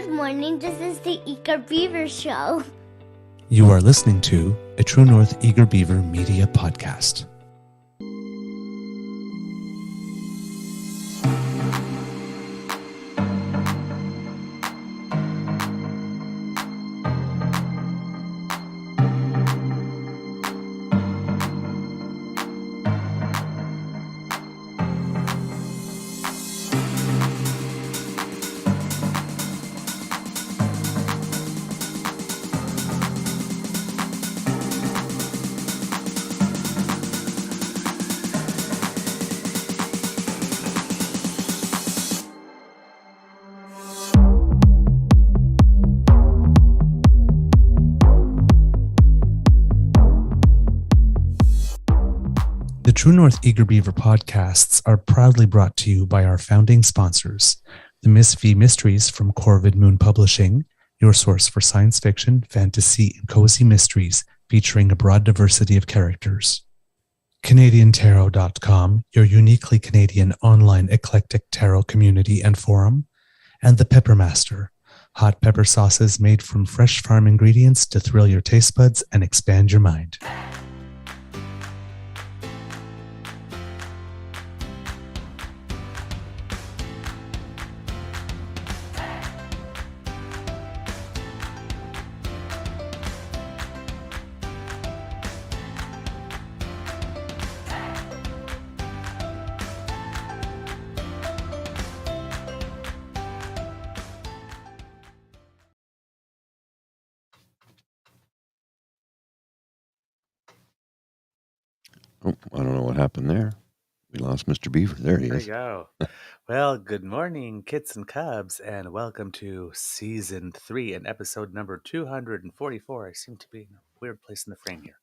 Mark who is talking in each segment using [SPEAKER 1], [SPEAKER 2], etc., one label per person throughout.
[SPEAKER 1] Good morning, this is the Eager Beaver Show.
[SPEAKER 2] You are listening to a True North Eager Beaver Media Podcast. The True North Eager Beaver podcasts are proudly brought to you by our founding sponsors, the Miss V Mysteries from Corvid Moon Publishing, your source for science fiction, fantasy, and cozy mysteries featuring a broad diversity of characters. CanadianTarot.com, your uniquely Canadian online eclectic tarot community and forum, and the Peppermaster, hot pepper sauces made from fresh farm ingredients to thrill your taste buds and expand your mind.
[SPEAKER 3] Oh, I don't know what happened there. We lost Mr. Beaver. There he
[SPEAKER 4] There
[SPEAKER 3] is.
[SPEAKER 4] you go. Well, good morning, kits and cubs, and welcome to season 3 and episode number 244. I seem to be in a weird place in the frame here.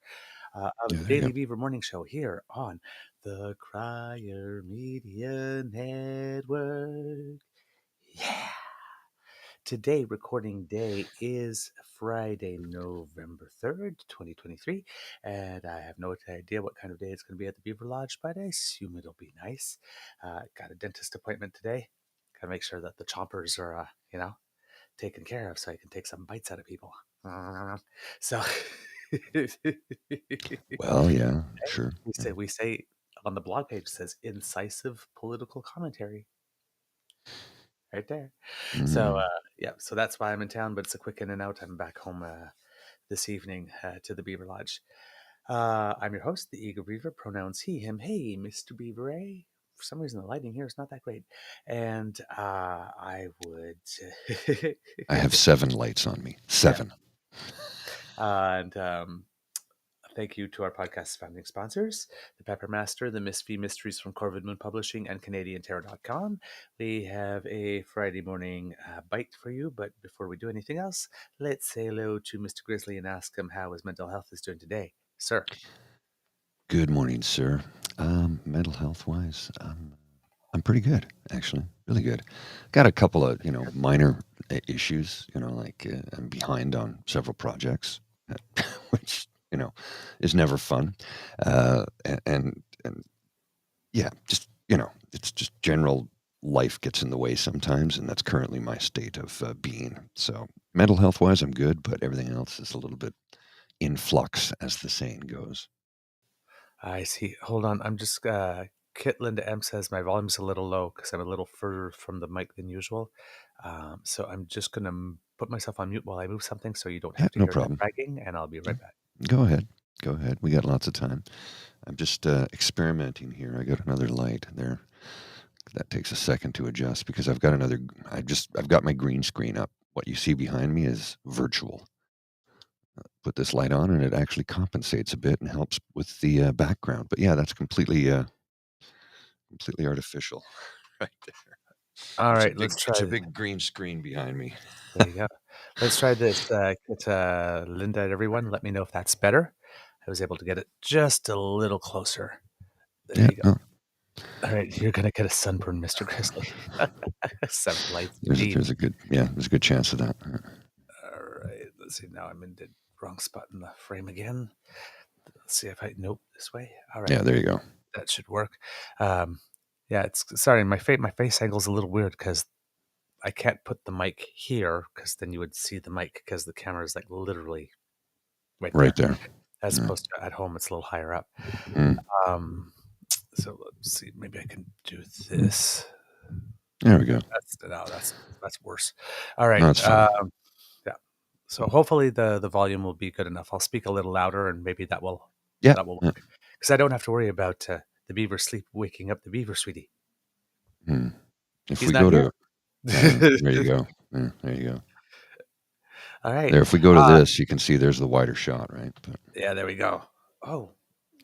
[SPEAKER 4] Of
[SPEAKER 3] Yeah,
[SPEAKER 4] the
[SPEAKER 3] there you
[SPEAKER 4] Daily
[SPEAKER 3] go.
[SPEAKER 4] Beaver Morning Show here on the Crier Media Network. Yeah. Today, recording day is Friday, November 3rd, 2023, and I have no idea what kind of day it's going to be at the Beaver Lodge, but I assume it'll be nice. Got a dentist appointment today. Got to make sure that the chompers are, taken care of so I can take some bites out of people. So,
[SPEAKER 3] Well, yeah, sure.
[SPEAKER 4] we say on the blog page, it says incisive political commentary. Right there. So, so that's why I'm in town, but it's a quick in and out. I'm back home this evening to the Beaver Lodge. I'm your host, the Eager Beaver, pronouns he, him, hey, Mr. Beaver, eh? For some reason, the lighting here is not that great. And I would...
[SPEAKER 3] I have 7 lights on me. 7.
[SPEAKER 4] And thank you to our podcast founding sponsors, the Peppermaster, the Miss V Mysteries from Corvid Moon Publishing, and CanadianTarot.com. We have a Friday morning bite for you, but before we do anything else, let's say hello to Mr. Grizzly and ask him how his mental health is doing today. Sir.
[SPEAKER 3] Good morning, sir. Mental health-wise, I'm pretty good, actually. Really good. Got a couple of, minor issues, like I'm behind on several projects, which, is never fun. And yeah, just, it's just general life gets in the way sometimes, and that's currently my state of being. So mental health-wise, I'm good, but everything else is a little bit in flux, as the saying goes.
[SPEAKER 4] I see. Hold on. I'm just... Kit Linda M says my volume's a little low because I'm a little further from the mic than usual. So I'm just going to put myself on mute while I move something so you don't have to
[SPEAKER 3] No
[SPEAKER 4] hear
[SPEAKER 3] problem.
[SPEAKER 4] that bragging, and I'll be right back.
[SPEAKER 3] Go ahead. We got lots of time. I'm just experimenting here. I got another light there. That takes a second to adjust because I've got my green screen up. What you see behind me is virtual. Put this light on and it actually compensates a bit and helps with the background. But yeah, that's completely artificial right there.
[SPEAKER 4] All right, let's try.
[SPEAKER 3] It's a big green screen behind me.
[SPEAKER 4] There you go. Let's try this. Get Linda and everyone. Let me know if that's better. I was able to get it just a little closer. There you go. All right, you're gonna get a sunburn, Mr. Grizzly. 7 lights.
[SPEAKER 3] There's a good chance of that.
[SPEAKER 4] All right, let's see. Now I'm in the wrong spot in the frame again. Let's see if I... Nope, this way. All right.
[SPEAKER 3] Yeah, there you go.
[SPEAKER 4] That should work. Yeah, it's... Sorry, my face angle's a little weird because I can't put the mic here because then you would see the mic because the camera is like literally right
[SPEAKER 3] Right
[SPEAKER 4] there.
[SPEAKER 3] there.
[SPEAKER 4] As
[SPEAKER 3] Yeah.
[SPEAKER 4] opposed to at home, it's a little higher up.
[SPEAKER 3] Mm.
[SPEAKER 4] So let's see. Maybe I can do this.
[SPEAKER 3] There we go.
[SPEAKER 4] That's worse. All right.
[SPEAKER 3] No, that's fine.
[SPEAKER 4] Yeah. So hopefully the volume will be good enough. I'll speak a little louder, and maybe that will
[SPEAKER 3] Yeah.
[SPEAKER 4] work. Because I don't have to worry about the beaver waking up the beaver, sweetie.
[SPEAKER 3] Mm. If
[SPEAKER 4] He's
[SPEAKER 3] we
[SPEAKER 4] not
[SPEAKER 3] go
[SPEAKER 4] here.
[SPEAKER 3] to, there you go. Yeah, there you go.
[SPEAKER 4] All right.
[SPEAKER 3] There, if we go to this, you can see there's the wider shot, right? But,
[SPEAKER 4] Yeah, there we go. Oh,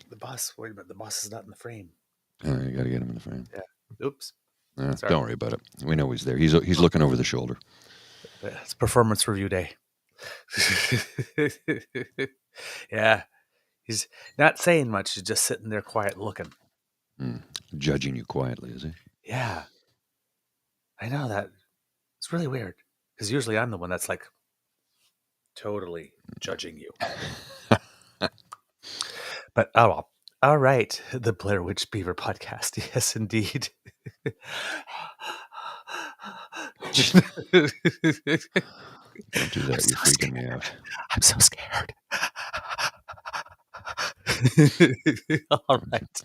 [SPEAKER 4] the boss. Wait a minute. The boss is not in the frame.
[SPEAKER 3] you got to get him in the frame.
[SPEAKER 4] Yeah. Oops.
[SPEAKER 3] Don't worry about it. We know he's there. He's looking over the shoulder.
[SPEAKER 4] It's performance review day. Yeah. He's not saying much. He's just sitting there quiet looking.
[SPEAKER 3] Judging you quietly, is he?
[SPEAKER 4] Yeah. I know that. It's really weird. Because usually I'm the one that's like totally judging you. But oh well. All right. The Blair Witch Beaver podcast. Yes, indeed.
[SPEAKER 3] Don't do that. You're freaking me out.
[SPEAKER 4] I'm so scared. All right.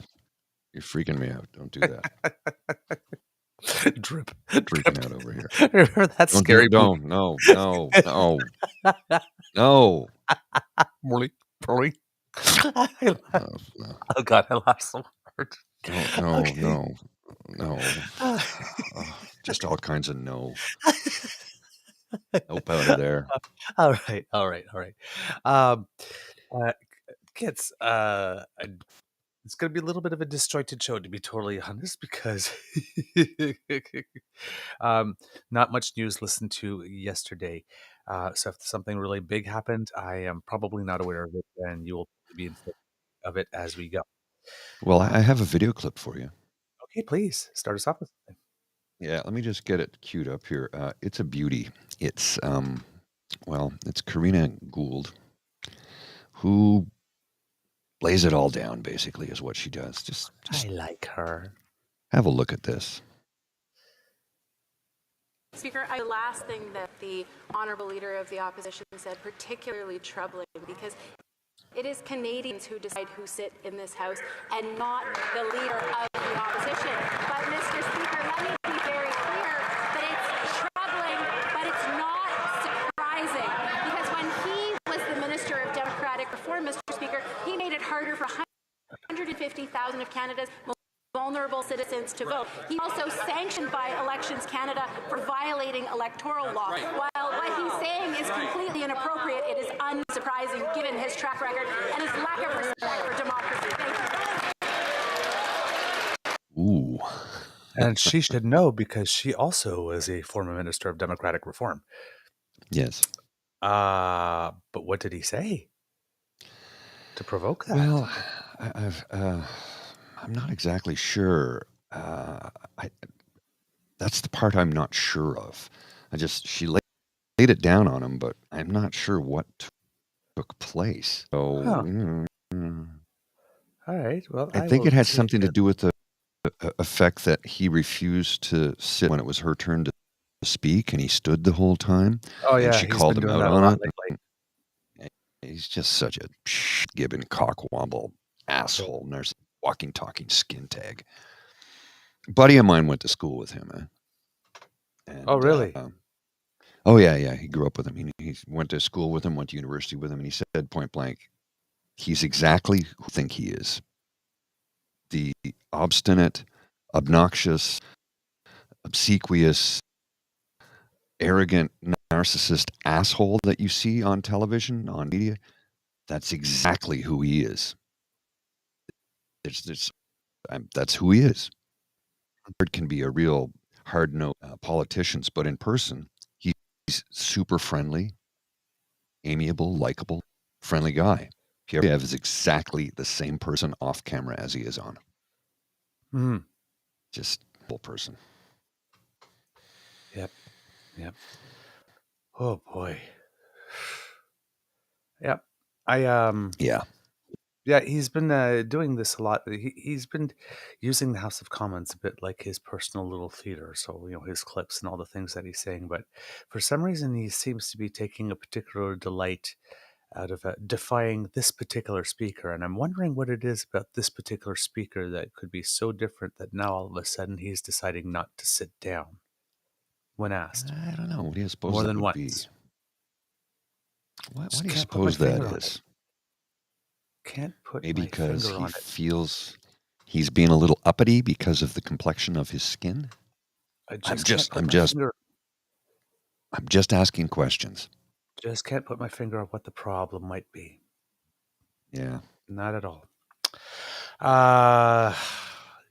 [SPEAKER 3] You're freaking me out. Don't do that.
[SPEAKER 4] Drip.
[SPEAKER 3] Freaking out over here.
[SPEAKER 4] Remember that scary
[SPEAKER 3] Don't. No.
[SPEAKER 4] Morley.
[SPEAKER 3] No.
[SPEAKER 4] Oh God, I laughed so hard.
[SPEAKER 3] No. Just all kinds of no. Nope out of there.
[SPEAKER 4] All right. Kids, it's going to be a little bit of a disjointed show, to be totally honest, because not much news listened to yesterday. So if something really big happened, I am probably not aware of it, and you will be informed of it as we go.
[SPEAKER 3] Well, I have a video clip for you.
[SPEAKER 4] Okay, please start us off with something.
[SPEAKER 3] Yeah, let me just get it queued up here. It's a beauty. It's it's Karina Gould, who lays it all down. Basically, is what she does. Just
[SPEAKER 4] I like her.
[SPEAKER 3] have a look at this.
[SPEAKER 5] Speaker, the last thing that the Honourable Leader of the Opposition said, particularly troubling, because it is Canadians who decide who sit in this House and not the Leader of the Opposition. But, Mr. Speaker, let me be very clear that it's troubling, but it's not surprising. Because when he was the Minister of Democratic Reform, Mr. Speaker, he made it harder for 150,000 of Canada's most vulnerable citizens to vote. He also sanctioned by Elections Canada for violating electoral law. While what he's saying is completely inappropriate, it is unsurprising given his track record and his lack of respect for democracy. Thank you.
[SPEAKER 3] Ooh.
[SPEAKER 4] And she should know because she also was a former Minister of Democratic Reform.
[SPEAKER 3] Yes.
[SPEAKER 4] But what did he say to provoke that?
[SPEAKER 3] Well, I'm not exactly sure. That's the part I'm not sure of. She laid it down on him, but I'm not sure what took place. So,
[SPEAKER 4] all right. Well,
[SPEAKER 3] I think it had something to do with the effect that he refused to sit when it was her turn to speak, and he stood the whole time.
[SPEAKER 4] Oh yeah,
[SPEAKER 3] and she called him out on it. He's just such a gibbon cockwomble asshole, walking, talking skin tag. A buddy of mine went to school with him. And,
[SPEAKER 4] oh really?
[SPEAKER 3] Yeah. He grew up with him. He went to school with him, went to university with him, and he said point blank, he's exactly who I think he is. The obstinate, obnoxious, obsequious, arrogant, narcissist asshole that you see on television, on media. That's exactly who he is. That's who he is. It can be a real hard-nosed politicians, but in person, he's super friendly, amiable, likable, friendly guy. Pierre is exactly the same person off camera as he is on.
[SPEAKER 4] Mm-hmm.
[SPEAKER 3] Just a full person.
[SPEAKER 4] Yep. Oh boy. Yep.
[SPEAKER 3] Yeah.
[SPEAKER 4] Yeah, he's been doing this a lot. He's been using the House of Commons a bit like his personal little theater. So, his clips and all the things that he's saying. But for some reason, he seems to be taking a particular delight out of defying this particular speaker. And I'm wondering what it is about this particular speaker that could be so different that now all of a sudden he's deciding not to sit down when asked
[SPEAKER 3] I don't know. What do you suppose
[SPEAKER 4] more
[SPEAKER 3] that
[SPEAKER 4] than
[SPEAKER 3] would
[SPEAKER 4] once.
[SPEAKER 3] be? What
[SPEAKER 4] Just
[SPEAKER 3] do you
[SPEAKER 4] can't put my
[SPEAKER 3] suppose that
[SPEAKER 4] finger on it.
[SPEAKER 3] is?
[SPEAKER 4] Can't put
[SPEAKER 3] Maybe
[SPEAKER 4] my
[SPEAKER 3] because
[SPEAKER 4] finger
[SPEAKER 3] he
[SPEAKER 4] on it.
[SPEAKER 3] feels he's being a little uppity because of the complexion of his skin.
[SPEAKER 4] I
[SPEAKER 3] I'm
[SPEAKER 4] just
[SPEAKER 3] just,
[SPEAKER 4] can't put
[SPEAKER 3] I'm
[SPEAKER 4] my
[SPEAKER 3] just,
[SPEAKER 4] finger.
[SPEAKER 3] I'm just asking questions.
[SPEAKER 4] Just can't put my finger on what the problem might be.
[SPEAKER 3] Yeah.
[SPEAKER 4] Not at all.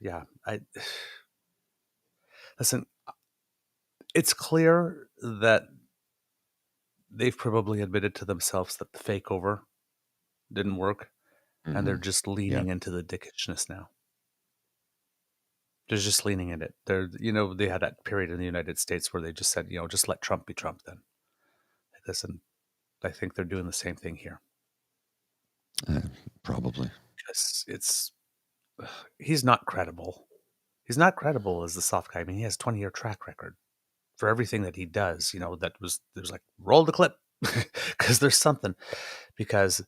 [SPEAKER 4] Yeah. Listen. It's clear that they've probably admitted to themselves that the fake over didn't work, and they're
[SPEAKER 3] Mhm.
[SPEAKER 4] just
[SPEAKER 3] Yeah.
[SPEAKER 4] leaning into the dickishness now. They're just leaning in it. They had that period in the United States where they just said, just let Trump be Trump then. Listen, I think they're doing the same thing here.
[SPEAKER 3] Probably.
[SPEAKER 4] Because he's not credible. He's not credible as the soft guy. I mean, he has a 20-year track record for everything that he does. There's like, roll the clip because there's something. Because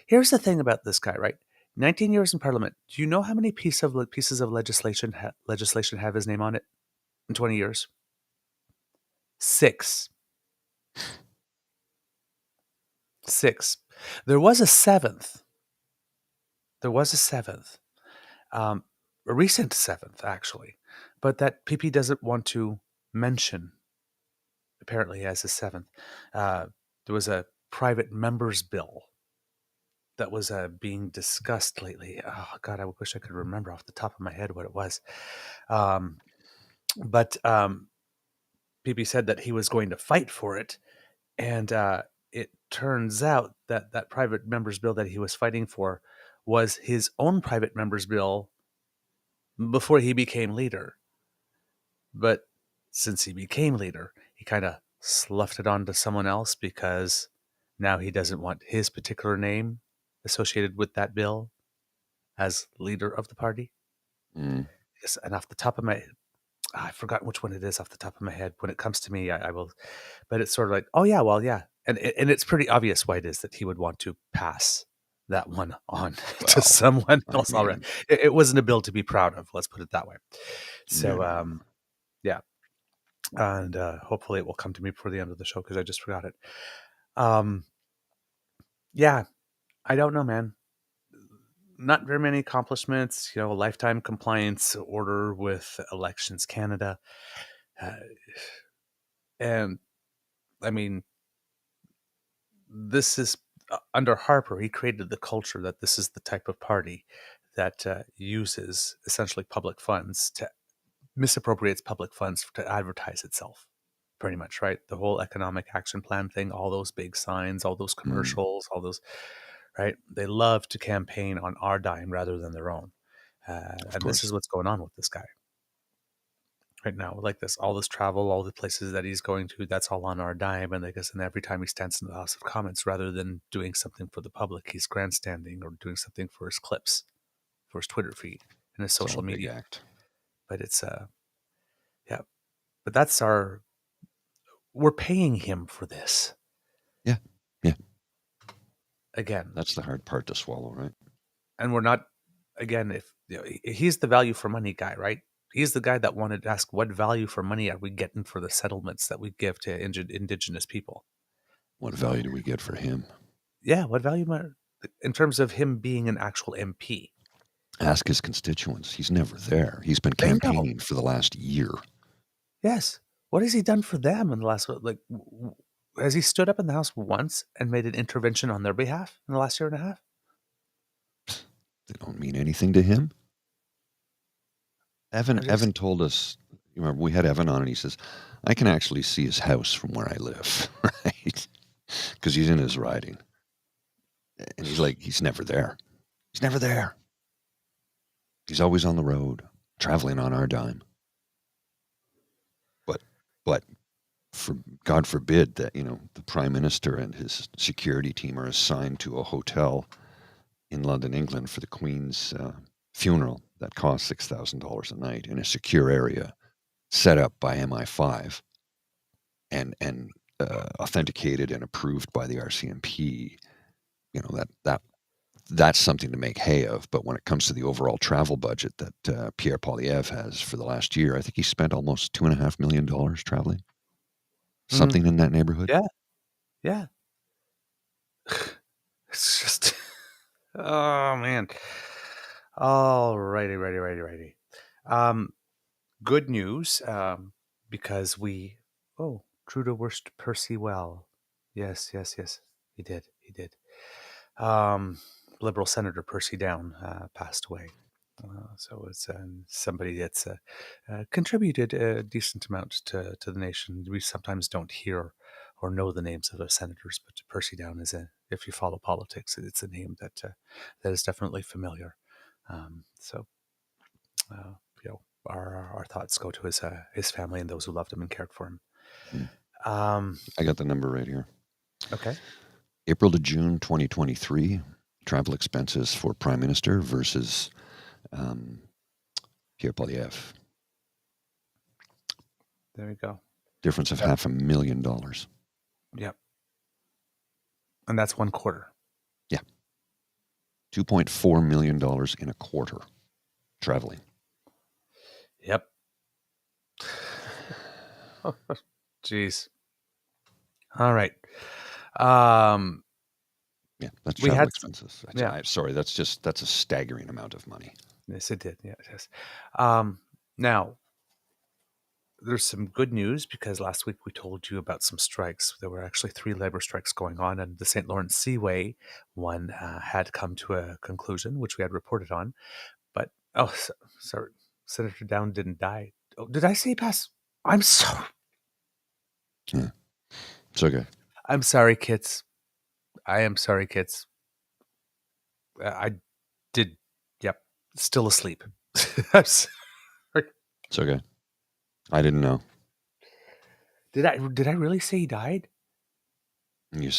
[SPEAKER 4] here's the thing about this guy, right? 19 years in Parliament. Do you know how many pieces of legislation have his name on it in 20 years? 6. 6. There was a seventh. A recent seventh, actually, but that PP doesn't want to mention, apparently, as a seventh. There was a private member's bill that was being discussed lately. Oh, God, I wish I could remember off the top of my head what it was. But PP said that he was going to fight for it, and it turns out that that private member's bill that he was fighting for was his own private member's bill before he became leader. But since he became leader, he kind of sloughed it on to someone else because now he doesn't want his particular name associated with that bill as leader of the party.
[SPEAKER 3] Mm.
[SPEAKER 4] Yes, and off the top of my I've forgotten which one it is off the top of my head. When it comes to me, I will. But it's sort of like, oh yeah, well yeah, and it's pretty obvious why it is that he would want to pass that one on to
[SPEAKER 3] Well,
[SPEAKER 4] someone
[SPEAKER 3] I
[SPEAKER 4] else already.
[SPEAKER 3] mean,
[SPEAKER 4] It wasn't a bill to be proud of. Let's put it that way. So
[SPEAKER 3] no.
[SPEAKER 4] yeah, and hopefully it will come to me before the end of the show because I just forgot it. Yeah, I don't know, man. Not very many accomplishments. A lifetime compliance order with Elections Canada. And I mean, this is under Harper. He created the culture that this is the type of party that uses essentially public funds to misappropriates public funds to advertise itself. Pretty much, right? The whole economic action plan thing, all those big signs, all those commercials, all those, right? They love to campaign on our dime rather than their own. And this is what's going on with this guy right now, like this, all this travel, all the places that he's going to, that's all on our dime. And I guess, and every time he stands in the House of Commons, rather than doing something for the public, he's grandstanding or doing something for his clips, for his Twitter feed and his social media.
[SPEAKER 3] Act.
[SPEAKER 4] But it's yeah, but that's we're paying him for this.
[SPEAKER 3] Yeah. Yeah.
[SPEAKER 4] Again,
[SPEAKER 3] that's the hard part to swallow, right?
[SPEAKER 4] And we're not, again, if he's the value for money guy, right? He's the guy that wanted to ask, what value for money are we getting for the settlements that we give to indigenous people?
[SPEAKER 3] What value do we get for him?
[SPEAKER 4] Yeah, what value in terms of him being an actual MP?
[SPEAKER 3] Ask his constituents. He's never there. He's been campaigning for the last year.
[SPEAKER 4] Yes. What has he done for them in the last, has he stood up in the House once and made an intervention on their behalf in the last year and a half?
[SPEAKER 3] They don't mean anything to him. Evan told us, you remember, we had Evan on and he says, I can actually see his house from where I live, right? Because he's in his riding. And he's like, he's never there. He's never there. He's always on the road, traveling on our dime. But for God forbid that, the Prime Minister and his security team are assigned to a hotel in London, England, for the Queen's funeral that cost $6,000 a night in a secure area set up by MI5 and authenticated and approved by the RCMP. That's something to make hay of. But when it comes to the overall travel budget that Pierre Poilievre has for the last year, I think he spent almost $2.5 million traveling, something in that neighborhood.
[SPEAKER 4] Yeah. Yeah. It's just, oh man. Righty. Good news, because Trudeau wished Percy well. Yes, he did. Liberal Senator Percy Down passed away. So it's somebody that's contributed a decent amount to the nation. We sometimes don't hear or know the names of the senators, but Percy Down is if you follow politics, it's a name that is definitely familiar. So our thoughts go to his family and those who loved him and cared for him.
[SPEAKER 3] I got the number right here.
[SPEAKER 4] Okay.
[SPEAKER 3] April to June 2023, travel expenses for Prime Minister versus Pierre Poilievre.
[SPEAKER 4] There you go.
[SPEAKER 3] Difference of $500,000.
[SPEAKER 4] Yep. And that's one quarter.
[SPEAKER 3] Yeah. $2.4 million in a quarter traveling.
[SPEAKER 4] Yep. Jeez. All right.
[SPEAKER 3] Yeah, that's
[SPEAKER 4] We
[SPEAKER 3] travel
[SPEAKER 4] had
[SPEAKER 3] expenses.
[SPEAKER 4] yeah.
[SPEAKER 3] Sorry, that's a staggering amount of money.
[SPEAKER 4] Yes, it did. Yeah, it is. Now, there's some good news because last week we told you about some strikes. There were actually 3 labor strikes going on, and the St. Lawrence Seaway one had come to a conclusion, which we had reported on. But, sorry, Senator Down didn't die. Oh, did I say pass? I'm sorry.
[SPEAKER 3] Yeah, it's okay.
[SPEAKER 4] I'm sorry, kids. I am sorry, kids. I did. Yep. Still asleep. I'm sorry.
[SPEAKER 3] It's okay. I didn't know.
[SPEAKER 4] Did I really say he died?
[SPEAKER 3] I don't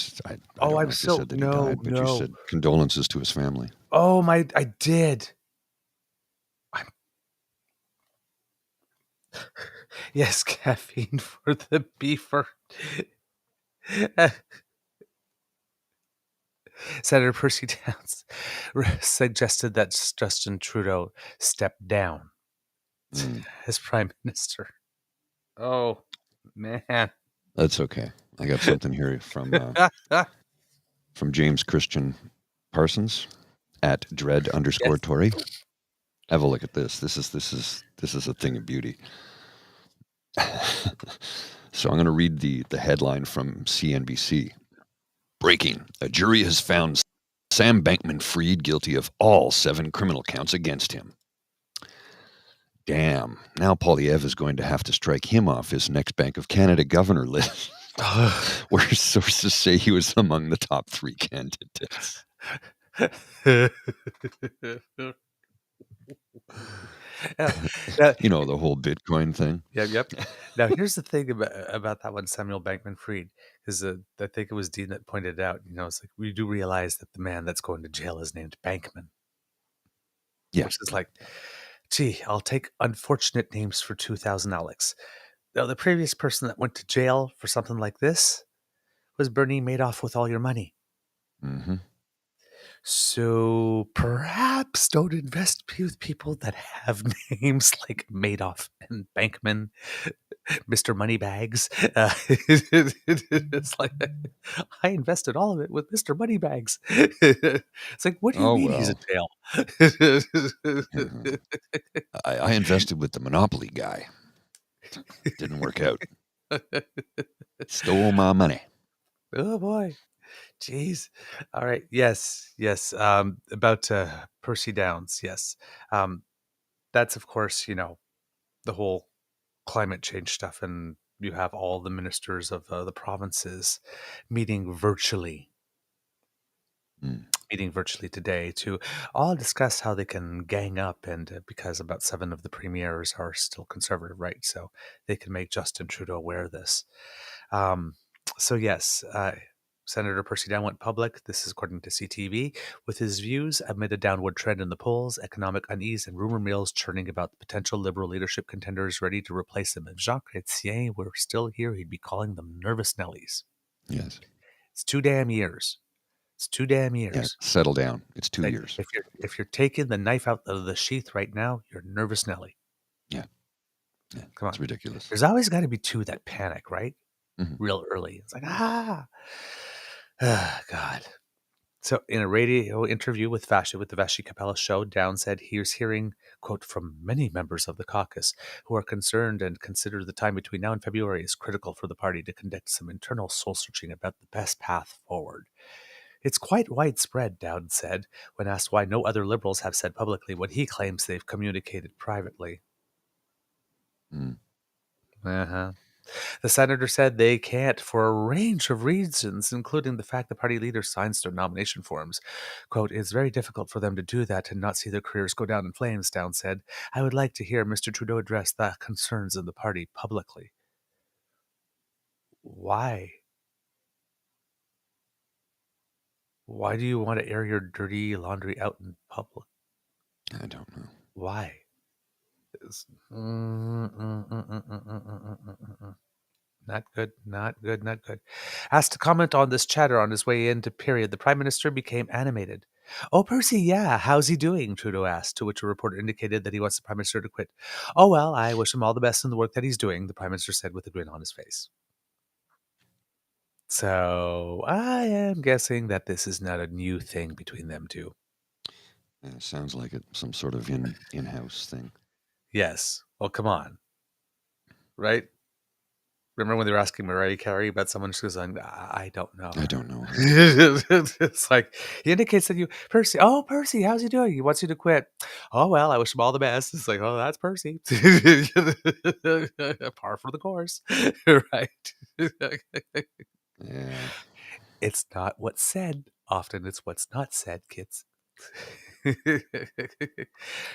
[SPEAKER 4] I'm
[SPEAKER 3] know if you
[SPEAKER 4] so
[SPEAKER 3] said that he died, but you
[SPEAKER 4] no.
[SPEAKER 3] said condolences to his family.
[SPEAKER 4] Oh my! I did. Yes, caffeine for the Beaver. Senator Percy Downs suggested that Justin Trudeau step down as Prime Minister. Oh, man.
[SPEAKER 3] That's okay. I got something here from James Christian Parsons at dread_Tory. Have a look at this. This is a thing of beauty. So I'm going to read the headline from CNBC. Breaking. A jury has found Sam Bankman-Fried guilty of all 7 criminal counts against him. Damn. Now Poilievre is going to have to strike him off his next Bank of Canada governor list, where sources say he was among the top 3 candidates. The whole Bitcoin thing.
[SPEAKER 4] Yep. Now, here's the thing about that one, Samuel Bankman-Fried, is I think it was Dean that pointed out, it's like, we do realize that the man that's going to jail is named Bankman.
[SPEAKER 3] Yeah.
[SPEAKER 4] Which is like, gee, I'll take unfortunate names for 2,000 Alex. Now, the previous person that went to jail for something like this was Bernie Madoff with all your money.
[SPEAKER 3] Mm-hmm.
[SPEAKER 4] So perhaps don't invest with people that have names like Madoff and Bankman, Mr. Moneybags. It's like, I invested all of it with Mr. Moneybags. It's like, what do you mean he's in jail?
[SPEAKER 3] I invested with the Monopoly guy. Didn't work out. Stole my money.
[SPEAKER 4] Oh, boy. Jeez. All right. Yes. About Percy Downs. Yes. That's, of course, the whole climate change stuff. And you have all the ministers of the provinces meeting virtually today to all discuss how they can gang up. And because about 7 of the premiers are still conservative, right? So they can make Justin Trudeau aware of this. So, yes. Senator Percy Down went public, this is according to CTV, with his views amid a downward trend in the polls, economic unease, and rumor mills churning about the potential Liberal leadership contenders ready to replace him. If Jacques Chrétien were still here, he'd be calling them nervous Nellies.
[SPEAKER 3] Yes.
[SPEAKER 4] It's 2 damn years. It's 2 damn years.
[SPEAKER 3] Yeah, settle down. It's 2 years.
[SPEAKER 4] If you're taking the knife out of the sheath right now, you're nervous Nelly.
[SPEAKER 3] Yeah.
[SPEAKER 4] Come on.
[SPEAKER 3] It's ridiculous.
[SPEAKER 4] There's always got to be two that panic, right?
[SPEAKER 3] Mhm.
[SPEAKER 4] Real early. It's like, God. So in a radio interview with the Vashi Capella show, Down said he was hearing, quote, from many members of the caucus who are concerned and consider the time between now and February is critical for the party to conduct some internal soul searching about the best path forward. It's quite widespread, Down said, when asked why no other Liberals have said publicly what he claims they've communicated privately.
[SPEAKER 3] Mm.
[SPEAKER 4] The senator said they can't for a range of reasons, including the fact the party leader signs their nomination forms. Quote, it's very difficult for them to do that and not see their careers go down in flames, Down said. I would like to hear Mr. Trudeau address the concerns of the party publicly. Why? Why do you want to air your dirty laundry out in public?
[SPEAKER 3] I don't know.
[SPEAKER 4] Why? Not good, not good, not good. Asked to comment on this chatter on his way into period, the Prime Minister became animated. Oh, Percy, yeah, how's he doing? Trudeau asked, to which a reporter indicated that he wants the Prime Minister to quit. Oh, well, I wish him all the best in the work that he's doing, the Prime Minister said with a grin on his face. So I am guessing that this is not a new thing between them two.
[SPEAKER 3] Sounds like it, some sort of in-house thing.
[SPEAKER 4] Yes. Well, come on. Right? Remember when they were asking Mariah Carey about someone? She was like, I don't know.
[SPEAKER 3] I don't know.
[SPEAKER 4] It's like, he indicates that Percy, how's he doing? He wants you to quit. Oh, well, I wish him all the best. It's like, oh, that's Percy. Par for the course. Right.
[SPEAKER 3] Yeah.
[SPEAKER 4] It's not what's said. Often it's what's not said, kids.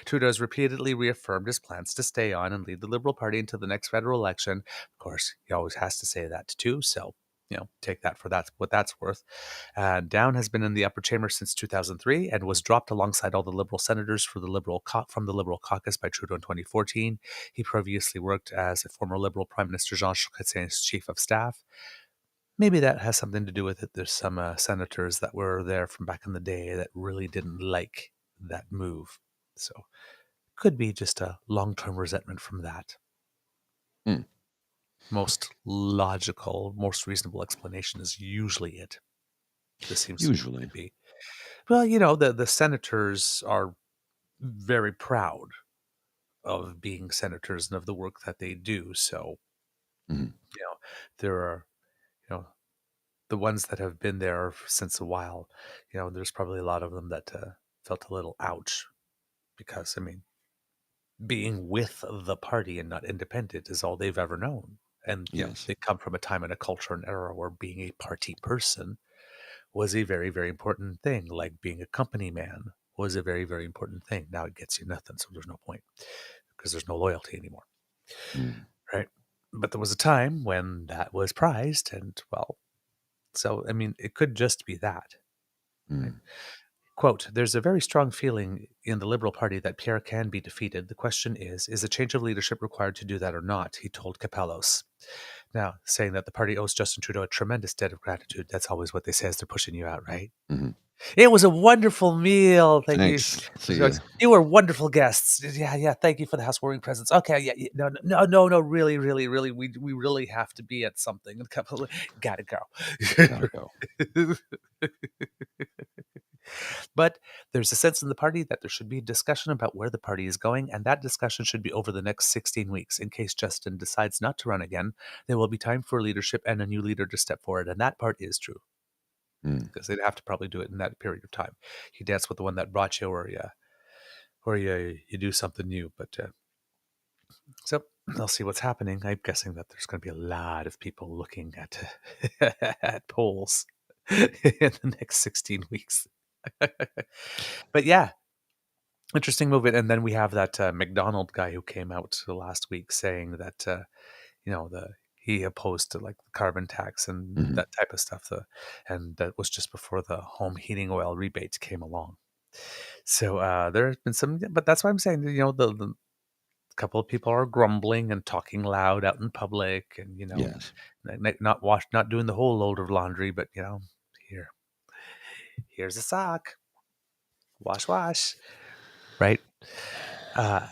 [SPEAKER 4] Trudeau's repeatedly reaffirmed his plans to stay on and lead the Liberal Party into the next federal election. Of course, he always has to say that too, so take that for what that's worth. Down has been in the upper chamber since 2003 and was dropped alongside all the Liberal senators from the Liberal caucus by Trudeau in 2014. He previously worked as a former Liberal Prime Minister Jean Chrétien's chief of staff. Maybe that has something to do with it. There's some senators that were there from back in the day that really didn't like that move. So could be just a long-term resentment from that.
[SPEAKER 3] Mm.
[SPEAKER 4] Most logical, most reasonable explanation is usually it. This seems to be. Well, the senators are very proud of being senators and of the work that they do. So, there are, the ones that have been there since a while, there's probably a lot of them that felt a little ouch because, being with the party and not independent is all they've ever known. And they come from a time and a culture and era where being a party person was a very, very important thing. Like being a company man was a very, very important thing. Now it gets you nothing, so there's no point because there's no loyalty anymore. Right? But there was a time when that was prized and, well, so, it could just be that. Right? Quote, there's a very strong feeling in the Liberal Party that Pierre can be defeated. The question is a change of leadership required to do that or not, he told Capellos. Now, saying that the party owes Justin Trudeau a tremendous debt of gratitude, that's always what they say as they're pushing you out, right? Mm-hmm. It was a wonderful meal. Thanks. You were wonderful guests. Yeah. Thank you for the housewarming presents. Okay. Yeah. No. Really. We really have to be at something. Gotta go. But there's a sense in the party that there should be a discussion about where the party is going, and that discussion should be over the next 16 weeks. In case Justin decides not to run again, there will be time for leadership and a new leader to step forward, and that part is true. Because they'd have to probably do it in that period of time. You dance with the one that brought you, or you do something new. But so I'll see what's happening. I'm guessing that there's going to be a lot of people looking at at polls in the next 16 weeks. But yeah, interesting movement. And then we have that McDonald guy who came out last week saying that he opposed to like the carbon tax and
[SPEAKER 3] Mhm.
[SPEAKER 4] that type of stuff. And that was just before the home heating oil rebates came along. So there has been some, but that's why I'm saying, the couple of people are grumbling and talking loud out in public, and
[SPEAKER 3] Yes.
[SPEAKER 4] not doing the whole load of laundry, but here, here's a sock, wash, right? Uh,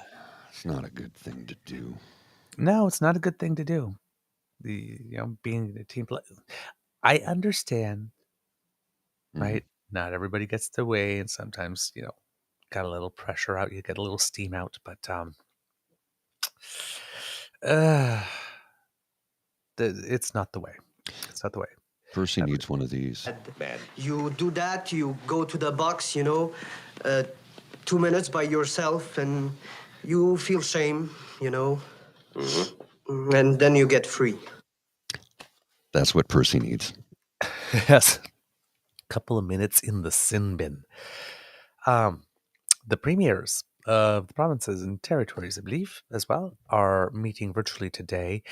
[SPEAKER 3] It's not a good thing to do.
[SPEAKER 4] no, it's not a good thing to do. Being a team play. I understand,
[SPEAKER 3] Mhm.
[SPEAKER 4] right? Not everybody gets their way, and sometimes got a little pressure out, you get a little steam out, but uh, it's not the way. It's not the way.
[SPEAKER 3] Percy needs one of these.
[SPEAKER 6] You do that, you go to the box, 2 minutes by yourself, and you feel shame, and then you get free.
[SPEAKER 3] That's what Percy needs.
[SPEAKER 4] Yes. Couple of minutes in the sin bin. The premiers of the provinces and territories, I believe, as well, are meeting virtually today,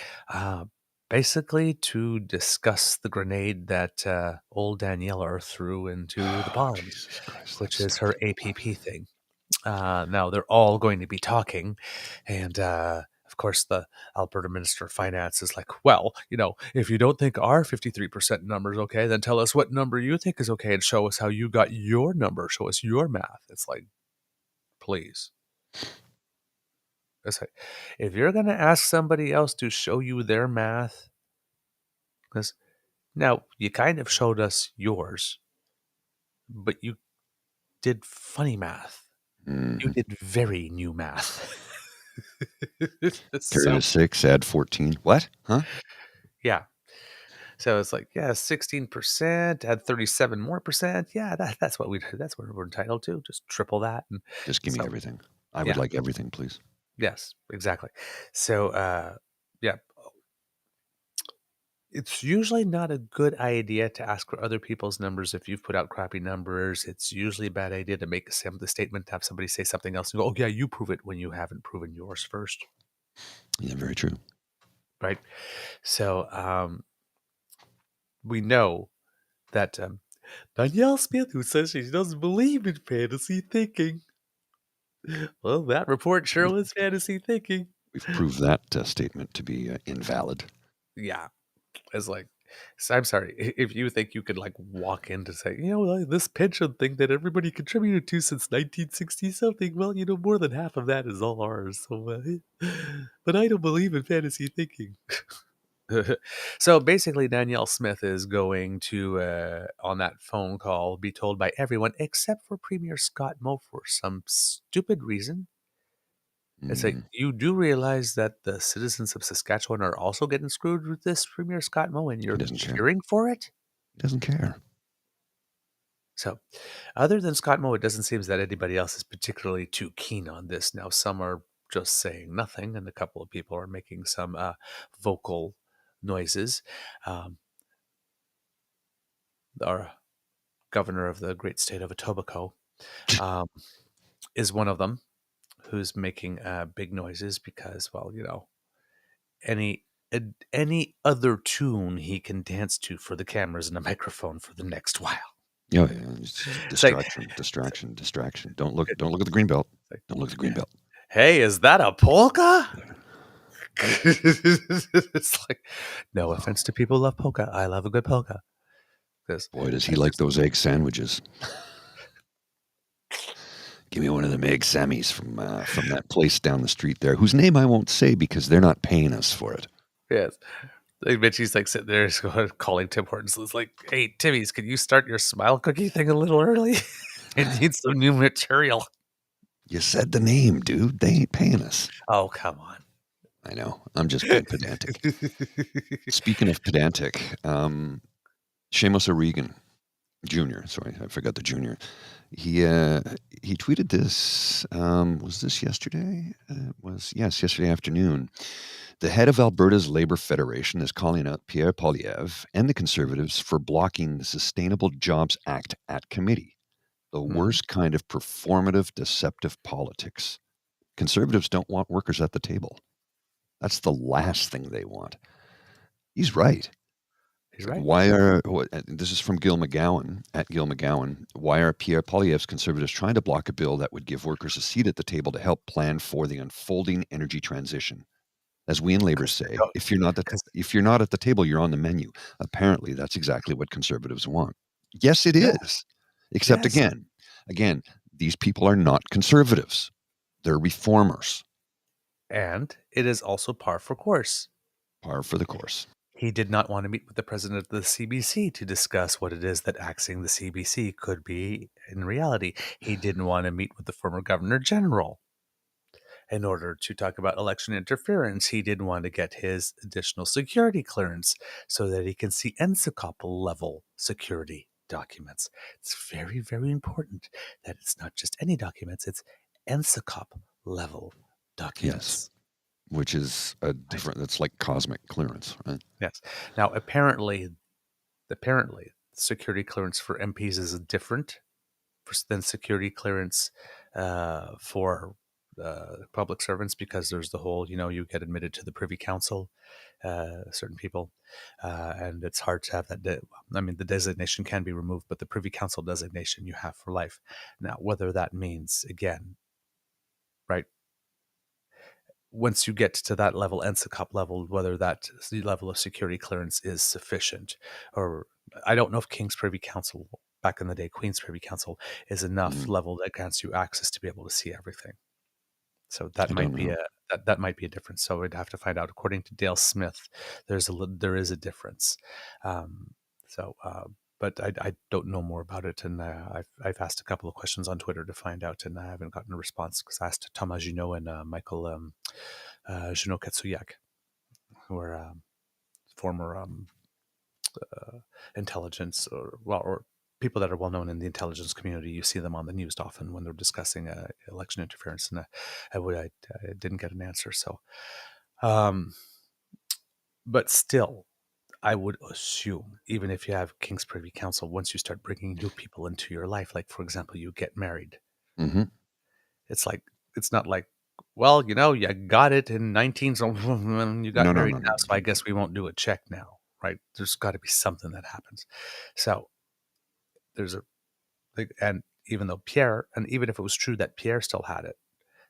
[SPEAKER 4] basically to discuss the grenade that old Daniela threw into the pond,
[SPEAKER 3] Jesus Christ,
[SPEAKER 4] which
[SPEAKER 3] that's
[SPEAKER 4] is her APP thing. Now they're all going to be talking, and of course the Alberta Minister of Finance is like, well, if you don't think our 53% number is okay, then tell us what number you think is okay and show us how you got your number. Show us your math. It's like, please. It's like, if you're going to ask somebody else to show you their math, because now you kind of showed us yours, but you did funny math.
[SPEAKER 3] Mhm.
[SPEAKER 4] You did very new math.
[SPEAKER 3] Carry
[SPEAKER 4] So,
[SPEAKER 3] to 6, add 14. What? Huh?
[SPEAKER 4] yeah. So it's like, 16%, add 37 more percent. Yeah, that's what we're entitled to. Just triple that. And
[SPEAKER 3] Just give me
[SPEAKER 4] so,
[SPEAKER 3] everything. I would
[SPEAKER 4] yeah,
[SPEAKER 3] like everything, please.
[SPEAKER 4] yes, exactly. So, yeah, it's usually not a good idea to ask for other people's numbers if you've put out crappy numbers. It's usually a bad idea to make the statement, have somebody say something else and go, oh, yeah, you prove it when you haven't proven yours first.
[SPEAKER 3] Yeah, very true.
[SPEAKER 4] Right. So, we know that Danielle Smith, who says she doesn't believe in fantasy thinking. Well, that report sure was fantasy thinking.
[SPEAKER 3] We've proved that statement to be invalid.
[SPEAKER 4] Yeah. It's like, so I'm sorry. If you think you could like walk in to say, like, this pension thing that everybody contributed to since 1960 something, well, more than half of that is all ours. So, but I don't believe in fantasy thinking. So basically, Danielle Smith is going to, on that phone call, be told by everyone except for Premier Scott Moe for some stupid reason. It's like,
[SPEAKER 3] Mhm.
[SPEAKER 4] you do realize that the citizens of Saskatchewan are also getting screwed with this, Premier Scott Moe, and
[SPEAKER 3] He
[SPEAKER 4] you're
[SPEAKER 3] doesn't care.
[SPEAKER 4] cheering for it?
[SPEAKER 3] He doesn't care.
[SPEAKER 4] So, other than Scott Moe, it doesn't seem that anybody else is particularly too keen on this. Now, some are just saying nothing, and a couple of people are making some vocal noises. Our governor of the great state of Etobicoke is one of them who's making big noises because, well, any other tune he can dance to for the cameras and a microphone for the next while.
[SPEAKER 3] Yeah, it's
[SPEAKER 4] It's like,
[SPEAKER 3] distraction. Don't look at the green belt. Don't look at the green belt.
[SPEAKER 4] hey, is that a polka? It's like, no offense to people who love polka. I love a good polka.
[SPEAKER 3] Boy, does he like those egg sandwiches. Give me one of them egg sammies from that place down the street there, whose name I won't say because they're not paying us for it.
[SPEAKER 4] Yes. Like Mitchie's like sitting there calling Tim Hortons. It's like, hey, Timmy's, can you start your smile cookie thing a little early? It needs some new material.
[SPEAKER 3] You said the name, dude. They ain't paying us.
[SPEAKER 4] Oh, come on.
[SPEAKER 3] I know. I'm just being pedantic. Speaking of pedantic, Seamus O'Regan Jr. Sorry, I forgot the junior. He tweeted this. Was this yesterday? Yesterday afternoon. The head of Alberta's Labour Federation is calling out Pierre Poilievre and the Conservatives for blocking the Sustainable Jobs Act at committee. The worst kind of performative, deceptive politics. Conservatives don't want workers at the table. That's the last thing they want. He's right.
[SPEAKER 4] He's
[SPEAKER 3] Like,
[SPEAKER 4] right.
[SPEAKER 3] this is from Gil McGowan, at Gil McGowan. Why are Pierre Poilievre's Conservatives trying to block a bill that would give workers a seat at the table to help plan for the unfolding energy transition? As we in Labour say, if you're not at the table, you're on the menu. Apparently, that's exactly what Conservatives want. Yes, it
[SPEAKER 4] Yeah.
[SPEAKER 3] is. Except
[SPEAKER 4] Yes.
[SPEAKER 3] again, these people are not Conservatives. They're reformers.
[SPEAKER 4] And it is also par for course.
[SPEAKER 3] Par for the course.
[SPEAKER 4] He did not want to meet with the president of the CBC to discuss what it is that axing the CBC could be in reality. He didn't want to meet with the former governor general in order to talk about election interference. He didn't want to get his additional security clearance so that he can see NSICOP level security documents. It's very, very important that it's not just any documents, it's NSICOP level documents.
[SPEAKER 3] Yes. Which is a different, that's like cosmic clearance, right?
[SPEAKER 4] Yes. Now, apparently, security clearance for MPs is different than security clearance for public servants, because there's the whole, you get admitted to the Privy Council, certain people, and it's hard to have that. The designation can be removed, but the Privy Council designation you have for life. Now, whether that means, again, right, once you get to that level, NSICOP level, whether that level of security clearance is sufficient, or I don't know if King's Privy Council, back in the day, Queen's Privy Council, is enough level that grants you access to be able to see everything. So that might be that might be a difference. So we'd have to find out. According to Dale Smith, there is a difference. But I don't know more about it, and I've asked a couple of questions on Twitter to find out, and I haven't gotten a response, because I asked Thomas Junot and Michael Junot Katsuyak, who are former intelligence or people that are well known in the intelligence community. You see them on the news often when they're discussing election interference, and I didn't get an answer. So, but still, I would assume, even if you have King's Privy Council, once you start bringing new people into your life, like, for example, you get married, it's not like, well, you got it in 19, so you got married now, so I guess we won't do a check now, right? There's got to be something that happens. So and even though Pierre, and even if it was true that Pierre still had it,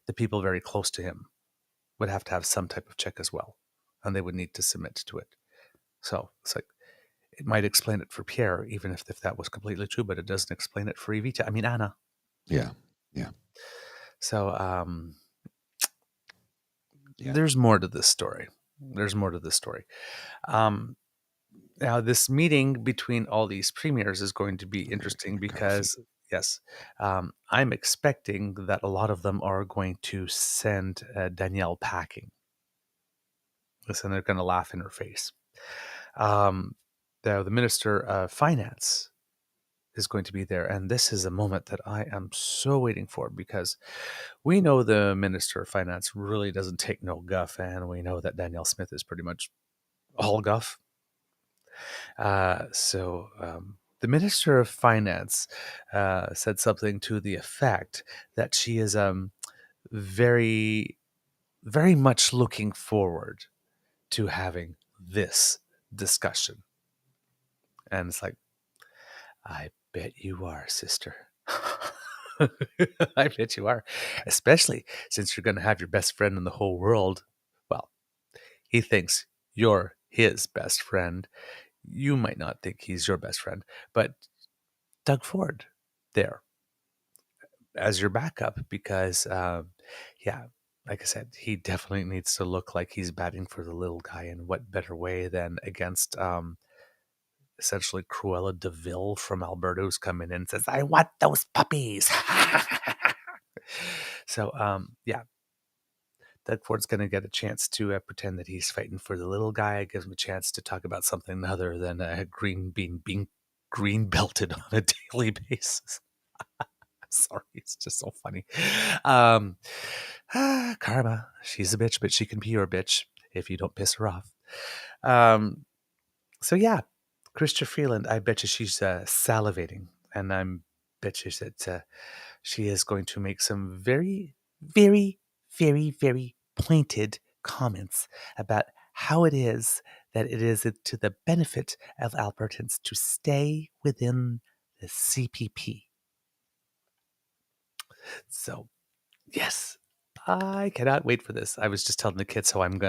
[SPEAKER 4] the people very close to him would have to have some type of check as well, and they would need to submit to it. So it's like, it might explain it for Pierre, even if that was completely true, but it doesn't explain it for Evita. Anna.
[SPEAKER 3] Yeah.
[SPEAKER 4] So there's more to this story. Now, this meeting between all these premiers is going to be interesting because, yes, I'm expecting that a lot of them are going to send Danielle packing. Listen, they're going to laugh in her face. The Minister of Finance is going to be there, and this is a moment that I am so waiting for, because we know the Minister of Finance really doesn't take no guff, and we know that Danielle Smith is pretty much all guff. So the Minister of Finance said something to the effect that she is very, very much looking forward to having this discussion. And it's like, I bet you are, sister. I bet you are. Especially since you're going to have your best friend in the whole world. Well, he thinks you're his best friend. You might not think he's your best friend, but Doug Ford there as your backup, because, like I said, he definitely needs to look like he's batting for the little guy, and what better way than against essentially Cruella de Vil from Alberta, who's coming in and says, I want those puppies. So, Doug Ford's going to get a chance to pretend that he's fighting for the little guy. It gives him a chance to talk about something other than being green belted on a daily basis. Sorry, it's just so funny. Karma, she's a bitch, but she can be your bitch if you don't piss her off. So yeah, Chrystia Freeland, I bet you she's salivating, and I bet you that she is going to make some very, very, very, very pointed comments about how it is that it is to the benefit of Albertans to stay within the CPP. So, yes, I cannot wait for this. I was just telling the kids how I'm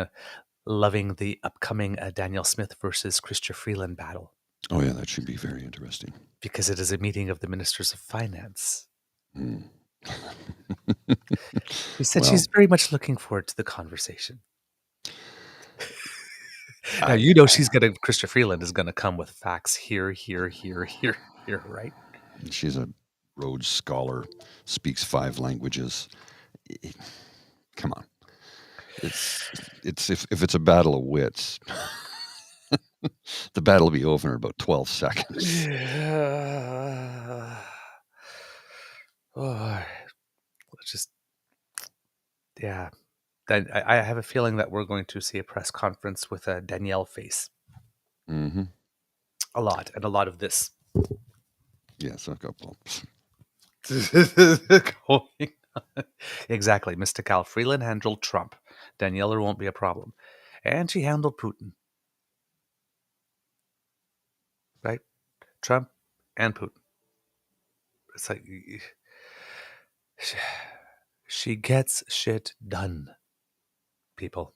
[SPEAKER 4] loving the upcoming Danielle Smith versus Chrystia Freeland battle.
[SPEAKER 3] Oh, yeah, that should be very interesting.
[SPEAKER 4] Because it is a meeting of the ministers of finance.
[SPEAKER 3] Mm.
[SPEAKER 4] She said
[SPEAKER 3] Well,
[SPEAKER 4] she's very much looking forward to the conversation. Now, you know Chrystia Freeland is going to come with facts here, right?
[SPEAKER 3] She's a Rhodes Scholar, speaks 5 languages. Come on. It's if it's a battle of wits, the battle will be over in about 12 seconds.
[SPEAKER 4] Yeah. I have a feeling that we're going to see a press conference with a Danielle face.
[SPEAKER 3] Mm-hmm.
[SPEAKER 4] A lot of this.
[SPEAKER 3] Yes, a couple.
[SPEAKER 4] Going on. Exactly. Mystical Freeland handled Trump. Danielle won't be a problem. And she handled Putin. Right? Trump and Putin. It's like she gets shit done, people.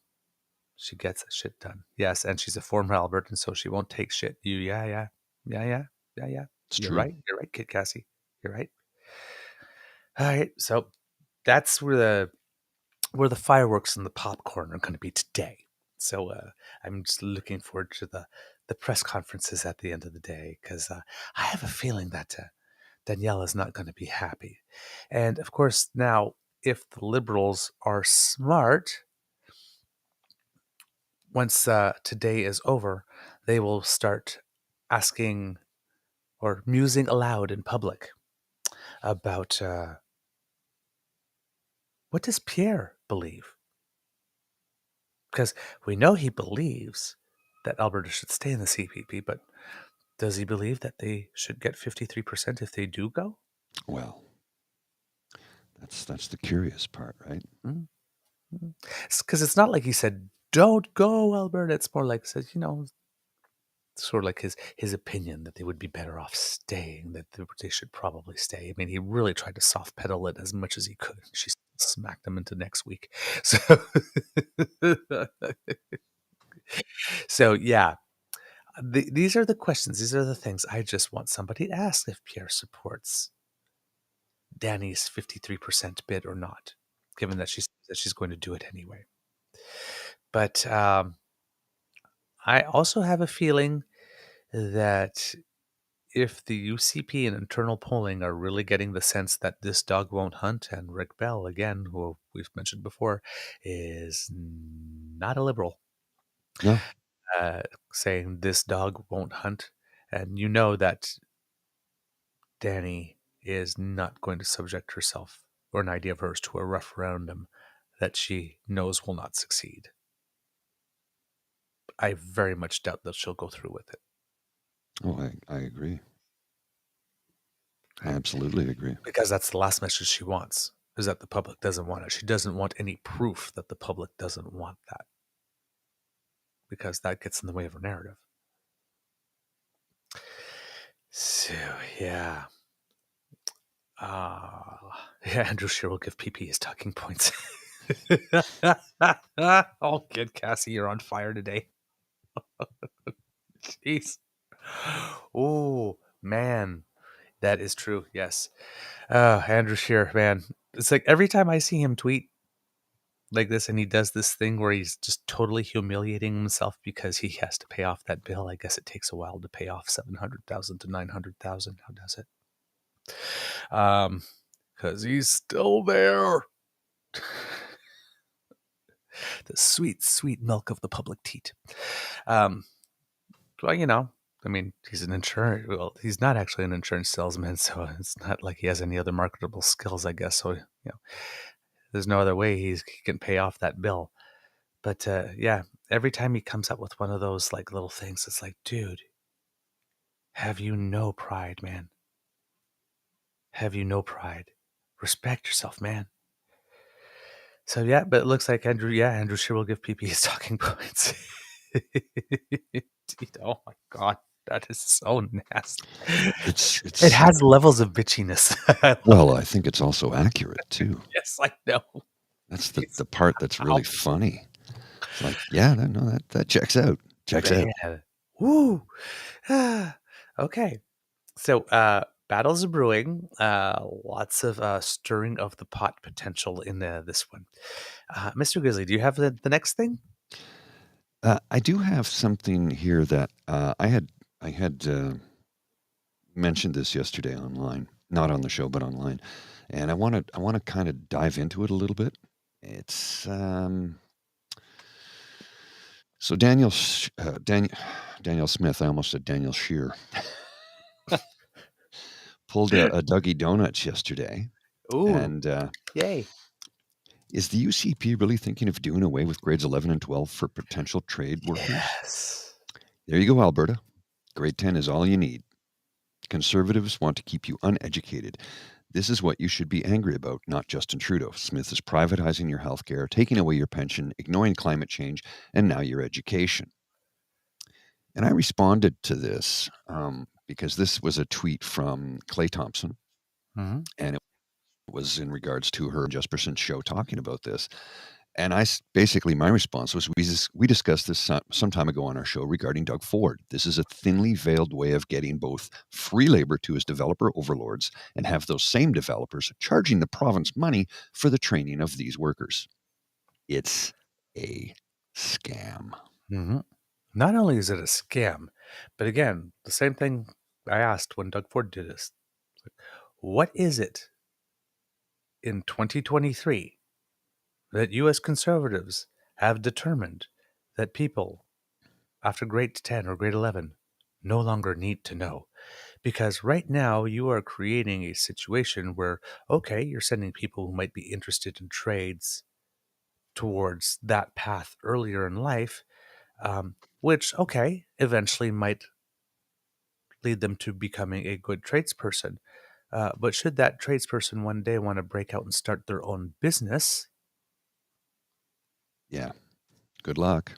[SPEAKER 4] She gets shit done. Yes, and she's a former Albertan, so she won't take shit. Yeah.
[SPEAKER 3] It's
[SPEAKER 4] You're
[SPEAKER 3] true.
[SPEAKER 4] right. You're right, Kid Cassie. You're right. All right, so that's where the fireworks and the popcorn are going to be today. So I'm just looking forward to the press conferences at the end of the day, because I have a feeling that Danielle is not going to be happy. And of course, now, if the Liberals are smart, once today is over, they will start asking or musing aloud in public about what does Pierre believe? Because we know he believes that Alberta should stay in the CPP, but does he believe that they should get 53% if they do go?
[SPEAKER 3] Well, that's the curious part, right?
[SPEAKER 4] Because it's not like he said, don't go, Alberta. It's more like, says, sort of like his opinion that they would be better off staying, that they should probably stay. I mean, he really tried to soft pedal it as much as he could. She smacked him into next week. So yeah, these are the questions. These are the things I just want somebody to ask if Pierre supports Danny's 53% bid or not, given that she's going to do it anyway. But I also have a feeling that if the UCP and internal polling are really getting the sense that this dog won't hunt, and Rick Bell, again, who we've mentioned before, is not a liberal,
[SPEAKER 3] No.
[SPEAKER 4] saying this dog won't hunt, and you know that Danny is not going to subject herself or an idea of hers to a referendum that she knows will not succeed. I very much doubt that she'll go through with it.
[SPEAKER 3] Oh, I agree. I absolutely agree.
[SPEAKER 4] Because that's the last message she wants, is that the public doesn't want it. She doesn't want any proof that the public doesn't want that, because that gets in the way of her narrative. So, yeah. Andrew Scheer will give PP his talking points. Oh, Kid Cassie, you're on fire today. Jeez. Oh, man. That is true. Yes. Andrew Scheer, man. It's like every time I see him tweet like this, and he does this thing where he's just totally humiliating himself because he has to pay off that bill. I guess it takes a while to pay off 700,000 to 900,000. How does it? Because he's still there. The sweet, sweet milk of the public teat. Well, I mean, he's an insurance. Well, he's not actually an insurance salesman, so it's not like he has any other marketable skills, I guess. So, there's no other way he can pay off that bill. But yeah, every time he comes up with one of those like little things, it's like, dude, have you no pride, man? Have you no pride? Respect yourself, man. So yeah, but it looks like Andrew Scheer will give PP his talking points. Oh my God, that is so nasty.
[SPEAKER 3] It's
[SPEAKER 4] It has levels of bitchiness.
[SPEAKER 3] well, I think it's also accurate too.
[SPEAKER 4] Yes, I know.
[SPEAKER 3] That's the part that's really funny. It's like, yeah, that checks out. Checks out.
[SPEAKER 4] Man. Woo. Okay. So battles are brewing. Lots of stirring of the pot potential in this one. Mr. Grizzly, do you have the next thing?
[SPEAKER 3] I do have something here that I had mentioned this yesterday online, not on the show, but online, and I want to kind of dive into it a little bit. It's so Daniel Smith. I almost said Daniel Shear pulled a Dougie Donuts yesterday,
[SPEAKER 4] Ooh,
[SPEAKER 3] and
[SPEAKER 4] yay.
[SPEAKER 3] is the UCP really thinking of doing away with grades 11 and 12 for potential trade workers?
[SPEAKER 4] Yes.
[SPEAKER 3] There you go, Alberta. Grade 10 is all you need. Conservatives want to keep you uneducated. This is what you should be angry about, not Justin Trudeau. Smith is privatizing your health care, taking away your pension, ignoring climate change, and now your education. And I responded to this because this was a tweet from Clay Thompson,
[SPEAKER 4] Mhm.
[SPEAKER 3] and it was in regards to her Jesperson's show talking about this. And basically my response was we discussed this some time ago on our show regarding Doug Ford. This is a thinly veiled way of getting both free labor to his developer overlords and have those same developers charging the province money for the training of these workers. It's a scam.
[SPEAKER 4] Mhm. Not only is it a scam, but again, the same thing I asked when Doug Ford did this. What is it in 2023 that U.S. conservatives have determined that people after grade 10 or grade 11 no longer need to know? Because right now you are creating a situation where, okay, you're sending people who might be interested in trades towards that path earlier in life, which, okay, eventually might lead them to becoming a good tradesperson. But should that tradesperson one day want to break out and start their own business,
[SPEAKER 3] Yeah. Good luck.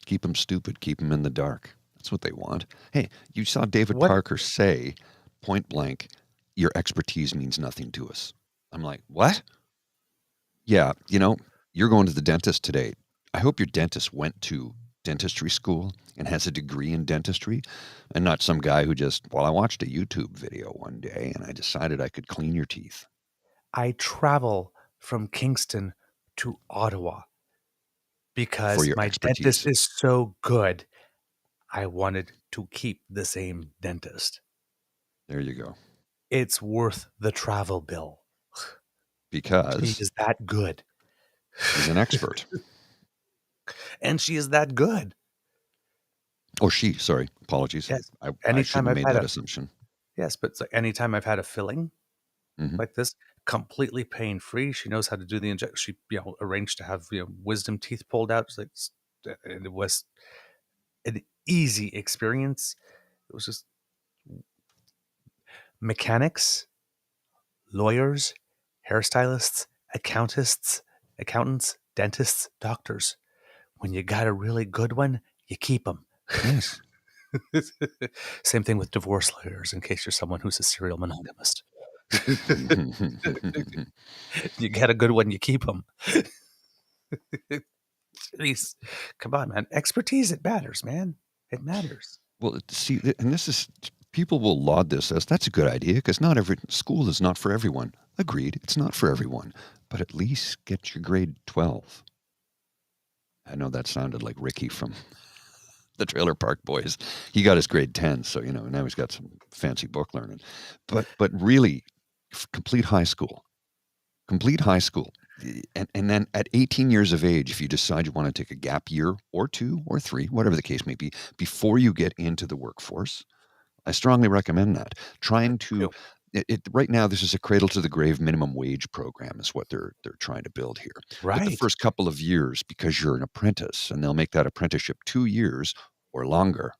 [SPEAKER 3] Keep them stupid. Keep them in the dark. That's what they want. Hey, you saw David
[SPEAKER 4] what?
[SPEAKER 3] Parker say point blank, your expertise means nothing to us. I'm like, what? Yeah, you're going to the dentist today. I hope your dentist went to dentistry school and has a degree in dentistry and not some guy who I watched a YouTube video one day and I decided I could clean your teeth.
[SPEAKER 4] I travel from Kingston to Ottawa
[SPEAKER 3] For
[SPEAKER 4] because
[SPEAKER 3] your
[SPEAKER 4] my
[SPEAKER 3] expertise.
[SPEAKER 4] dentist is so good. I wanted to keep the same dentist.
[SPEAKER 3] There you go.
[SPEAKER 4] It's worth the travel bill. He
[SPEAKER 3] Because
[SPEAKER 4] is that good.
[SPEAKER 3] he's an expert.
[SPEAKER 4] And she is that good.
[SPEAKER 3] Oh, sorry. Apologies.
[SPEAKER 4] Yes.
[SPEAKER 3] I
[SPEAKER 4] Anytime
[SPEAKER 3] shouldn't have
[SPEAKER 4] I've
[SPEAKER 3] made
[SPEAKER 4] had
[SPEAKER 3] that
[SPEAKER 4] a
[SPEAKER 3] assumption.
[SPEAKER 4] yes, but it's like anytime I've had a filling
[SPEAKER 3] Mhm.
[SPEAKER 4] like this, completely pain free. She knows how to do the injection. She arranged to have wisdom teeth pulled out. It's like and it was an easy experience. It was just mechanics, lawyers, hairstylists, accountants, dentists, doctors. When you got a really good one, you keep them.
[SPEAKER 3] Yes.
[SPEAKER 4] Same thing with divorce lawyers, in case you're someone who's a serial monogamist. You get a good one, you keep them. Jeez. Come on, man. Expertise, it matters, man. It matters.
[SPEAKER 3] Well, see, and this is people will laud this as that's a good idea because not every school is not for everyone. Agreed, it's not for everyone, but at least get your grade 12. I know that sounded like Ricky from the Trailer Park Boys. He got his grade 10, so now he's got some fancy book learning. But really, complete high school. Complete high school. And then at 18 years of age, if you decide you want to take a gap year or 2 or 3, whatever the case may be, before you get into the workforce, I strongly recommend that. Trying to right now, this is a cradle to the grave minimum wage program is what they're trying to build here. But the
[SPEAKER 4] Right.
[SPEAKER 3] first couple of years, because you're an apprentice, and they'll make that apprenticeship 2 years or longer,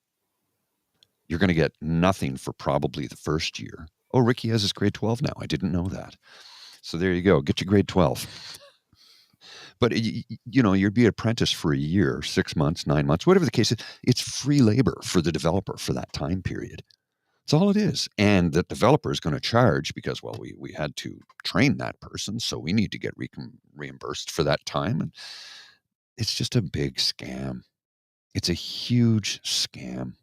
[SPEAKER 3] you're going to get nothing for probably the first year. Oh, Ricky has his grade 12 now. I didn't know that. So there you go. Get your grade 12. But you'd be apprentice for a year, 6 months, 9 months, whatever the case is. It's free labor for the developer for that time period. That's all it is. And the developer is going to charge because, well, we had to train that person, so we need to get reimbursed for that time. And it's just a big scam. It's a huge scam.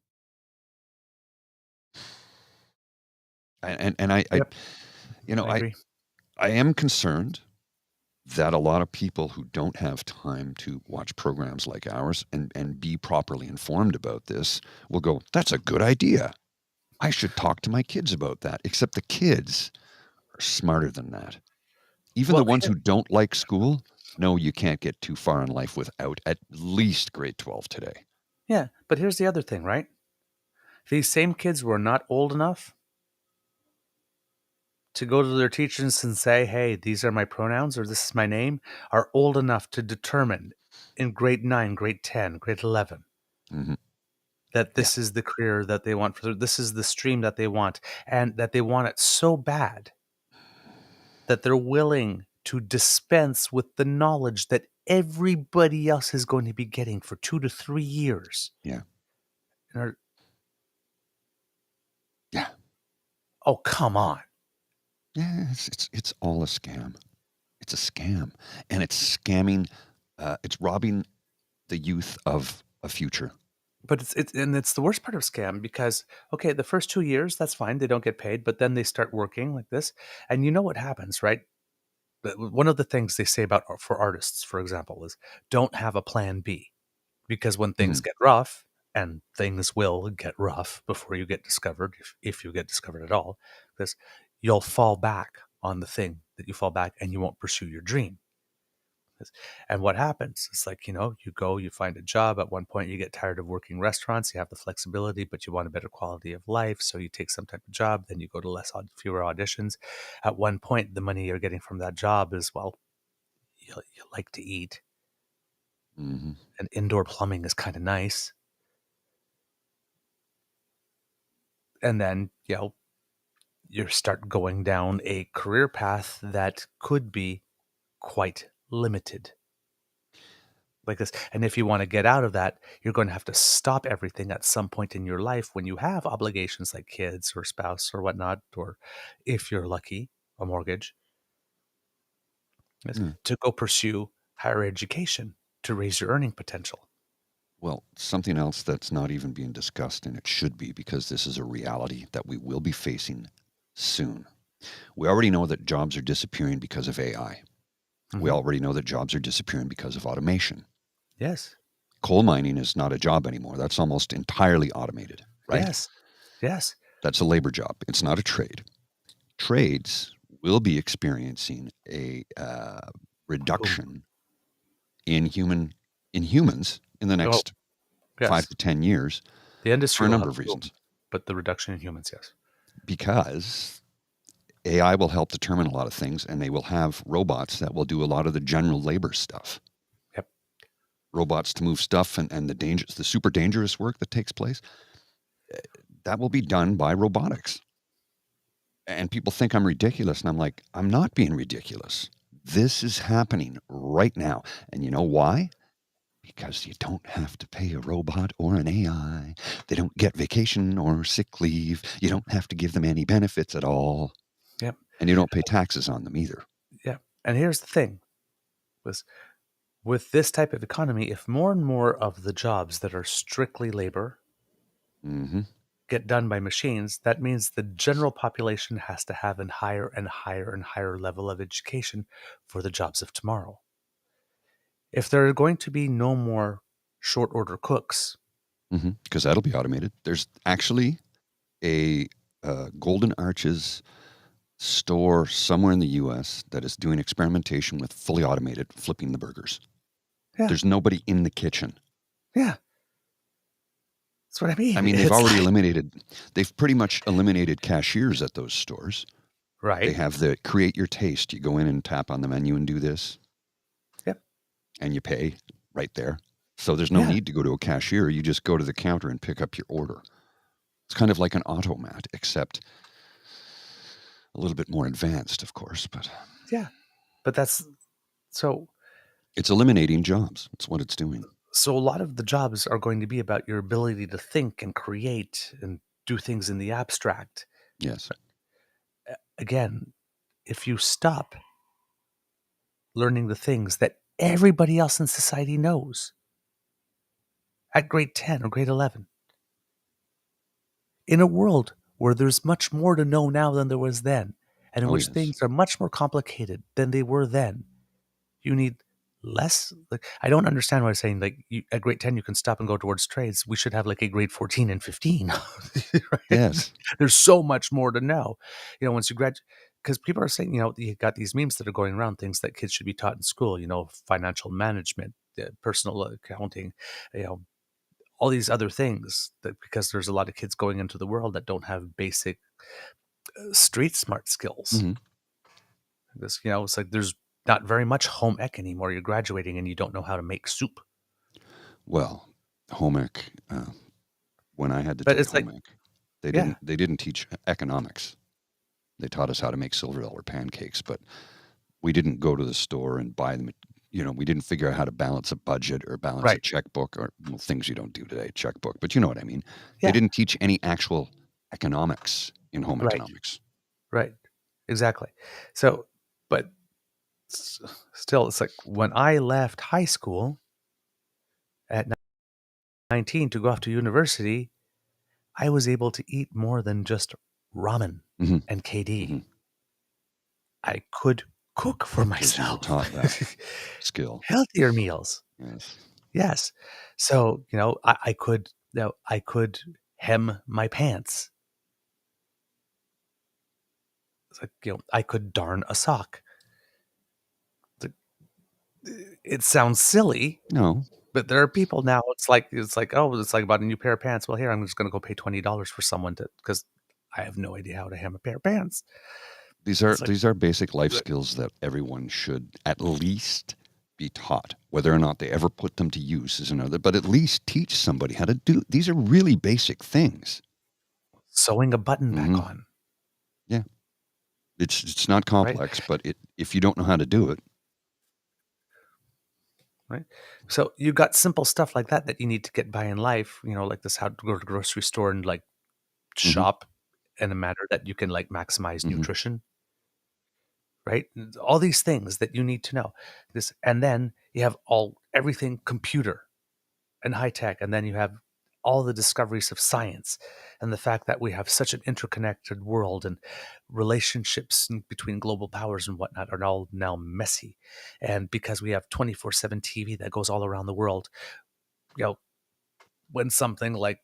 [SPEAKER 3] And I
[SPEAKER 4] Yep.
[SPEAKER 3] I
[SPEAKER 4] agree.
[SPEAKER 3] I am concerned that a lot of people who don't have time to watch programs like ours and be properly informed about this will go, that's a good idea. I should talk to my kids about that. Except the kids are smarter than that. Even the ones who don't like school know you can't get too far in life without at least grade 12 today.
[SPEAKER 4] Yeah, but here's the other thing, right? These same kids were not old enough to go to their teachers and say, hey, these are my pronouns or this is my name, are old enough to determine in grade 9, grade 10, grade 11
[SPEAKER 3] Mm-hmm.
[SPEAKER 4] that this is the career that they want, this is the stream that they want, and that they want it so bad that they're willing to dispense with the knowledge that everybody else is going to be getting for 2 to 3 years.
[SPEAKER 3] Yeah. Yeah.
[SPEAKER 4] Oh, come on.
[SPEAKER 3] Yeah, it's all a scam. It's a scam. And it's scamming, it's robbing the youth of a future.
[SPEAKER 4] But it's the worst part of scam because, okay, the first 2 years, that's fine. They don't get paid, but then they start working like this. And you know what happens, right? One of the things they say about for artists, for example, is don't have a plan B. Because when things get rough, and things will get rough before you get discovered, if you get discovered at all, because you'll fall back on the thing that you fall back and you won't pursue your dream. And what happens? It's like, you go, you find a job. At one point, you get tired of working restaurants. You have the flexibility, but you want a better quality of life. So you take some type of job. Then you go to fewer auditions. At one point, the money you're getting from that job is, well, you like to eat.
[SPEAKER 3] Mm-hmm.
[SPEAKER 4] And indoor plumbing is kind of nice. And then, you start going down a career path that could be quite limited. Like this. And if you want to get out of that, you're going to have to stop everything at some point in your life when you have obligations like kids or spouse or whatnot, or if you're lucky, a mortgage, to go pursue higher education to raise your earning potential.
[SPEAKER 3] Well, something else that's not even being discussed, and it should be because this is a reality that we will be facing soon. We already know that jobs are disappearing because of AI. Mm-hmm. We already know that jobs are disappearing because of automation.
[SPEAKER 4] Yes.
[SPEAKER 3] Coal mining is not a job anymore. That's almost entirely automated, right?
[SPEAKER 4] Yes. Yes.
[SPEAKER 3] That's a labor job. It's not a trade. Trades will be experiencing a reduction in humans in the next 5 to 10 years.
[SPEAKER 4] The industry
[SPEAKER 3] for a number of reasons.
[SPEAKER 4] But the reduction in humans, yes.
[SPEAKER 3] Because AI will help determine a lot of things, and they will have robots that will do a lot of the general labor stuff.
[SPEAKER 4] Yep.
[SPEAKER 3] Robots to move stuff and the super dangerous work that takes place, that will be done by robotics. And people think I'm ridiculous, and I'm like, I'm not being ridiculous. This is happening right now. And you know why? Because you don't have to pay a robot or an AI. They don't get vacation or sick leave. You don't have to give them any benefits at all.
[SPEAKER 4] Yep.
[SPEAKER 3] And you don't pay taxes on them either.
[SPEAKER 4] Yeah. And here's the thing. With this type of economy, if more and more of the jobs that are strictly labor get done by machines, that means the general population has to have a higher and higher and higher level of education for the jobs of tomorrow. If there are going to be no more short order cooks,
[SPEAKER 3] because that'll be automated. There's actually a Golden Arches store somewhere in the U.S. that is doing experimentation with fully automated flipping the burgers. Yeah. There's nobody in the kitchen.
[SPEAKER 4] Yeah. That's what I mean.
[SPEAKER 3] I mean, they've pretty much eliminated cashiers at those stores.
[SPEAKER 4] Right.
[SPEAKER 3] They have the create your taste. You go in and tap on the menu and do this.
[SPEAKER 4] Yep.
[SPEAKER 3] And you pay right there. So there's no need to go to a cashier. You just go to the counter and pick up your order. It's kind of like an automat, except a little bit more advanced, of course. But
[SPEAKER 4] yeah, but that's so.
[SPEAKER 3] It's eliminating jobs. That's what it's doing.
[SPEAKER 4] So a lot of the jobs are going to be about your ability to think and create and do things in the abstract.
[SPEAKER 3] Yes.
[SPEAKER 4] Again, if you stop learning the things that everybody else in society knows at grade 10 or grade 11, in a world where there's much more to know now than there was then, and in
[SPEAKER 3] Oh,
[SPEAKER 4] which
[SPEAKER 3] yes.
[SPEAKER 4] things are much more complicated than they were then, you need less. Like, I don't understand why I'm saying, like, at grade 10 you can stop and go towards trades. We should have like a grade 14 and 15. Right?
[SPEAKER 3] Yes.
[SPEAKER 4] There's so much more to know, once you graduate. Because people are saying, you got these memes that are going around, things that kids should be taught in school, financial management, personal accounting, all these other things, that because there's a lot of kids going into the world that don't have basic street smart skills.
[SPEAKER 3] Mhm.
[SPEAKER 4] This, it's like there's not very much home ec anymore. You're graduating and you don't know how to make soup.
[SPEAKER 3] Well, home ec, when I had to
[SPEAKER 4] But
[SPEAKER 3] take
[SPEAKER 4] it's like,
[SPEAKER 3] home ec, they
[SPEAKER 4] yeah.
[SPEAKER 3] didn't teach economics. They taught us how to make silver dollar pancakes, but we didn't go to the store and buy them. We didn't figure out how to balance a budget or balance a
[SPEAKER 4] Right.
[SPEAKER 3] checkbook, or things you don't do today, checkbook. But you know what I mean.
[SPEAKER 4] Yeah.
[SPEAKER 3] They didn't teach any actual economics in home
[SPEAKER 4] Right.
[SPEAKER 3] economics.
[SPEAKER 4] Right. Exactly. So, but still, it's like when I left high school at 19 to go off to university, I was able to eat more than just ramen
[SPEAKER 3] Mhm.
[SPEAKER 4] and KD.
[SPEAKER 3] Mhm.
[SPEAKER 4] I could cook for
[SPEAKER 3] 'Cause you were
[SPEAKER 4] myself.
[SPEAKER 3] taught that skill.
[SPEAKER 4] Healthier meals.
[SPEAKER 3] Yes.
[SPEAKER 4] Yes. So, I could, I could hem my pants. It's like, I could darn a sock. It sounds silly,
[SPEAKER 3] No.
[SPEAKER 4] but there are people now. It's like, oh, it's like about a new pair of pants. Well, here, I'm just going to go pay $20 for someone because I have no idea how to hem a pair of pants.
[SPEAKER 3] These are basic life skills that everyone should at least be taught. Whether or not they ever put them to use is another, but at least teach somebody how to do. These are really basic things.
[SPEAKER 4] Sewing a button back
[SPEAKER 3] Mhm.
[SPEAKER 4] on.
[SPEAKER 3] Yeah. It's not complex, but if you don't know how to do it.
[SPEAKER 4] Right. So you got simple stuff like that you need to get by in life, like this, how to go to the grocery store and like shop in a manner that you can like maximize
[SPEAKER 3] Mhm.
[SPEAKER 4] nutrition. Right. All these things that you need to know this. And then you have everything computer and high tech. And then you have all the discoveries of science and the fact that we have such an interconnected world, and relationships between global powers and whatnot are all now messy. And because we have 24/7 TV that goes all around the world, when something like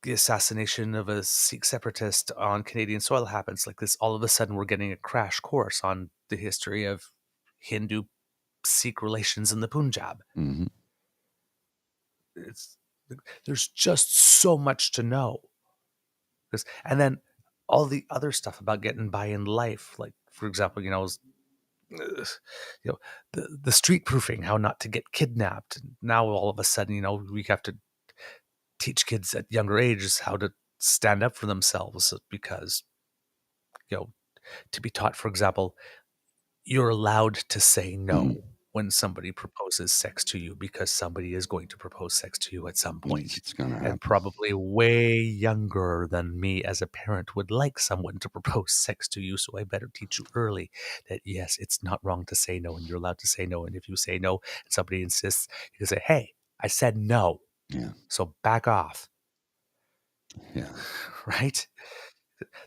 [SPEAKER 4] the assassination of a Sikh separatist on Canadian soil happens like this, all of a sudden we're getting a crash course on the history of Hindu Sikh relations in the Punjab.
[SPEAKER 3] Mhm.
[SPEAKER 4] There's just so much to know. And then all the other stuff about getting by in life, like, for example, the street proofing, how not to get kidnapped. Now all of a sudden, we have to teach kids at younger ages how to stand up for themselves, because, to be taught, for example, you're allowed to say no when somebody proposes sex to you, because somebody is going to propose sex to you at some point.
[SPEAKER 3] It's gonna happen.
[SPEAKER 4] And probably way younger than me as a parent would like someone to propose sex to you. So I better teach you early that, yes, it's not wrong to say no, and you're allowed to say no. And if you say no and somebody insists, you can say, hey, I said no.
[SPEAKER 3] Yeah.
[SPEAKER 4] So back off.
[SPEAKER 3] Yeah.
[SPEAKER 4] Right?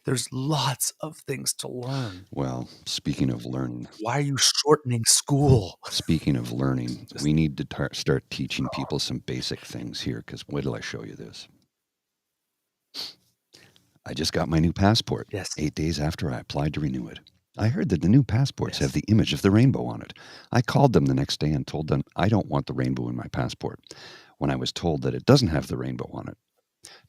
[SPEAKER 4] There's lots of things to learn.
[SPEAKER 3] Well, speaking of learning.
[SPEAKER 4] Why are you shortening school?
[SPEAKER 3] Speaking of learning, we need to start teaching people some basic things here, because wait till I show you this. I just got my new passport.
[SPEAKER 4] Yes.
[SPEAKER 3] 8 days after I applied to renew it. I heard that the new passports have the image of the rainbow on it. I called them the next day and told them I don't want the rainbow in my passport, when I was told that it doesn't have the rainbow on it.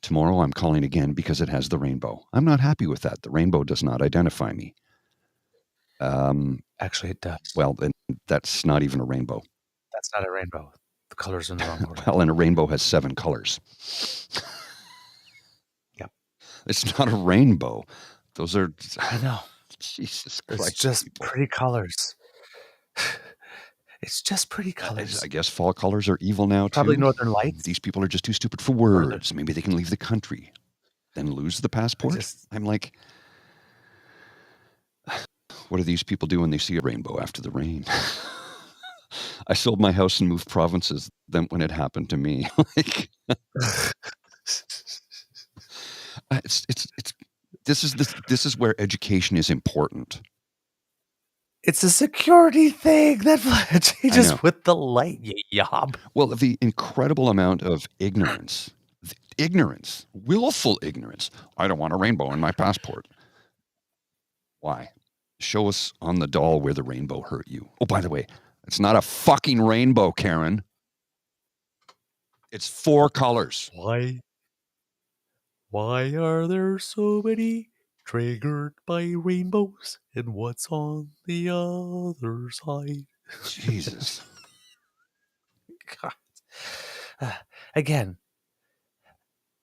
[SPEAKER 3] Tomorrow I'm calling again because it has the rainbow. I'm not happy with that. The rainbow does not identify me.
[SPEAKER 4] Actually, it does.
[SPEAKER 3] Well, then that's not even a rainbow.
[SPEAKER 4] That's not a rainbow. The colors are in the wrong order.
[SPEAKER 3] Well, and a rainbow has 7 colors.
[SPEAKER 4] Yep.
[SPEAKER 3] It's not a rainbow. Those are...
[SPEAKER 4] I know.
[SPEAKER 3] Jesus Christ.
[SPEAKER 4] It's just
[SPEAKER 3] people.
[SPEAKER 4] pretty colors. It's just pretty colors.
[SPEAKER 3] I guess fall colors are evil now,
[SPEAKER 4] Probably
[SPEAKER 3] too.
[SPEAKER 4] Northern Lights.
[SPEAKER 3] These people are just too stupid for
[SPEAKER 4] Northern-
[SPEAKER 3] words. Maybe they can leave the country, then lose the passport. I'm like, what do these people do when they see a rainbow after the rain? I sold my house and moved provinces then when it happened to me. Like, this is where education is important.
[SPEAKER 4] It's a security thing that changes
[SPEAKER 3] know.
[SPEAKER 4] with the light, you yob.
[SPEAKER 3] Well, the incredible amount of ignorance, willful ignorance. I don't want a rainbow in my passport. Why? Show us on the doll where the rainbow hurt you. Oh, by the way, it's not a fucking rainbow, Karen. It's 4 colors.
[SPEAKER 4] Why are there so many triggered by rainbows? And what's on the other side?
[SPEAKER 3] Jesus.
[SPEAKER 4] God. Again,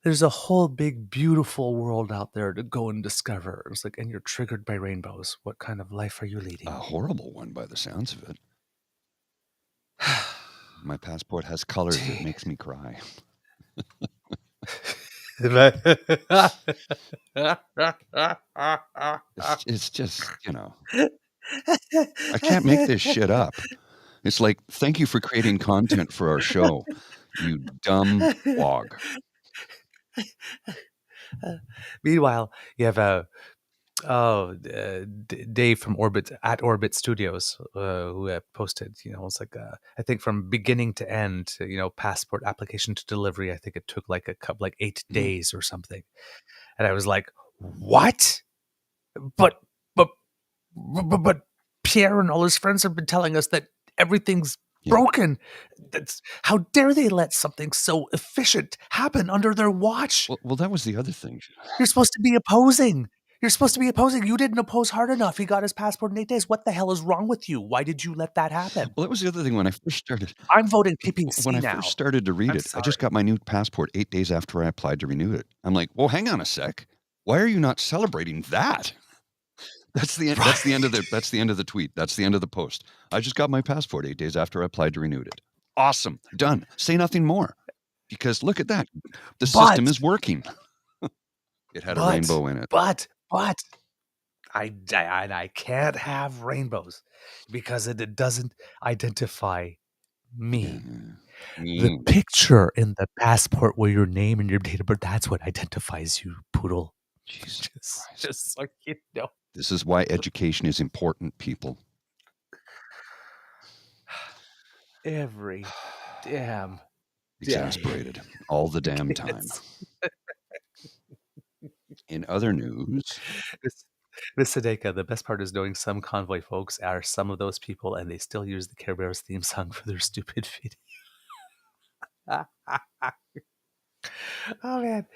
[SPEAKER 4] there's a whole big, beautiful world out there to go and discover. It's like, and you're triggered by rainbows. What kind of life are you leading?
[SPEAKER 3] A horrible one by the sounds of it. My passport has colors. It makes me cry. It's just, I can't make this shit up. It's like, thank you for creating content for our show, you dumb wog.
[SPEAKER 4] Meanwhile, you have Dave from Orbit Studios, who posted, it's like, I think from beginning to end, passport application to delivery, I think it took like 8 days or something. And I was like, what? But Pierre and all his friends have been telling us that everything's broken. How dare they let something so efficient happen under their watch?
[SPEAKER 3] Well, that was the other thing.
[SPEAKER 4] You're supposed to be opposing. You didn't oppose hard enough. He got his passport in 8 days. What the hell is wrong with you? Why did you let that happen?
[SPEAKER 3] Well, that was the other thing when I first started.
[SPEAKER 4] I'm voting PPC
[SPEAKER 3] When I
[SPEAKER 4] now.
[SPEAKER 3] first started to read
[SPEAKER 4] I'm
[SPEAKER 3] it,
[SPEAKER 4] sorry.
[SPEAKER 3] I just got my new passport 8 days after I applied to renew it. I'm like, well, hang on a sec. Why are you not celebrating that? That's the end. That's the end of the tweet. That's the end of the post. I just got my passport 8 days after I applied to renew it. Awesome. Done. Say nothing more. Because look at that. The system is working. It had a rainbow in it.
[SPEAKER 4] But I can't have rainbows because it doesn't identify me. The picture in the passport where your name and your date of birth, that's what identifies you, poodle.
[SPEAKER 3] Jesus
[SPEAKER 4] just so you know.
[SPEAKER 3] This is why education is important, people.
[SPEAKER 4] Every damn
[SPEAKER 3] exasperated all the damn time. In other news,
[SPEAKER 4] Miss Sadeka, the best part is knowing some convoy folks are some of those people, and they still use the Care Bears theme song for their stupid video. Oh man,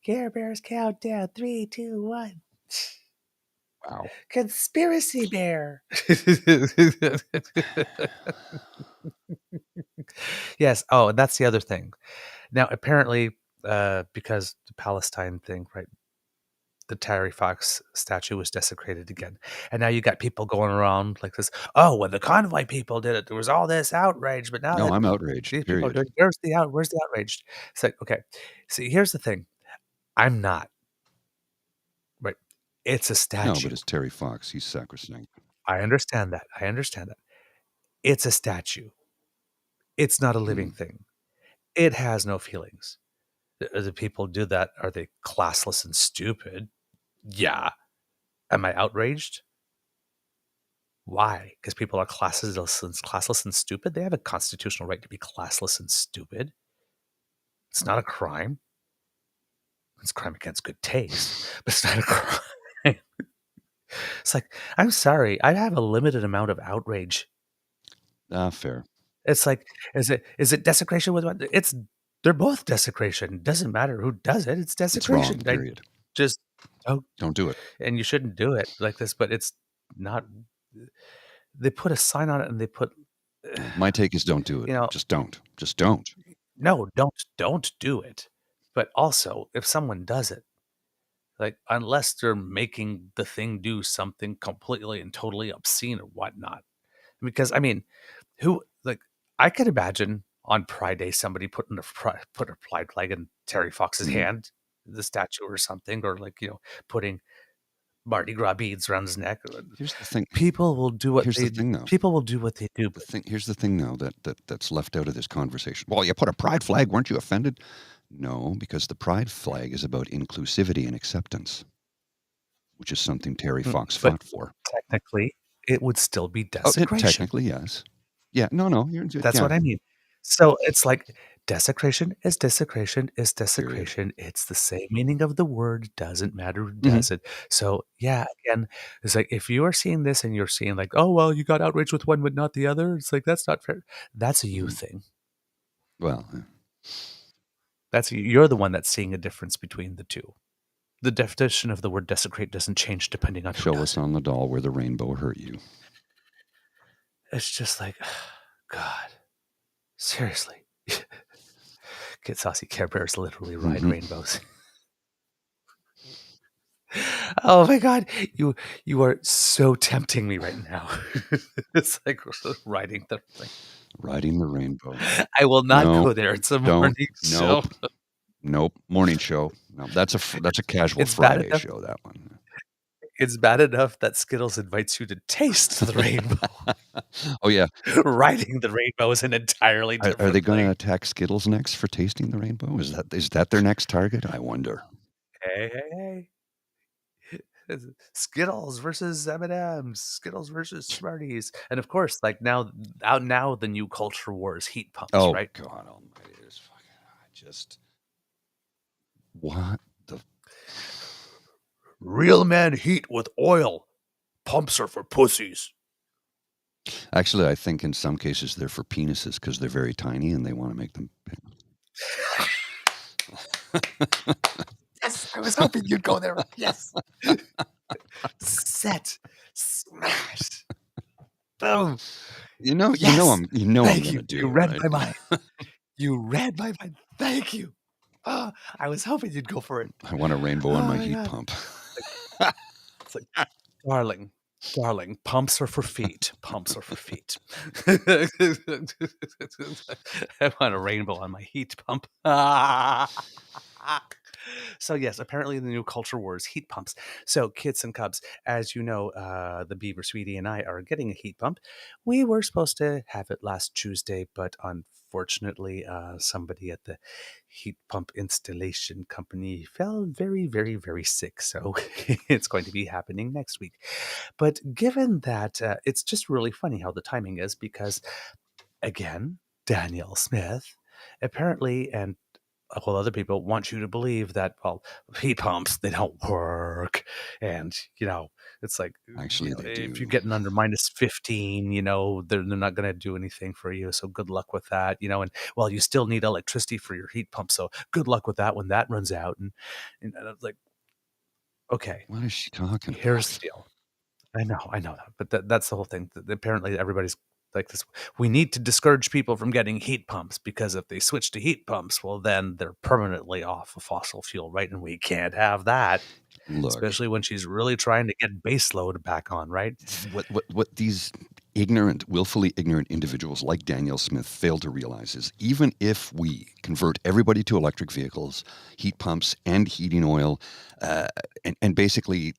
[SPEAKER 4] Care Bears countdown 3, 2, 1.
[SPEAKER 3] Wow.
[SPEAKER 4] Conspiracy bear. Yes. Oh, and that's the other thing. Now, apparently, because the Palestine thing, right? The Terry Fox statue was desecrated again. And now you got people going around like this. Oh, when the convoy people did it, there was all this outrage. But now
[SPEAKER 3] I'm outraged.
[SPEAKER 4] These people are doing, where's the outrage? It's like, okay. See, here's the thing. I'm not. Right. It's a statue.
[SPEAKER 3] No, but it's Terry Fox. He's sacrosanct.
[SPEAKER 4] I understand that. It's a statue. It's not a living thing. It has no feelings. The people do that. Are they classless and stupid? Yeah. Am I outraged? Why? Because people are classless and stupid? They have a constitutional right to be classless and stupid. It's not a crime. It's a crime against good taste, but it's not a crime. It's like, I'm sorry. I have a limited amount of outrage.
[SPEAKER 3] Fair.
[SPEAKER 4] It's like, is it desecration with what? They're both desecration. It doesn't matter who does it. It's desecration.
[SPEAKER 3] It's wrong, period.
[SPEAKER 4] Just
[SPEAKER 3] don't do it.
[SPEAKER 4] And you shouldn't do it like this, but it's not. They put a sign on it and they put.
[SPEAKER 3] My take is don't do it. Just don't. Just don't.
[SPEAKER 4] No, don't do it. But also, if someone does it, like, unless they're making the thing do something completely and totally obscene or whatnot. Because, I mean, who like I could imagine on Pride Day somebody put a pride flag in Terry Fox's hand, the statue or something, or putting Mardi Gras beads around his neck.
[SPEAKER 3] Here's the thing.
[SPEAKER 4] People will do what
[SPEAKER 3] Here's
[SPEAKER 4] they
[SPEAKER 3] the thing, though.
[SPEAKER 4] People will do what they do.
[SPEAKER 3] Here's the thing, though, that's left out of this conversation. Well, you put a pride flag. Weren't you offended? No, because the pride flag is about inclusivity and acceptance, which is something Terry Fox fought for.
[SPEAKER 4] Technically, it would still be desecration.
[SPEAKER 3] Technically, yes. Yeah, no.
[SPEAKER 4] That's what I mean. So it's like desecration is desecration is desecration. It's the same meaning of the word. Doesn't matter who does it. So yeah, again, it's like if you are seeing this and you're seeing like, oh well, you got outraged with one but not the other. It's like that's not fair. That's a you thing.
[SPEAKER 3] Well,
[SPEAKER 4] you're the one that's seeing a difference between the two. The definition of the word desecrate doesn't change depending on who
[SPEAKER 3] show
[SPEAKER 4] does
[SPEAKER 3] us
[SPEAKER 4] it.
[SPEAKER 3] on the doll where the rainbow hurt you.
[SPEAKER 4] It's just like, God, seriously. Kid Saucy Care Bears literally ride rainbows. Oh my God, you are so tempting me right now. It's like riding the thing.
[SPEAKER 3] Riding the rainbow.
[SPEAKER 4] I will not go there. It's a morning show.
[SPEAKER 3] Nope. Morning show. No, that's a casual Friday show, that one.
[SPEAKER 4] It's bad enough that Skittles invites you to taste the rainbow.
[SPEAKER 3] Oh, yeah.
[SPEAKER 4] Riding the rainbow is an entirely different
[SPEAKER 3] Are they going
[SPEAKER 4] thing.
[SPEAKER 3] to attack Skittles next for tasting the rainbow? Is that their next target? I wonder.
[SPEAKER 4] Hey. Skittles versus M&M's, Skittles versus Smarties. And of course, like now the new culture war is heat pumps, right?
[SPEAKER 3] Oh, God almighty. It is fucking what the...
[SPEAKER 4] Real men heat with oil. Pumps are for pussies.
[SPEAKER 3] Actually, I think in some cases they're for penises because they're very tiny and they want to make them big.
[SPEAKER 4] Yes, I was hoping you'd go there. Yes. Set. Smash. Boom.
[SPEAKER 3] You know I'm going to do.
[SPEAKER 4] You read my mind. You read my mind. Thank you. Oh, I was hoping you'd go for it.
[SPEAKER 3] I want a rainbow on my heat pump.
[SPEAKER 4] It's like, darling, pumps are for feet. Pumps are for feet. I want a rainbow on my heat pump. So yes, apparently the new culture war is heat pumps. So kids and cubs, as you know, the Beaver Sweetie and I are getting a heat pump. We were supposed to have it last Tuesday, but unfortunately, somebody at the heat pump installation company fell very, very, very sick. So it's going to be happening next week. But given that, it's just really funny how the timing is because, again, Danielle Smith apparently, and well, other people want you to believe that, well, heat pumps, they don't work. And, it's like,
[SPEAKER 3] actually, they do.
[SPEAKER 4] If you're getting under minus 15, they're not going to do anything for you. So good luck with that, and well, you still need electricity for your heat pump. So good luck with that when that runs out. And I was like, okay.
[SPEAKER 3] What is she talking about?
[SPEAKER 4] Here's the deal. I know that. But that's the whole thing. Apparently everybody's like this. We need to discourage people from getting heat pumps because if they switch to heat pumps, well, then they're permanently off of fossil fuel, right? And we can't have that. Look, especially when she's really trying to get base load back on, right?
[SPEAKER 3] What these willfully ignorant individuals like Danielle Smith fail to realize is even if we convert everybody to electric vehicles, heat pumps, and heating oil, and basically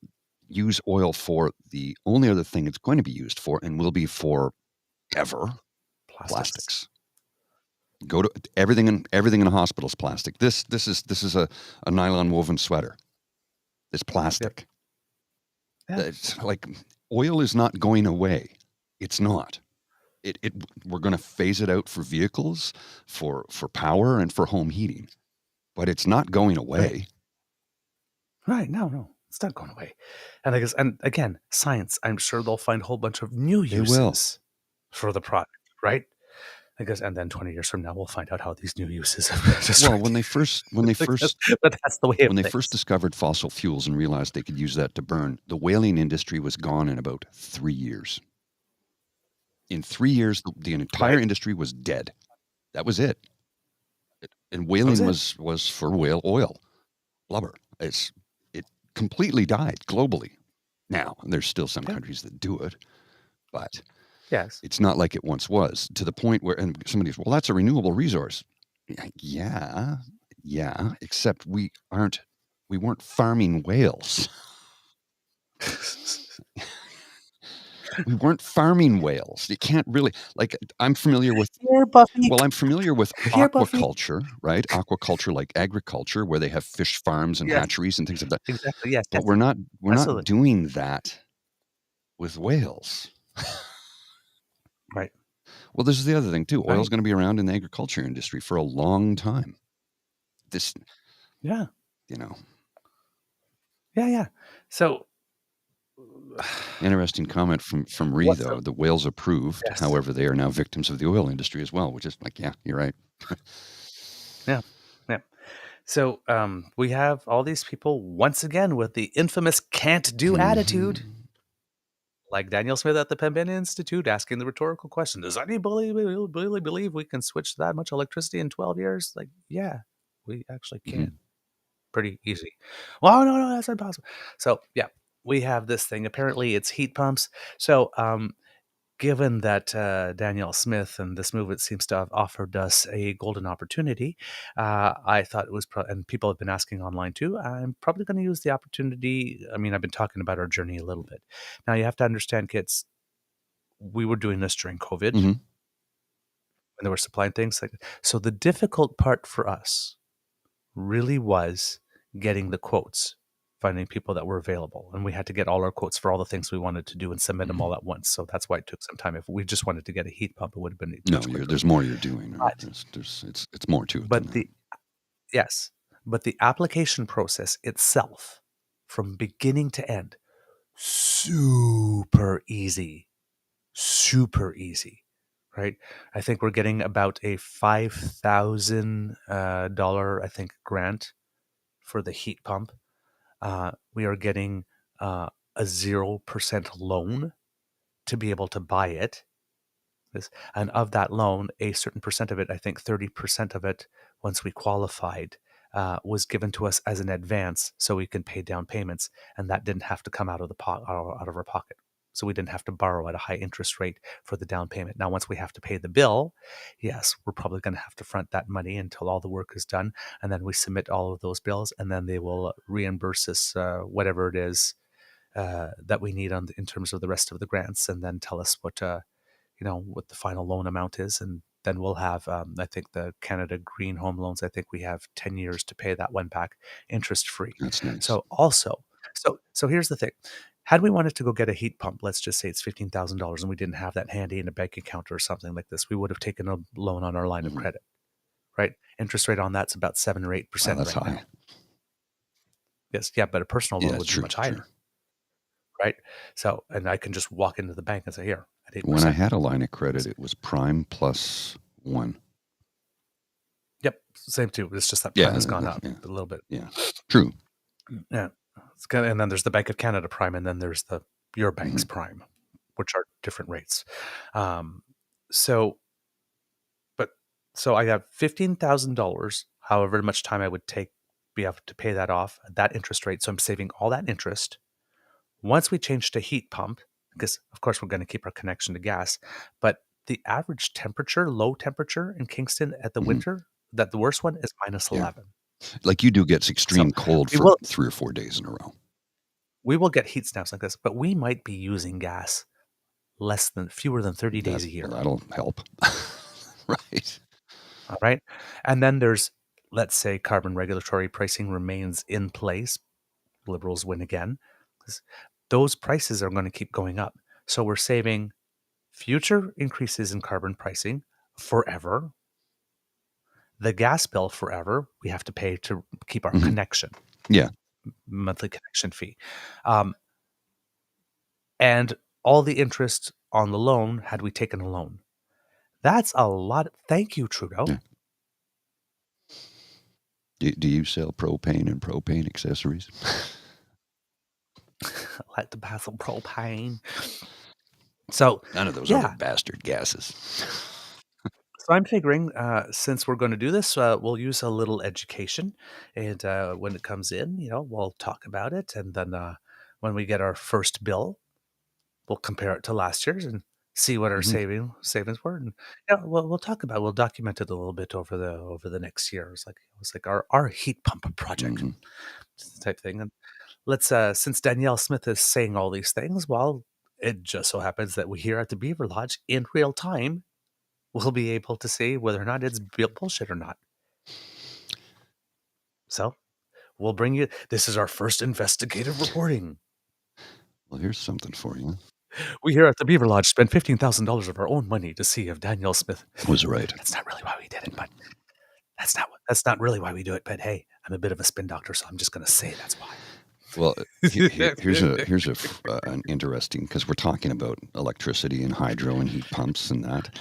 [SPEAKER 3] use oil for the only other thing it's going to be used for and will be for ever, plastics. Go to everything in a hospital's plastic. This is a nylon woven sweater. It's plastic. Yep. Yeah. It's like oil is not going away. It's not. We're going to phase it out for vehicles, for power, and for home heating, but it's not going away.
[SPEAKER 4] Right? No. It's not going away. And I guess, and again, science. I'm sure they'll find a whole bunch of new uses for the product, right? I guess, and then 20 years from now, we'll find out how these new uses have just.
[SPEAKER 3] Well, when they first,
[SPEAKER 4] but that's the way.
[SPEAKER 3] When they first discovered fossil fuels and realized they could use that to burn, the whaling industry was gone in about 3 years. In 3 years, the entire industry was dead. That was it. And whaling was for whale oil, blubber. It completely died globally. Now, there's still some countries that do it, but
[SPEAKER 4] Yes.
[SPEAKER 3] It's not like it once was, to the point where, and somebody's, well, that's a renewable resource. Yeah, except we weren't farming whales. We weren't farming whales. You can't really, like, I'm familiar with,
[SPEAKER 4] Here, Buffy.
[SPEAKER 3] well, I'm familiar with
[SPEAKER 4] Here, Buffy.
[SPEAKER 3] aquaculture, right? Aquaculture, like agriculture, where they have fish farms and
[SPEAKER 4] Yes.
[SPEAKER 3] hatcheries and things like that.
[SPEAKER 4] Exactly. Yes.
[SPEAKER 3] But
[SPEAKER 4] yes.
[SPEAKER 3] we're not
[SPEAKER 4] Absolutely.
[SPEAKER 3] doing that with whales.
[SPEAKER 4] Right.
[SPEAKER 3] Well, this is the other thing too. Oil's
[SPEAKER 4] Right.
[SPEAKER 3] going to be around in the agriculture industry for a long time. This,
[SPEAKER 4] Yeah.
[SPEAKER 3] you know,
[SPEAKER 4] Yeah. So,
[SPEAKER 3] interesting comment from Ree,
[SPEAKER 4] What's
[SPEAKER 3] though.
[SPEAKER 4] up?
[SPEAKER 3] The whales approved.
[SPEAKER 4] Yes.
[SPEAKER 3] However, they are now victims of the oil industry as well, which is like, yeah, you're right.
[SPEAKER 4] Yeah. So we have all these people once again with the infamous can't do attitude, like Daniel Smith at the Pembina Institute asking the rhetorical question, does anybody really believe we can switch that much electricity in 12 years? Like, yeah, we actually can. Pretty easy. Well, no, that's impossible. So yeah, we have this thing. Apparently it's heat pumps. So given that Daniel Smith and this movement seems to have offered us a golden opportunity, I thought it was, and people have been asking online too, I'm probably going to use the opportunity. I mean, I've been talking about our journey a little bit. Now, you have to understand, kids, we were doing this during COVID when they were supplying things. So the difficult part for us really was getting the quotes, finding people that were available. And we had to get all our quotes for all the things we wanted to do and submit them all at once. So that's why it took some time. If we just wanted to get a heat pump, it would have been much quicker.
[SPEAKER 3] There's more you're doing. Right?
[SPEAKER 4] But,
[SPEAKER 3] It's more to it.
[SPEAKER 4] but the application process itself, from beginning to end, super easy, right? I think we're getting about a $5,000, I think, grant for the heat pump. We are getting a 0% loan to be able to buy it. And of that loan, a certain percent of it, I think 30% of it, once we qualified, was given to us as an advance so we can pay down payments. And that didn't have to come out of our pocket. So we didn't have to borrow at a high interest rate for the down payment. Now, once we have to pay the bill, yes, we're probably going to have to front that money until all the work is done. And then we submit all of those bills, and then they will reimburse us whatever it is that we need in terms of the rest of the grants, and then tell us what what the final loan amount is. And then we'll have, I think the Canada Green Home Loans, I think we have 10 years to pay that one back interest free.
[SPEAKER 3] That's nice.
[SPEAKER 4] So here's the thing. Had we wanted to go get a heat pump, let's just say it's $15,000 and we didn't have that handy in a bank account or something like this, we would have taken a loan on our line of credit, right? Interest rate on that's about 7 or 8%
[SPEAKER 3] that's
[SPEAKER 4] right
[SPEAKER 3] high.
[SPEAKER 4] now. Yes, yeah, but a personal loan would be much higher, right? So, and I can just walk into the bank and say, here, at 8%.
[SPEAKER 3] When I had a line of credit, it was prime plus 1.
[SPEAKER 4] Yep, same too. It's just that prime has gone up a little bit.
[SPEAKER 3] Yeah, true.
[SPEAKER 4] Yeah, it's kind of, and then there's the Bank of Canada prime, and then there's your bank's prime, which are different rates. So I got $15,000. However much time I would be able to pay that off at that interest rate. So I'm saving all that interest. Once we change to heat pump, because of course we're going to keep our connection to gas, but the average temperature, low temperature in Kingston at the winter, the worst one is minus 11.
[SPEAKER 3] Like you do get extreme cold for 3 or 4 days in a row.
[SPEAKER 4] We will get heat snaps like this, but we might be using gas fewer than 30 days a year.
[SPEAKER 3] Well, that'll help. Right.
[SPEAKER 4] All right. And then there's, let's say, carbon regulatory pricing remains in place. Liberals win again. Those prices are going to keep going up. So we're saving future increases in carbon pricing forever. The gas bill forever, we have to pay to keep our connection.
[SPEAKER 3] Yeah.
[SPEAKER 4] Monthly connection fee. And all the interest on the loan had we taken a loan. That's a lot. Thank you, Trudeau.
[SPEAKER 3] Yeah. Do you sell propane and propane accessories?
[SPEAKER 4] Let the basil propane. So
[SPEAKER 3] none of those other bastard gases.
[SPEAKER 4] So I'm figuring, since we're going to do this, we'll use a little education, and when it comes in, we'll talk about it, and then when we get our first bill, we'll compare it to last year's, and see what our
[SPEAKER 3] Mhm.
[SPEAKER 4] savings were, and we'll talk about we'll document it a little bit over the next year. It's like our heat pump project
[SPEAKER 3] Mhm.
[SPEAKER 4] type thing. And let's since Danielle Smith is saying all these things, well, it just so happens that we here at the Beaver Lodge in real time will be able to see whether or not it's bullshit or not. So we'll bring you. This is our first investigative reporting.
[SPEAKER 3] Well, here's something for you.
[SPEAKER 4] We here at the Beaver Lodge spent $15,000 of our own money to see if Danielle Smith
[SPEAKER 3] Was right.
[SPEAKER 4] That's not really why we did it, but that's not really why we do it. But hey, I'm a bit of a spin doctor, so I'm just going to say that's why.
[SPEAKER 3] Well, here's an interesting, because we're talking about electricity and hydro and heat pumps and that.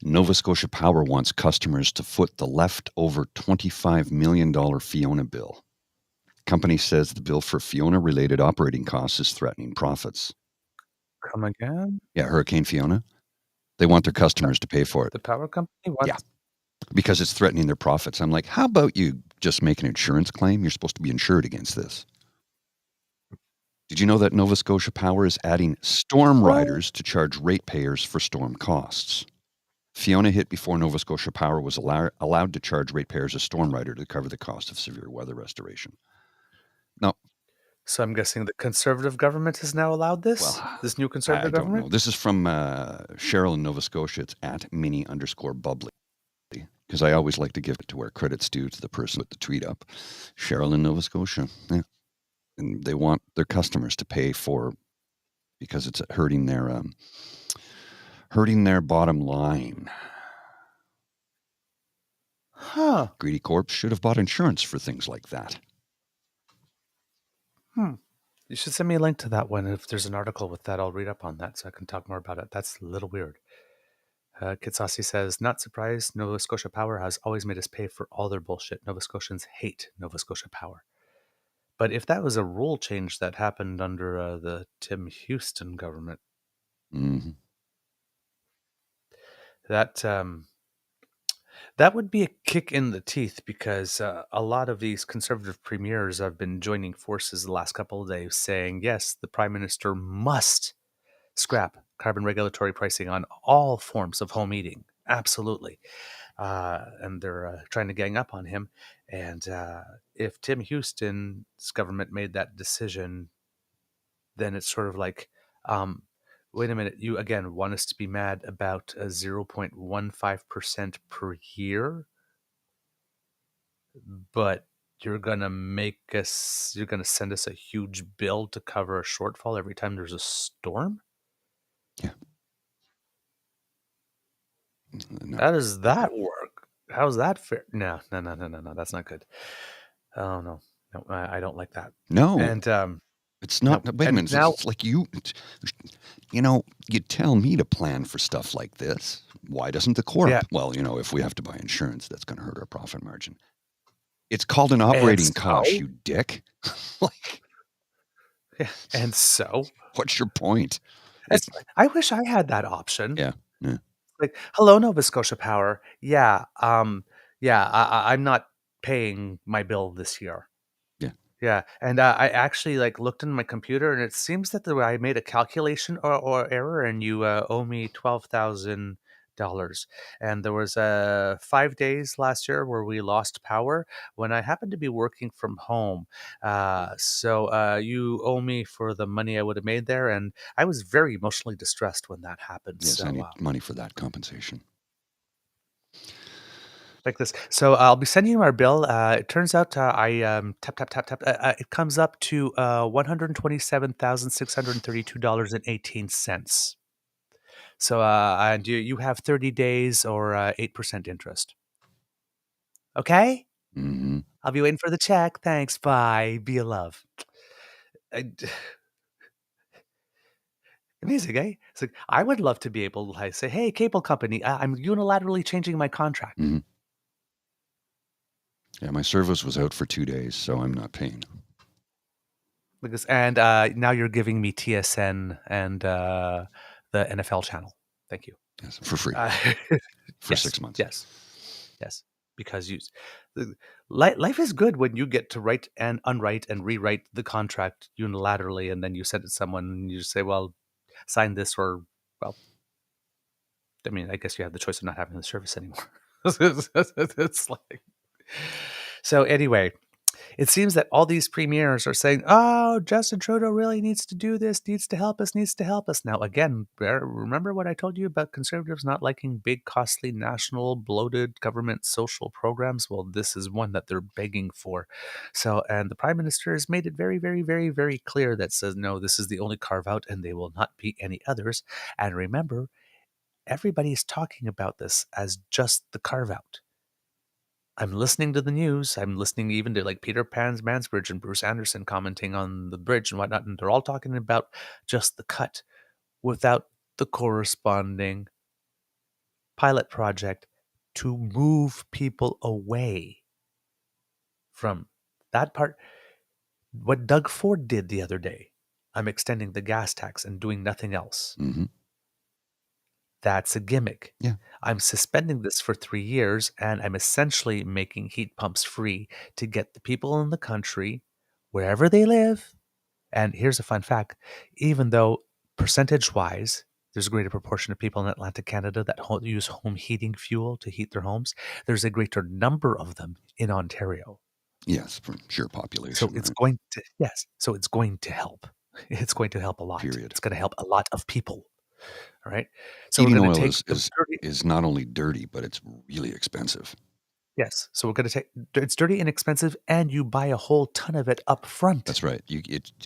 [SPEAKER 3] Nova Scotia Power wants customers to foot the leftover $25 million Fiona bill. Company says the bill for Fiona-related operating costs is threatening profits.
[SPEAKER 4] Come again?
[SPEAKER 3] Yeah, Hurricane Fiona. They want their customers to pay for it.
[SPEAKER 4] The power company wants.
[SPEAKER 3] Yeah. Because it's threatening their profits. I'm like, how about you just make an insurance claim? You're supposed to be insured against this. Did you know that Nova Scotia Power is adding storm riders to charge ratepayers for storm costs? Fiona hit before Nova Scotia Power was allowed to charge ratepayers a storm rider to cover the cost of severe weather restoration. Now,
[SPEAKER 4] So I'm guessing the Conservative government has now allowed this?
[SPEAKER 3] well,
[SPEAKER 4] This new Conservative
[SPEAKER 3] I don't
[SPEAKER 4] government?
[SPEAKER 3] know. This is from Cheryl in Nova Scotia. It's at mini_bubbly. Because I always like to give it to where credit's due to the person with the tweet up. Cheryl in Nova Scotia. Yeah. And they want their customers to pay for, because it's hurting their bottom line.
[SPEAKER 4] Huh.
[SPEAKER 3] Greedy corps should have bought insurance for things like that.
[SPEAKER 4] You should send me a link to that one. If there's an article with that, I'll read up on that so I can talk more about it. That's a little weird. Kitsasi says, not surprised. Nova Scotia Power has always made us pay for all their bullshit. Nova Scotians hate Nova Scotia Power. But if that was a rule change that happened under the Tim Houston government,
[SPEAKER 3] Mm-hmm.
[SPEAKER 4] that would be a kick in the teeth, because a lot of these conservative premiers have been joining forces the last couple of days saying, yes, the prime minister must scrap carbon regulatory pricing on all forms of home heating. Absolutely. And they're trying to gang up on him. And if Tim Houston's government made that decision, then it's sort of like, wait a minute, you again want us to be mad about a 0.15% per year, but you're going to send us a huge bill to cover a shortfall every time there's a storm?
[SPEAKER 3] Yeah. No.
[SPEAKER 4] How does that work? How's that fair? No, that's not good. Oh, no, I don't like that.
[SPEAKER 3] No.
[SPEAKER 4] And
[SPEAKER 3] it's not.
[SPEAKER 4] no,
[SPEAKER 3] Wait a
[SPEAKER 4] and
[SPEAKER 3] minute.
[SPEAKER 4] now-
[SPEAKER 3] It's like you tell me to plan for stuff like this. Why doesn't the corp?
[SPEAKER 4] Yeah.
[SPEAKER 3] Well, if we have to buy insurance, that's going to hurt our profit margin. It's called an operating cost, you dick. Like,
[SPEAKER 4] Yeah, and so
[SPEAKER 3] what's your point?
[SPEAKER 4] I wish I had that option.
[SPEAKER 3] Yeah.
[SPEAKER 4] Like, hello, Nova Scotia Power. Yeah, I'm not paying my bill this year.
[SPEAKER 3] Yeah.
[SPEAKER 4] Yeah, and I actually looked in my computer, and it seems that I made a calculation or error, and you owe me $12,000. And there was 5 days last year where we lost power when I happened to be working from home. So you owe me for the money I would have made there, and I was very emotionally distressed when that happened.
[SPEAKER 3] Yes,
[SPEAKER 4] So
[SPEAKER 3] I need money for that compensation.
[SPEAKER 4] like this. So I'll be sending you our bill. It turns out I tap. It comes up to $127,632.18. So and you have 30 days or 8% interest. Okay?
[SPEAKER 3] Mm-hmm.
[SPEAKER 4] I'll be waiting for the check. Thanks. Bye. Be a love. Amazing, eh? It's like, I would love to be able to say, hey, cable company, I'm unilaterally changing my contract.
[SPEAKER 3] Mm-hmm. Yeah, my service was out for 2 days, so I'm not paying.
[SPEAKER 4] And now you're giving me TSN and the NFL channel. Thank you.
[SPEAKER 3] Yes, for free. For 6 months.
[SPEAKER 4] Yes. Because life is good when you get to write and unwrite and rewrite the contract unilaterally, and then you send it to someone and you say, well, sign this, or, well, I mean, I guess you have the choice of not having the service anymore. It's like, so anyway, it seems that all these premiers are saying, "Oh, Justin Trudeau really needs to do this, needs to help us, needs to help us." Now, again, remember what I told you about conservatives not liking big, costly, national, bloated government social programs? Well, this is one that they're begging for. So, and the Prime Minister has made it very, very, very, very clear that says, no, this is the only carve out, and they will not be any others. And remember, everybody's talking about this as just the carve out. I'm listening to the news. I'm listening even to like Peter Pan's Mansbridge and Bruce Anderson commenting on the bridge and whatnot, and they're all talking about just the cut without the corresponding pilot project to move people away from that part. What Doug Ford did the other day, I'm extending the gas tax and doing nothing else.
[SPEAKER 3] Mm-hmm.
[SPEAKER 4] That's a gimmick.
[SPEAKER 3] Yeah.
[SPEAKER 4] I'm suspending this for 3 years, and I'm essentially making heat pumps free to get the people in the country, wherever they live. And here's a fun fact. Even though percentage-wise, there's a greater proportion of people in Atlantic Canada that use home heating fuel to heat their homes, there's a greater number of them in Ontario.
[SPEAKER 3] Yes, from sheer population.
[SPEAKER 4] So it's going to, yes, so it's going to help. It's going to help a lot.
[SPEAKER 3] Period.
[SPEAKER 4] It's going to help a lot of people. All right. So
[SPEAKER 3] Heating
[SPEAKER 4] we're
[SPEAKER 3] oil
[SPEAKER 4] going to take
[SPEAKER 3] is not only dirty, but it's really expensive.
[SPEAKER 4] Yes. So we're going to take it's dirty and expensive, and you buy a whole ton of it up front.
[SPEAKER 3] That's right.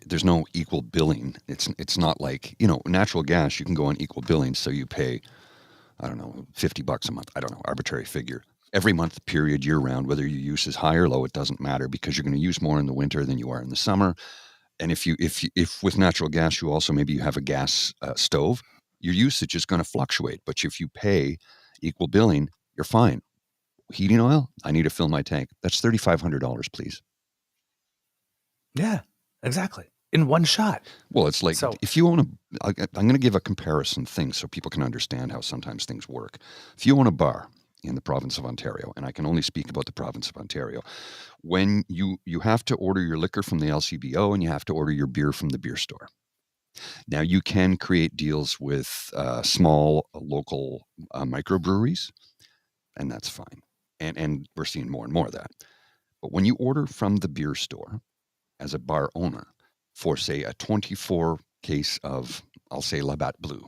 [SPEAKER 3] There's no equal billing. It's not like, natural gas, you can go on equal billing. So you pay, I don't know, $50 a month. I don't know, arbitrary figure. Every month, period, year round, whether your use is high or low, it doesn't matter because you're going to use more in the winter than you are in the summer. And if with natural gas, you also maybe you have a gas stove, your usage is going to fluctuate. But if you pay equal billing, you're fine. Heating oil, I need to fill my tank. That's $3,500, please.
[SPEAKER 4] Yeah, exactly. In one shot.
[SPEAKER 3] Well, it's like if you own I'm going to give a comparison thing so people can understand how sometimes things work. If you own a bar in the province of Ontario, and I can only speak about the province of Ontario, when you have to order your liquor from the LCBO and you have to order your beer from the beer store. Now, you can create deals with small local microbreweries, and that's fine. And we're seeing more and more of that. But when you order from the beer store as a bar owner for, say, a 24 case of, I'll say, Labatt Blue,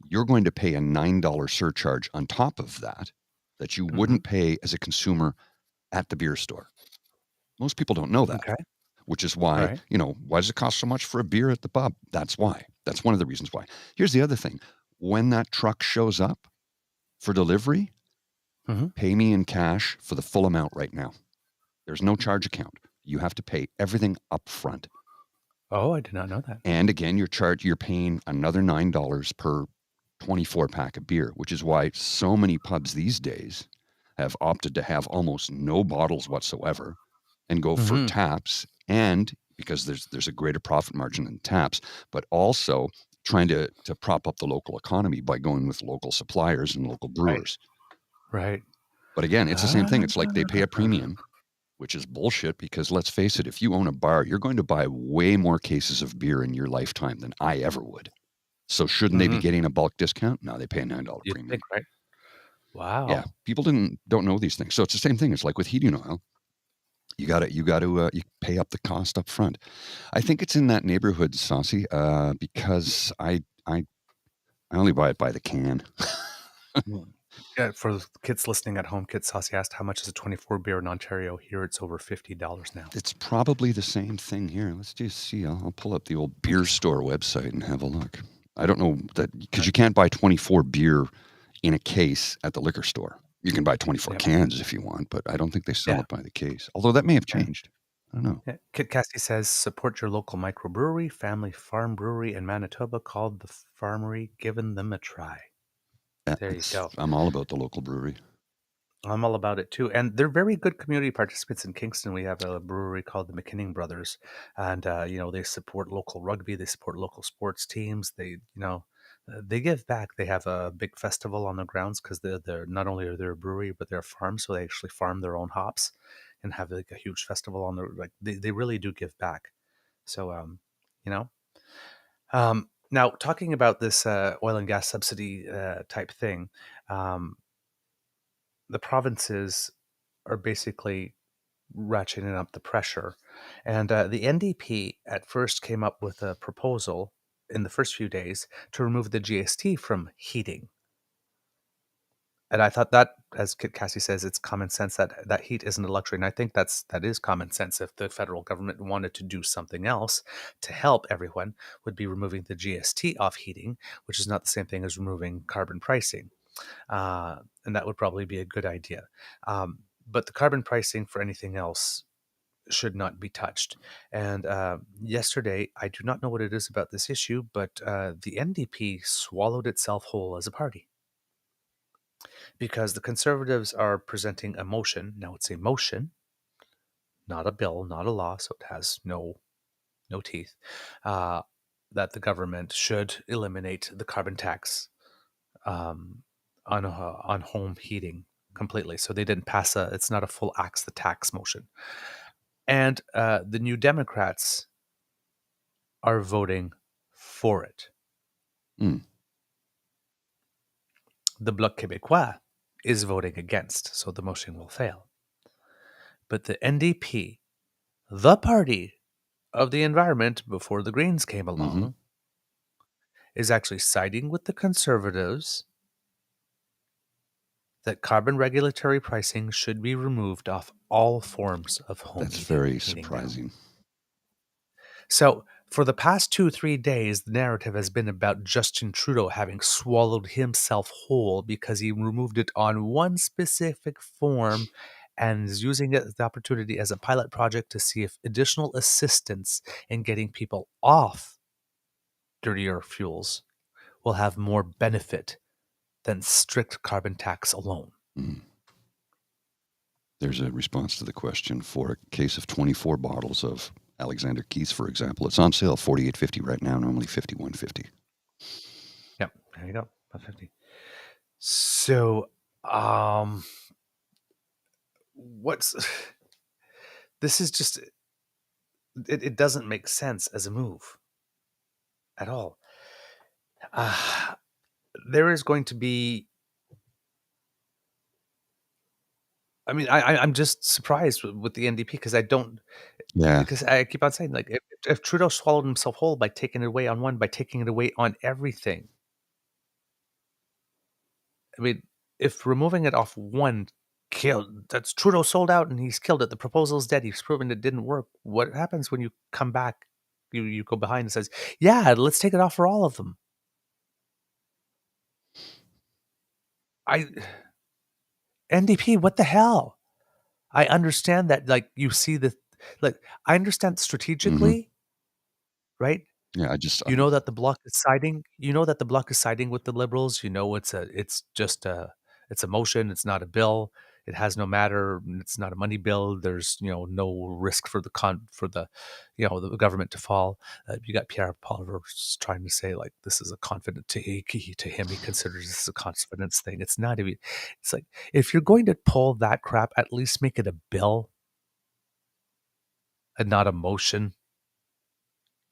[SPEAKER 3] you're going to pay a $9 surcharge on top of that you wouldn't pay as a consumer at the beer store. Most people don't know that, which is why, why does it cost so much for a beer at the pub? That's why. That's one of the reasons why. Here's the other thing. When that truck shows up for delivery, pay me in cash for the full amount right now. There's no charge account. You have to pay everything up front.
[SPEAKER 4] Oh, I did not know that.
[SPEAKER 3] And again, you're paying another $9 per 24 pack of beer, which is why so many pubs these days have opted to have almost no bottles whatsoever and go for taps, and because there's a greater profit margin in taps, but also trying to prop up the local economy by going with local suppliers and local brewers.
[SPEAKER 4] Right.
[SPEAKER 3] But again, it's the same thing. It's like they pay a premium, which is bullshit because let's face it, if you own a bar, you're going to buy way more cases of beer in your lifetime than I ever would. So shouldn't they be getting a bulk discount? No, they pay a $9 premium.
[SPEAKER 4] Think, right? Wow.
[SPEAKER 3] Yeah, people don't know these things. So it's the same thing. It's like with heating oil. You pay up the cost up front. I think it's in that neighborhood, Saucy, because I only buy it by the can.
[SPEAKER 4] Yeah, for the kids listening at home, Kid Saucy asked how much is a 24 beer in Ontario. Here it's over $50 now.
[SPEAKER 3] It's probably the same thing here. Let's just see. I'll pull up the old beer store website and have a look. I don't know that because you can't buy 24 beer in a case at the liquor store. You can buy 24 cans if you want, but I don't think they sell it by the case. Although that may have changed. I don't know.
[SPEAKER 4] Yeah. Kit Cassie says, support your local microbrewery, family farm brewery in Manitoba called The Farmery. Giving them a try. There you go.
[SPEAKER 3] I'm all about the local brewery.
[SPEAKER 4] I'm all about it too. And they're very good community participants in Kingston. We have a brewery called the McKinnon Brothers. And, they support local rugby. They support local sports teams. They, they give back. They have a big festival on the grounds because they're not only are they a brewery, but they're a farm. So they actually farm their own hops and have like a huge festival on they really do give back. So, Now, talking about this oil and gas subsidy type thing, the provinces are basically ratcheting up the pressure. And the NDP at first came up with a proposal in the first few days to remove the GST from heating. And I thought that, as Kit Cassie says, it's common sense that heat isn't a luxury. And I think that is common sense. If the federal government wanted to do something else to help everyone, would be removing the GST off heating, which is not the same thing as removing carbon pricing. And that would probably be a good idea. But the carbon pricing for anything else should not be touched. And yesterday, I do not know what it is about this issue, but the NDP swallowed itself whole as a party because the Conservatives are presenting a motion. Now it's a motion, not a bill, not a law, so it has no teeth, that the government should eliminate the carbon tax on home heating completely. So they didn't pass it's not a full axe the tax motion. And the New Democrats are voting for it.
[SPEAKER 3] Mm.
[SPEAKER 4] The Bloc Québécois is voting against, so the motion will fail. But the NDP, the party of the environment before the Greens came along, is actually siding with the Conservatives that carbon regulatory pricing should be removed off all forms of home
[SPEAKER 3] That's
[SPEAKER 4] heating.
[SPEAKER 3] very
[SPEAKER 4] heating now.
[SPEAKER 3] surprising.
[SPEAKER 4] So, for the past 2-3 days, the narrative has been about Justin Trudeau having swallowed himself whole because he removed it on one specific form and is using it as the opportunity as a pilot project to see if additional assistance in getting people off dirtier fuels will have more benefit than strict carbon tax alone.
[SPEAKER 3] Mm. There's a response to the question. For a case of 24 bottles of Alexander Keith's, for example, it's on sale $48.50 right now, normally $51.50.
[SPEAKER 4] Yep, there you go, about 50. So, this is just, it doesn't make sense as a move at all. There is going to be, I mean, I'm just surprised with the NDP because I don't,
[SPEAKER 3] Yeah.
[SPEAKER 4] because I keep on saying, like, if Trudeau swallowed himself whole by taking it away on one, by taking it away on everything, I mean, if removing it off one killed, that's Trudeau sold out and he's killed it. The proposal's dead. He's proven it didn't work. What happens when you come back? You go behind and says, yeah, let's take it off for all of them. NDP, what the hell? I understand that, like, you see like, I understand strategically, right?
[SPEAKER 3] Yeah,
[SPEAKER 4] You know that the Bloc is siding. You know that the Bloc is siding with the Liberals. You know it's a motion. It's not a bill. It has no matter. It's not a money bill. There's no risk for the the government to fall. You got Pierre Poilievre trying to say, like, this is a confident to him. He considers this a confidence thing. It's not even. It's like, if you're going to pull that crap, at least make it a bill and not a motion.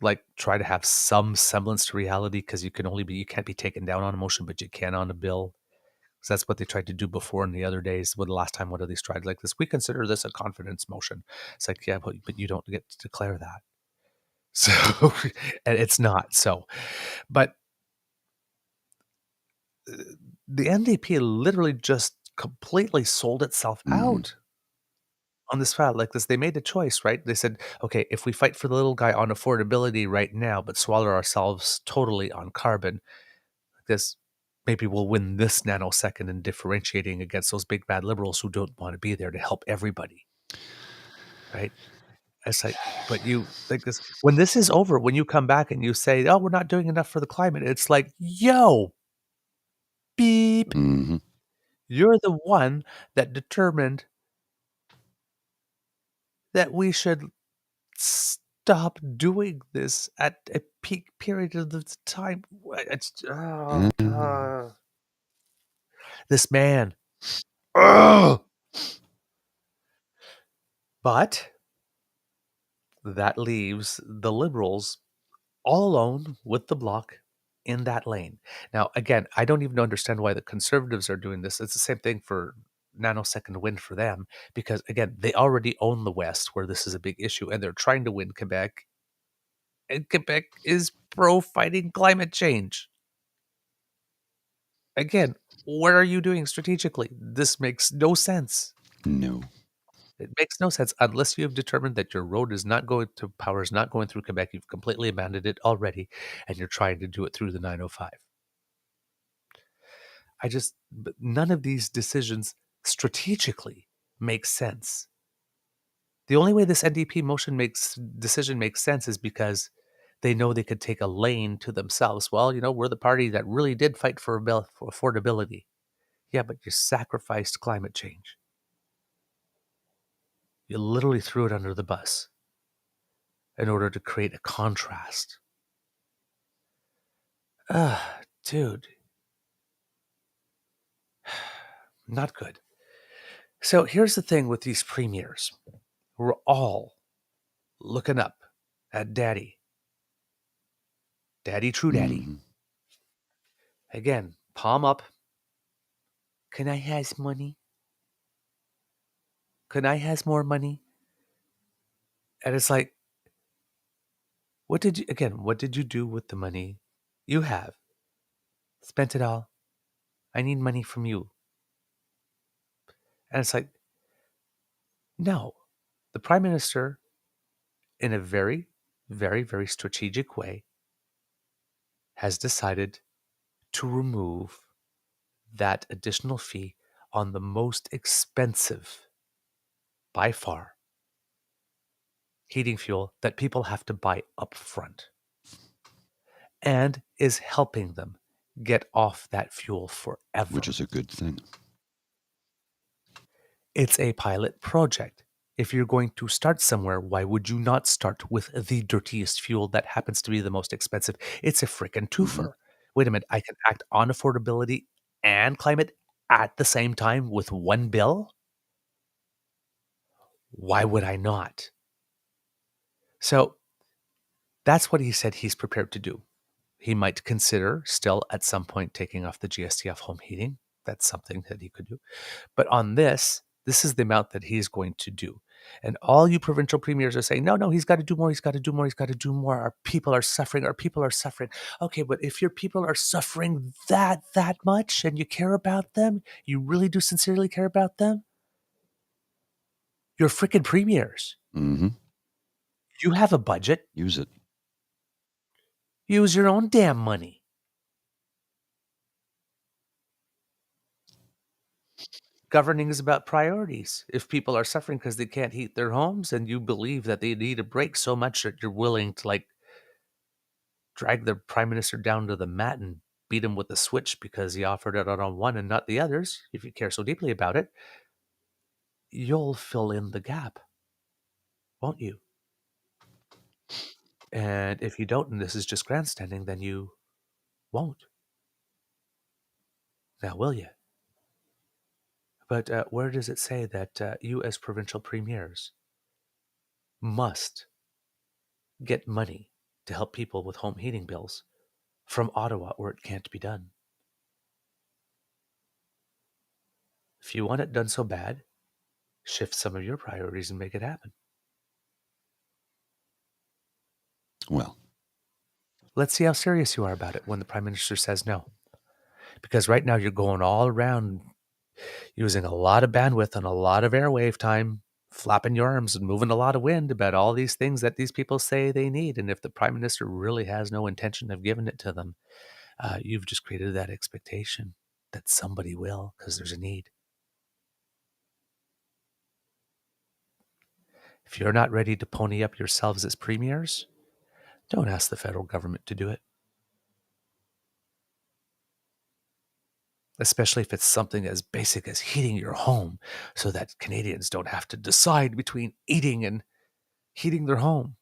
[SPEAKER 4] Like, try to have some semblance to reality, because you can't be taken down on a motion, but you can on a bill. So that's what they tried to do before in the other days. The last time, what have they tried like this? We consider this a confidence motion. It's like, yeah, but you don't get to declare that. So, and it's not. So, but the NDP literally just completely sold itself out on this file like this. They made a choice, right? They said, okay, if we fight for the little guy on affordability right now, but swallow ourselves totally on carbon, this, maybe we'll win this nanosecond in differentiating against those big bad liberals who don't want to be there to help everybody. Right? It's like, but you think this, when this is over, when you come back and you say, oh, we're not doing enough for the climate, it's like, yo, beep. You're the one that determined that we should stop doing this at a peak period of the time. It's this man. But that leaves the Liberals all alone with the Bloc in that lane. Now, again, I don't even understand why the conservatives are doing this. It's the same thing for nanosecond wind for them, because, again, they already own the West where this is a big issue, and they're trying to win Quebec. And Quebec is pro-fighting climate change. Again, what are you doing strategically? This makes no sense.
[SPEAKER 3] No.
[SPEAKER 4] It makes no sense unless you have determined that your road is not going to power is not going through Quebec. You've completely abandoned it already, and you're trying to do it through the 905. But none of these decisions strategically make sense. The only way this NDP decision makes sense is because they know they could take a lane to themselves. Well, we're the party that really did fight for affordability. Yeah, but you sacrificed climate change. You literally threw it under the bus in order to create a contrast. Dude. Not good. So here's the thing with these premiers. We're all looking up at Daddy. Daddy, true Daddy.
[SPEAKER 3] Mm-hmm.
[SPEAKER 4] Again, palm up. Can I has money? Can I has more money? And it's like, what did you do with the money you have? Spent it all. I need money from you. And it's like, no. The Prime Minister, in a very, very, very strategic way, has decided to remove that additional fee on the most expensive, by far, heating fuel that people have to buy up front, and is helping them get off that fuel forever.
[SPEAKER 3] Which is a good thing.
[SPEAKER 4] It's a pilot project. If you're going to start somewhere, why would you not start with the dirtiest fuel that happens to be the most expensive? It's a frickin' twofer.
[SPEAKER 3] Mm-hmm.
[SPEAKER 4] Wait a minute, I can act on affordability and climate at the same time with one bill? Why would I not? So that's what he said he's prepared to do. He might consider still at some point taking off the GST off home heating. That's something that he could do. But on this is the amount that he's going to do. And all you provincial premiers are saying, no, he's got to do more. He's got to do more. He's got to do more. Our people are suffering. Our people are suffering. Okay, but if your people are suffering that much and you care about them, you really do sincerely care about them, you're freaking premiers.
[SPEAKER 3] Mm-hmm.
[SPEAKER 4] You have a budget.
[SPEAKER 3] Use it.
[SPEAKER 4] Use your own damn money. Governing is about priorities. If people are suffering because they can't heat their homes and you believe that they need a break so much that you're willing to drag the prime minister down to the mat and beat him with a switch because he offered it on one and not the others, if you care so deeply about it, you'll fill in the gap, won't you? And if you don't, and this is just grandstanding, then you won't. Now, will you? But where does it say that you as provincial premiers must get money to help people with home heating bills from Ottawa where it can't be done? If you want it done so bad, shift some of your priorities and make it happen.
[SPEAKER 3] Well,
[SPEAKER 4] let's see how serious you are about it when the Prime Minister says no. Because right now you're going all around using a lot of bandwidth and a lot of airwave time, flapping your arms and moving a lot of wind about all these things that these people say they need. And if the Prime Minister really has no intention of giving it to them, you've just created that expectation that somebody will because there's a need. If you're not ready to pony up yourselves as premiers, don't ask the federal government to do it. Especially if it's something as basic as heating your home so that Canadians don't have to decide between eating and heating their home,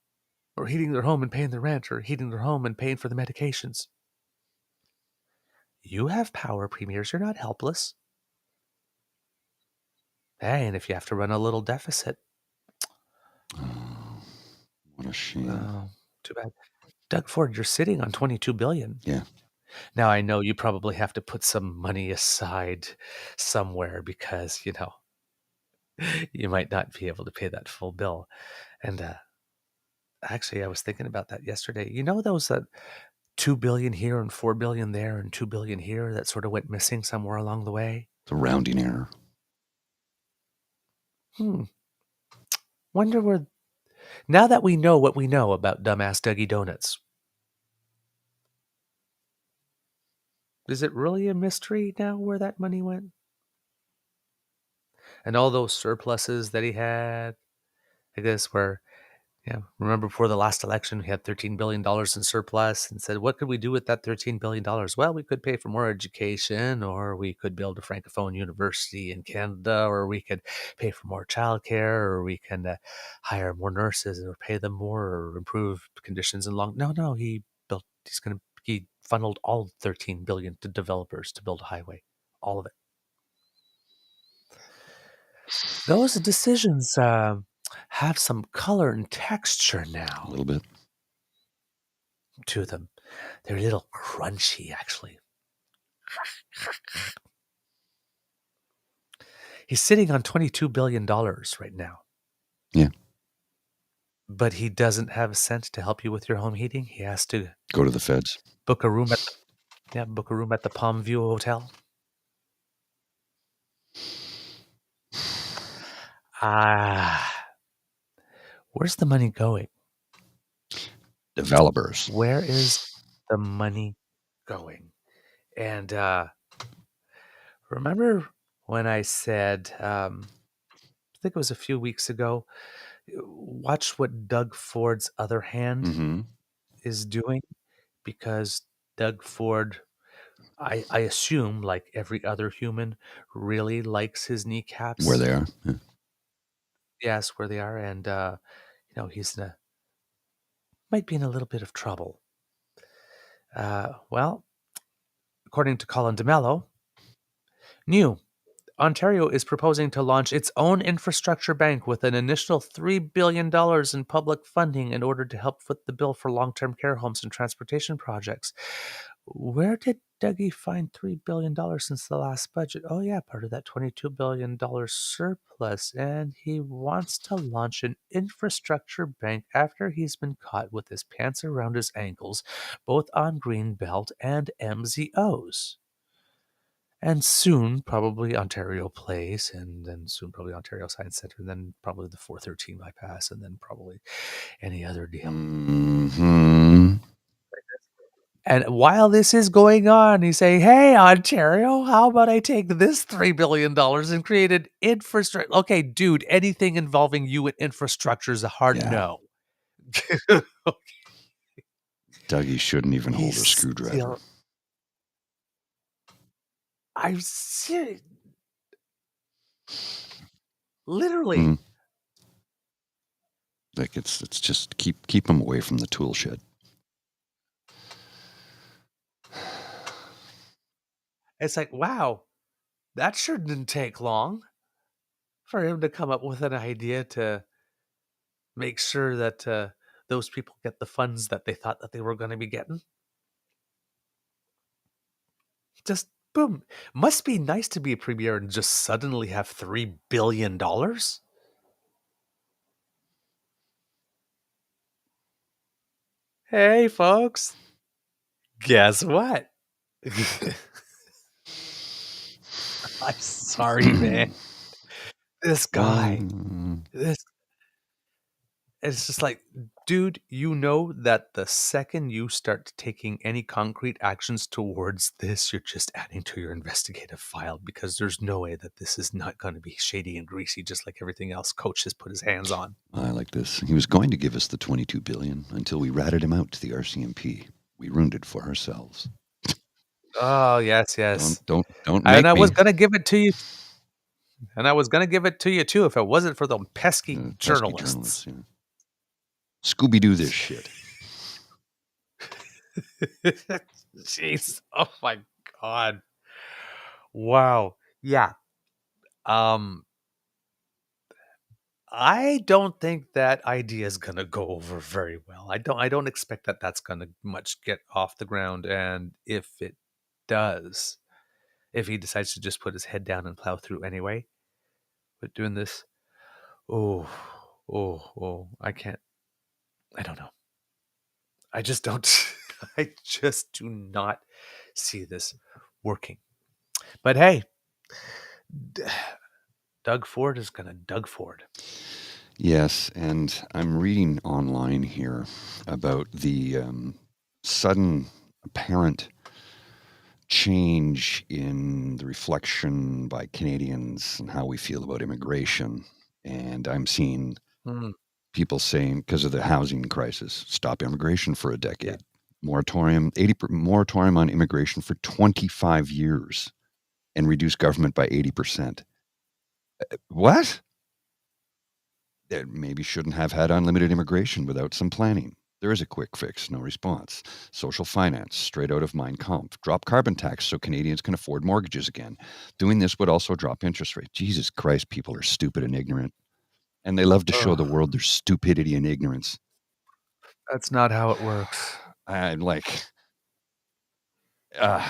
[SPEAKER 4] or heating their home and paying the rent, or heating their home and paying for the medications. You have power, premiers. You're not helpless. Hey, and if you have to run a little deficit.
[SPEAKER 3] Oh, what a shame.
[SPEAKER 4] Too bad. Doug Ford, you're sitting on $22 billion.
[SPEAKER 3] Yeah.
[SPEAKER 4] Now, I know you probably have to put some money aside somewhere because, you might not be able to pay that full bill. And actually, I was thinking about that yesterday. You know those that 2 billion here and 4 billion there and 2 billion here that sort of went missing somewhere along the way?
[SPEAKER 3] It's a rounding error.
[SPEAKER 4] Wonder where. Now that we know what we know about dumbass Dougie Donuts, is it really a mystery now where that money went? And all those surpluses that he had, I guess, remember before the last election, we had $13 billion in surplus and said, what could we do with that $13 billion? Well, we could pay for more education, or we could build a Francophone university in Canada, or we could pay for more childcare, or we can hire more nurses or pay them more or improve conditions in No, he funneled all 13 billion to developers to build a highway, all of it. Those decisions have some color and texture now.
[SPEAKER 3] A little bit.
[SPEAKER 4] To them. They're a little crunchy, actually. He's sitting on $22 billion right now.
[SPEAKER 3] Yeah.
[SPEAKER 4] But he doesn't have a cent to help you with your home heating. He has to
[SPEAKER 3] go to the feds.
[SPEAKER 4] Book a room at the Palm View Hotel. Where's the money going?
[SPEAKER 3] Developers.
[SPEAKER 4] Where is the money going? And remember when I said, I think it was a few weeks ago, watch what Doug Ford's other hand is doing, because Doug Ford, I assume, like every other human, really likes his kneecaps.
[SPEAKER 3] Where they are. Yeah.
[SPEAKER 4] Yes, where they are. And, he's might be in a little bit of trouble. Well, according to Colin DeMello, Ontario is proposing to launch its own infrastructure bank with an initial $3 billion in public funding in order to help foot the bill for long-term care homes and transportation projects. Where did Dougie find $3 billion since the last budget? Oh, yeah, part of that $22 billion surplus. And he wants to launch an infrastructure bank after he's been caught with his pants around his ankles, both on Greenbelt and MZOs. And soon, probably Ontario Place, and then soon probably Ontario Science Centre, and then probably the 413 bypass, and then probably any other deal. And while this is going on, he's saying, hey, Ontario, how about I take this $3 billion and create an infrastructure? Okay, dude, anything involving you in infrastructure is a hard no.
[SPEAKER 3] Dougie shouldn't even hold a screwdriver.
[SPEAKER 4] I'm serious. Literally.
[SPEAKER 3] Like it's just keep him away from the tool shed.
[SPEAKER 4] It's like, wow, that sure didn't take long for him to come up with an idea to make sure that those people get the funds that they thought that they were going to be getting. Just boom. Must be nice to be a premier and just suddenly have $3 billion. Hey, folks. Guess what? I'm sorry, man. This guy. It's just like, dude, you know that the second you start taking any concrete actions towards this, you're just adding to your investigative file, because there's no way that this is not going to be shady and greasy, just like everything else Coach has put his hands on.
[SPEAKER 3] I like this. He was going to give us the $22 billion until we ratted him out to the RCMP. We ruined it for ourselves.
[SPEAKER 4] Oh, yes.
[SPEAKER 3] Don't
[SPEAKER 4] And I was going to give it to you. And I was going to give it to you, too, if it wasn't for the pesky journalists.
[SPEAKER 3] Yeah. Scooby-Doo this shit.
[SPEAKER 4] Jeez. Oh, my God. Wow. Yeah. I don't think that idea is gonna go over very well. I don't expect that that's gonna much get off the ground. And if it does, if he decides to just put his head down and plow through anyway, but doing this, oh, I can't. I don't know. I just don't. I just do not see this working. But hey, Doug Ford is gonna Doug Ford.
[SPEAKER 3] Yes, and I'm reading online here about the sudden apparent change in the reflection by Canadians and how we feel about immigration. And I'm seeing
[SPEAKER 4] Mm,
[SPEAKER 3] people saying, because of the housing crisis, stop immigration for a
[SPEAKER 4] yeah.
[SPEAKER 3] decade. Moratorium, moratorium on immigration for 25 years and reduce government by 80%. What? That maybe shouldn't have had unlimited immigration without some planning. There is a quick fix, no response. Social finance, straight out of Mein Kampf. Drop carbon tax so Canadians can afford mortgages again. Doing this would also drop interest rates. Jesus Christ, people are stupid and ignorant. And they love to show the
[SPEAKER 4] Ugh,
[SPEAKER 3] world their stupidity and ignorance.
[SPEAKER 4] that's not how it works.
[SPEAKER 3] I'm like, uh,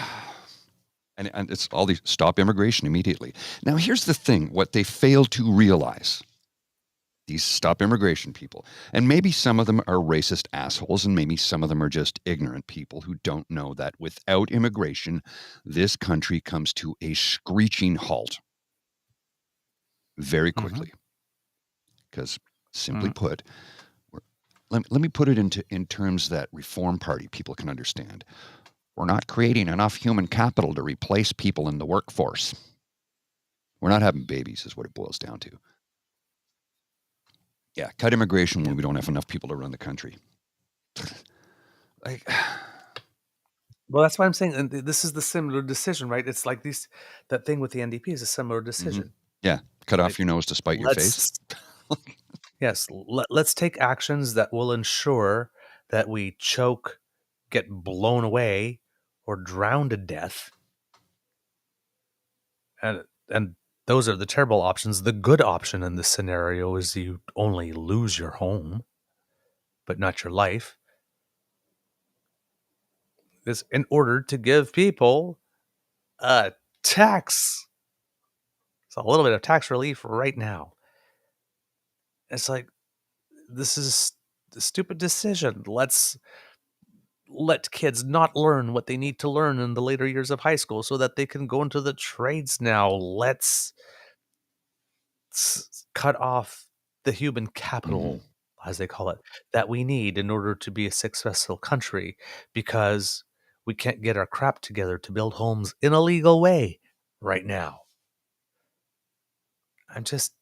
[SPEAKER 3] and it's all these stop immigration immediately. Now, here's the thing what they fail to realize these stop immigration people. And maybe some of them are racist assholes, and maybe some of them are just ignorant people who don't know that without immigration, this country comes to a screeching halt very
[SPEAKER 4] Mm-hmm.
[SPEAKER 3] quickly. Because, simply
[SPEAKER 4] Mm.
[SPEAKER 3] put, let me put it in terms that Reform Party people can understand. We're not creating enough human capital to replace people in the workforce. We're not having babies, is what it boils down to. Yeah, cut immigration when we don't have enough people to run the country. Like,
[SPEAKER 4] Well, that's why I'm saying, and this is the similar decision, right? It's like that thing with the NDP is a similar decision.
[SPEAKER 3] yeah, cut
[SPEAKER 4] Right?
[SPEAKER 3] off your nose to spite your face.
[SPEAKER 4] Let's take actions that will ensure that we choke, get blown away, or drown to death. And those are the terrible options. The good option in this scenario is you only lose your home, but not your life. Is in order to give people a tax. It's a little bit of tax relief right now. It's like, this is a stupid decision. Let's let kids not learn what they need to learn in the later years of high school so that they can go into the trades now. Let's cut off the human capital, as they call it, that we need in order to be a successful country, because we can't get our crap together to build homes in a legal way right now. I'm just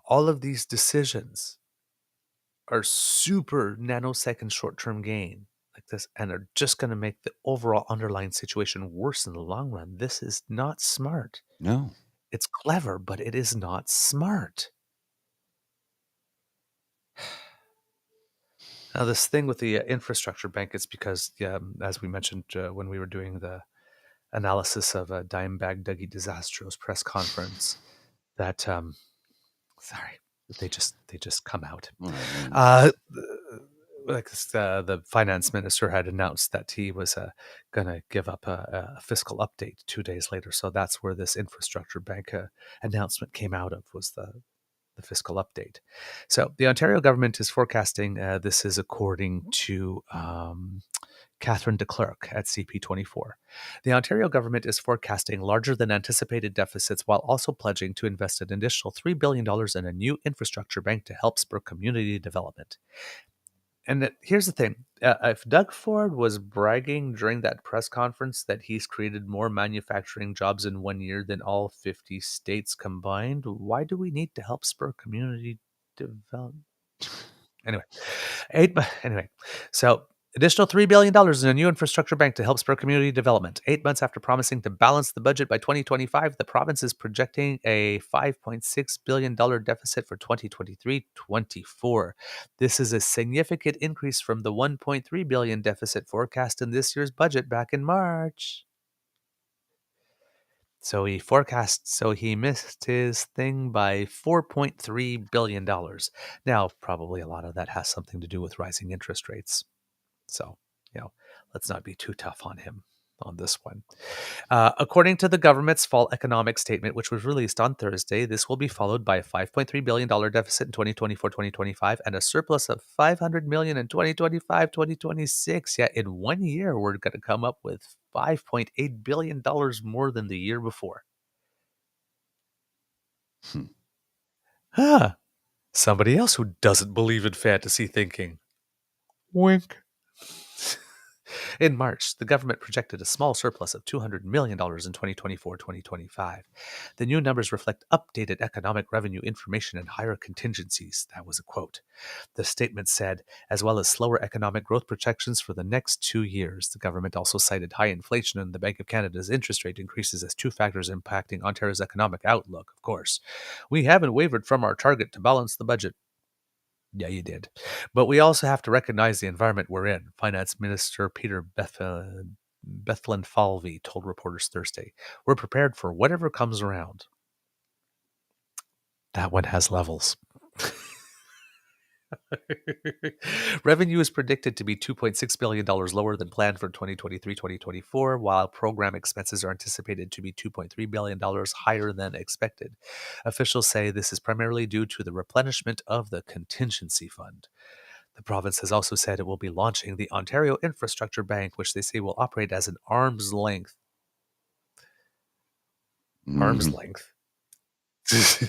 [SPEAKER 4] all of these decisions are super nanosecond short-term gain like this, and are just going to make the overall underlying situation worse in the long run. This is not smart.
[SPEAKER 3] No.
[SPEAKER 4] It's clever, but it is not smart. Now, this thing with the infrastructure bank, it's because, as we mentioned when we were doing the analysis of Dimebag Dougie Disastro's press conference, that sorry, they just come out. The finance minister had announced that he was going to give up a fiscal update 2 days later. So that's where this infrastructure bank announcement came out of, was the fiscal update. So the Ontario government is forecasting, this is according to Catherine DeClercq at CP24. The Ontario government is forecasting larger than anticipated deficits while also pledging to invest an additional $3 billion in a new infrastructure bank to help spur community development. And here's the thing. If Doug Ford was bragging during that press conference that he's created more manufacturing jobs in 1 year than all 50 states combined, why do we need to help spur community development? Anyway, so additional $3 billion in a new infrastructure bank to help spur community development. 8 months after promising to balance the budget by 2025, the province is projecting a $5.6 billion deficit for 2023-24. This is a significant increase from the $1.3 billion deficit forecast in this year's budget back in March. So he missed his thing by $4.3 billion. Now, probably a lot of that has something to do with rising interest rates. So, let's not be too tough on him on this one. According to the government's fall economic statement, which was released on Thursday, this will be followed by a $5.3 billion deficit in 2024-2025 and a surplus of $500 million in 2025-2026. Yeah, in 1 year, we're going to come up with $5.8 billion more than the year before. Somebody else who doesn't believe in fantasy thinking. Wink. In March, the government projected a small surplus of $200 million in 2024-2025. The new numbers reflect updated economic revenue information and higher contingencies. That was a quote. The statement said, as well as slower economic growth projections for the next 2 years. The government also cited high inflation and the Bank of Canada's interest rate increases as two factors impacting Ontario's economic outlook, of course. We haven't wavered from our target to balance the budget. Yeah, you did. But we also have to recognize the environment we're in, Finance Minister Peter Bethlen-Falvey told reporters Thursday. We're prepared for whatever comes around. That one has levels. Revenue is predicted to be $2.6 billion lower than planned for 2023-2024, while program expenses are anticipated to be $2.3 billion higher than expected. Officials say this is primarily due to the replenishment of the contingency fund. The province has also said it will be launching the Ontario Infrastructure Bank, which they say will operate as an arm's length. Arm's length. That's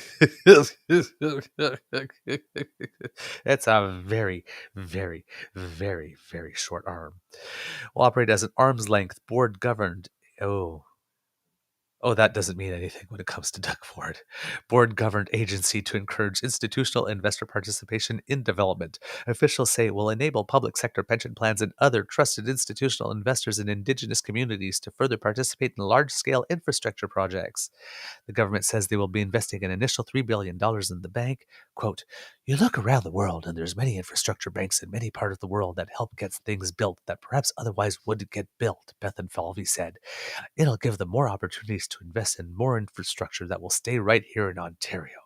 [SPEAKER 4] a very, very, very, very short arm. Will operate as an arm's length board governed. Oh, that doesn't mean anything when it comes to Doug Ford. Board-governed agency to encourage institutional investor participation in development. Officials say it will enable public sector pension plans and other trusted institutional investors in Indigenous communities to further participate in large-scale infrastructure projects. The government says they will be investing an initial $3 billion in the bank. Quote, you look around the world and there's many infrastructure banks in many parts of the world that help get things built that perhaps otherwise wouldn't get built, Bethlen-Falvey said. It'll give them more opportunities to invest in more infrastructure that will stay right here in Ontario.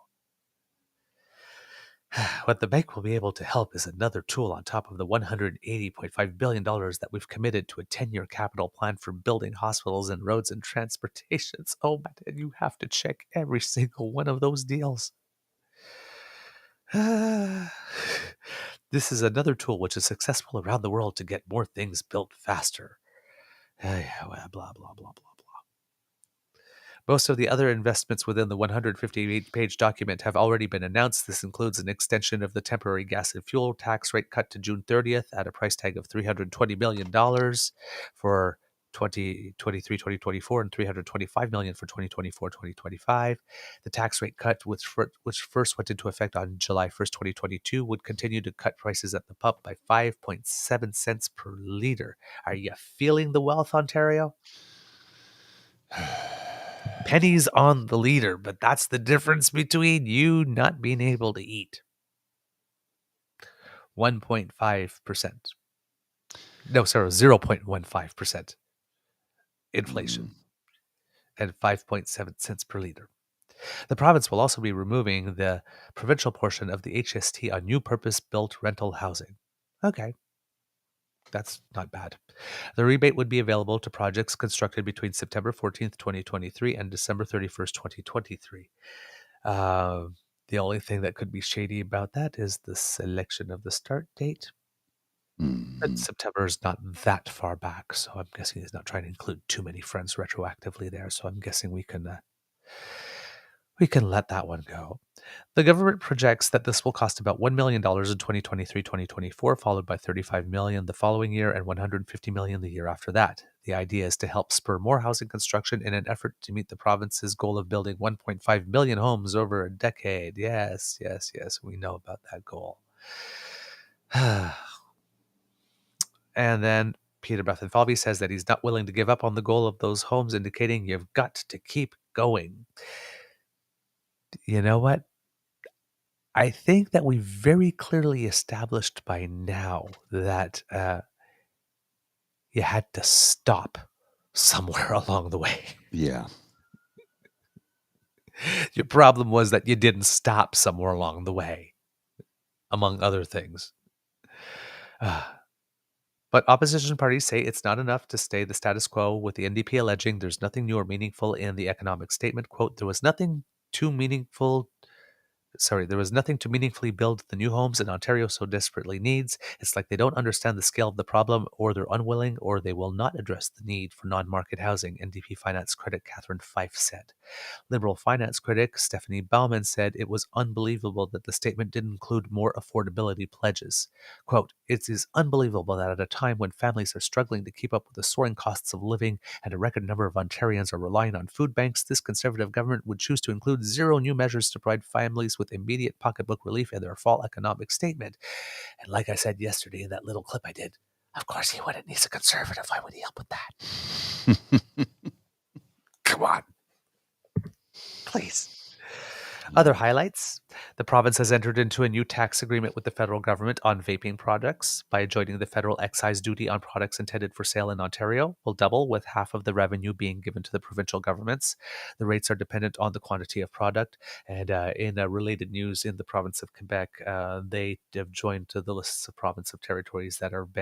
[SPEAKER 4] What the bank will be able to help is another tool on top of the $180.5 billion that we've committed to a 10-year capital plan for building hospitals and roads and transportations. Oh, my God, you have to check every single one of those deals. This is another tool which is successful around the world to get more things built faster. Blah, blah, blah, blah, blah. Most of the other investments within the 158-page document have already been announced. This includes an extension of the temporary gas and fuel tax rate cut to June 30th at a price tag of $320 million for 2023-2024 and $325 million for 2024-2025. The tax rate cut, which first went into effect on July 1st, 2022, would continue to cut prices at the pump by 5.7 cents per liter. Are you feeling the wealth, Ontario? Pennies on the liter, but that's the difference between you not being able to eat. 1.5%. No, sorry, 0.15% inflation and 5.7 cents per liter. The province will also be removing the provincial portion of the HST on new purpose-built rental housing. Okay. That's not bad. The rebate would be available to projects constructed between September 14th, 2023 and December 31st, 2023. The only thing that could be shady about that is the selection of the start date. But September is not that far back, so I'm guessing he's not trying to include too many friends retroactively there, so I'm guessing we can let that one go. The government projects that this will cost about $1 million in 2023-2024, followed by $35 million the following year and $150 million the year after that. The idea is to help spur more housing construction in an effort to meet the province's goal of building 1.5 million homes over a decade. Yes, we know about that goal. And then Peter Bethlen-Falvey says that he's not willing to give up on the goal of those homes, indicating you've got to keep going. You know what? I think that we very clearly established by now that you had to stop somewhere along the way.
[SPEAKER 3] Yeah.
[SPEAKER 4] Your problem was that you didn't stop somewhere along the way, among other things. But opposition parties say it's not enough to stay the status quo, with the NDP alleging there's nothing new or meaningful in the economic statement. Quote, there was nothing to meaningfully build the new homes in Ontario so desperately needs. It's like they don't understand the scale of the problem, or they're unwilling, or they will not address the need for non-market housing, NDP finance critic Catherine Fife said. Liberal finance critic Stephanie Bauman said it was unbelievable that the statement didn't include more affordability pledges. Quote, it is unbelievable that at a time when families are struggling to keep up with the soaring costs of living and a record number of Ontarians are relying on food banks, this Conservative government would choose to include 0 new measures to provide families with immediate pocketbook relief in their fall economic statement. And like I said yesterday in that little clip I did, of course he wouldn't. He's a Conservative. Why would he help with that? Come on. Please. Other highlights. The province has entered into a new tax agreement with the federal government on vaping products. By joining, the federal excise duty on products intended for sale in Ontario will double, with half of the revenue being given to the provincial governments. The rates are dependent on the quantity of product. And in related news, in the province of Quebec, they have joined to the lists of province of territories that have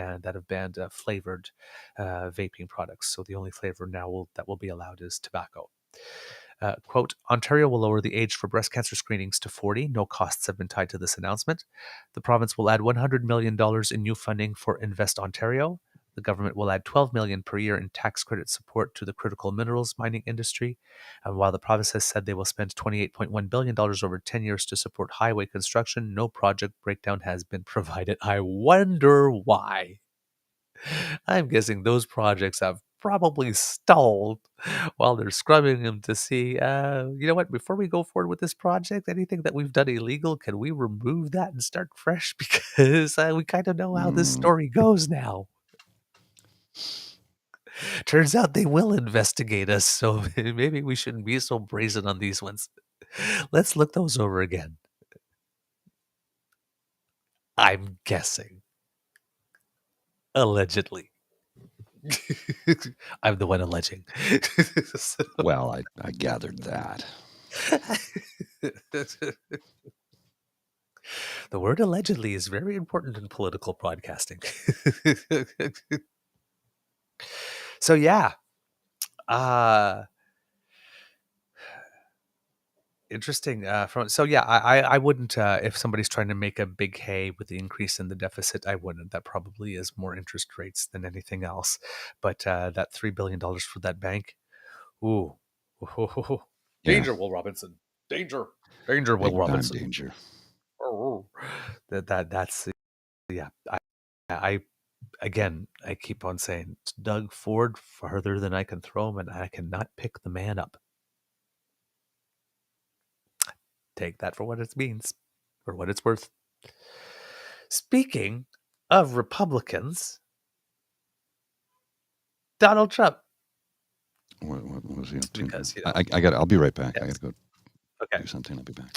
[SPEAKER 4] banned flavored vaping products. So the only flavor now that will be allowed is tobacco. Quote, Ontario will lower the age for breast cancer screenings to 40. No costs have been tied to this announcement. The province will add $100 million in new funding for Invest Ontario. The government will add $12 million per year in tax credit support to the critical minerals mining industry. And while the province has said they will spend $28.1 billion over 10 years to support highway construction, no project breakdown has been provided. I wonder why. I'm guessing those projects have probably stalled while they're scrubbing them to see, you know what, before we go forward with this project, anything that we've done illegal, can we remove that and start fresh? Because we kind of know how this story goes now. Turns out they will investigate us, so maybe we shouldn't be so brazen on these ones. Let's look those over again. I'm guessing. Allegedly. I'm the one alleging.
[SPEAKER 3] Well, I gathered that.
[SPEAKER 4] The word allegedly is very important in political broadcasting. So yeah. Interesting. I wouldn't, if somebody's trying to make a big hay with the increase in the deficit, I wouldn't. That probably is more interest rates than anything else. But that $3 billion for that bank, ooh. Danger, Will Robinson. Danger, Will
[SPEAKER 3] Big
[SPEAKER 4] Robinson.
[SPEAKER 3] time danger.
[SPEAKER 4] That's yeah. I again, I keep on saying it's Doug Ford farther than I can throw him, and I cannot pick the man up. Take that for what it means, or what it's worth. Speaking of Republicans, Donald Trump.
[SPEAKER 3] What was he up to?
[SPEAKER 4] Because,
[SPEAKER 3] I'll be right back.
[SPEAKER 4] Yes.
[SPEAKER 3] I got to go do something. I'll be back.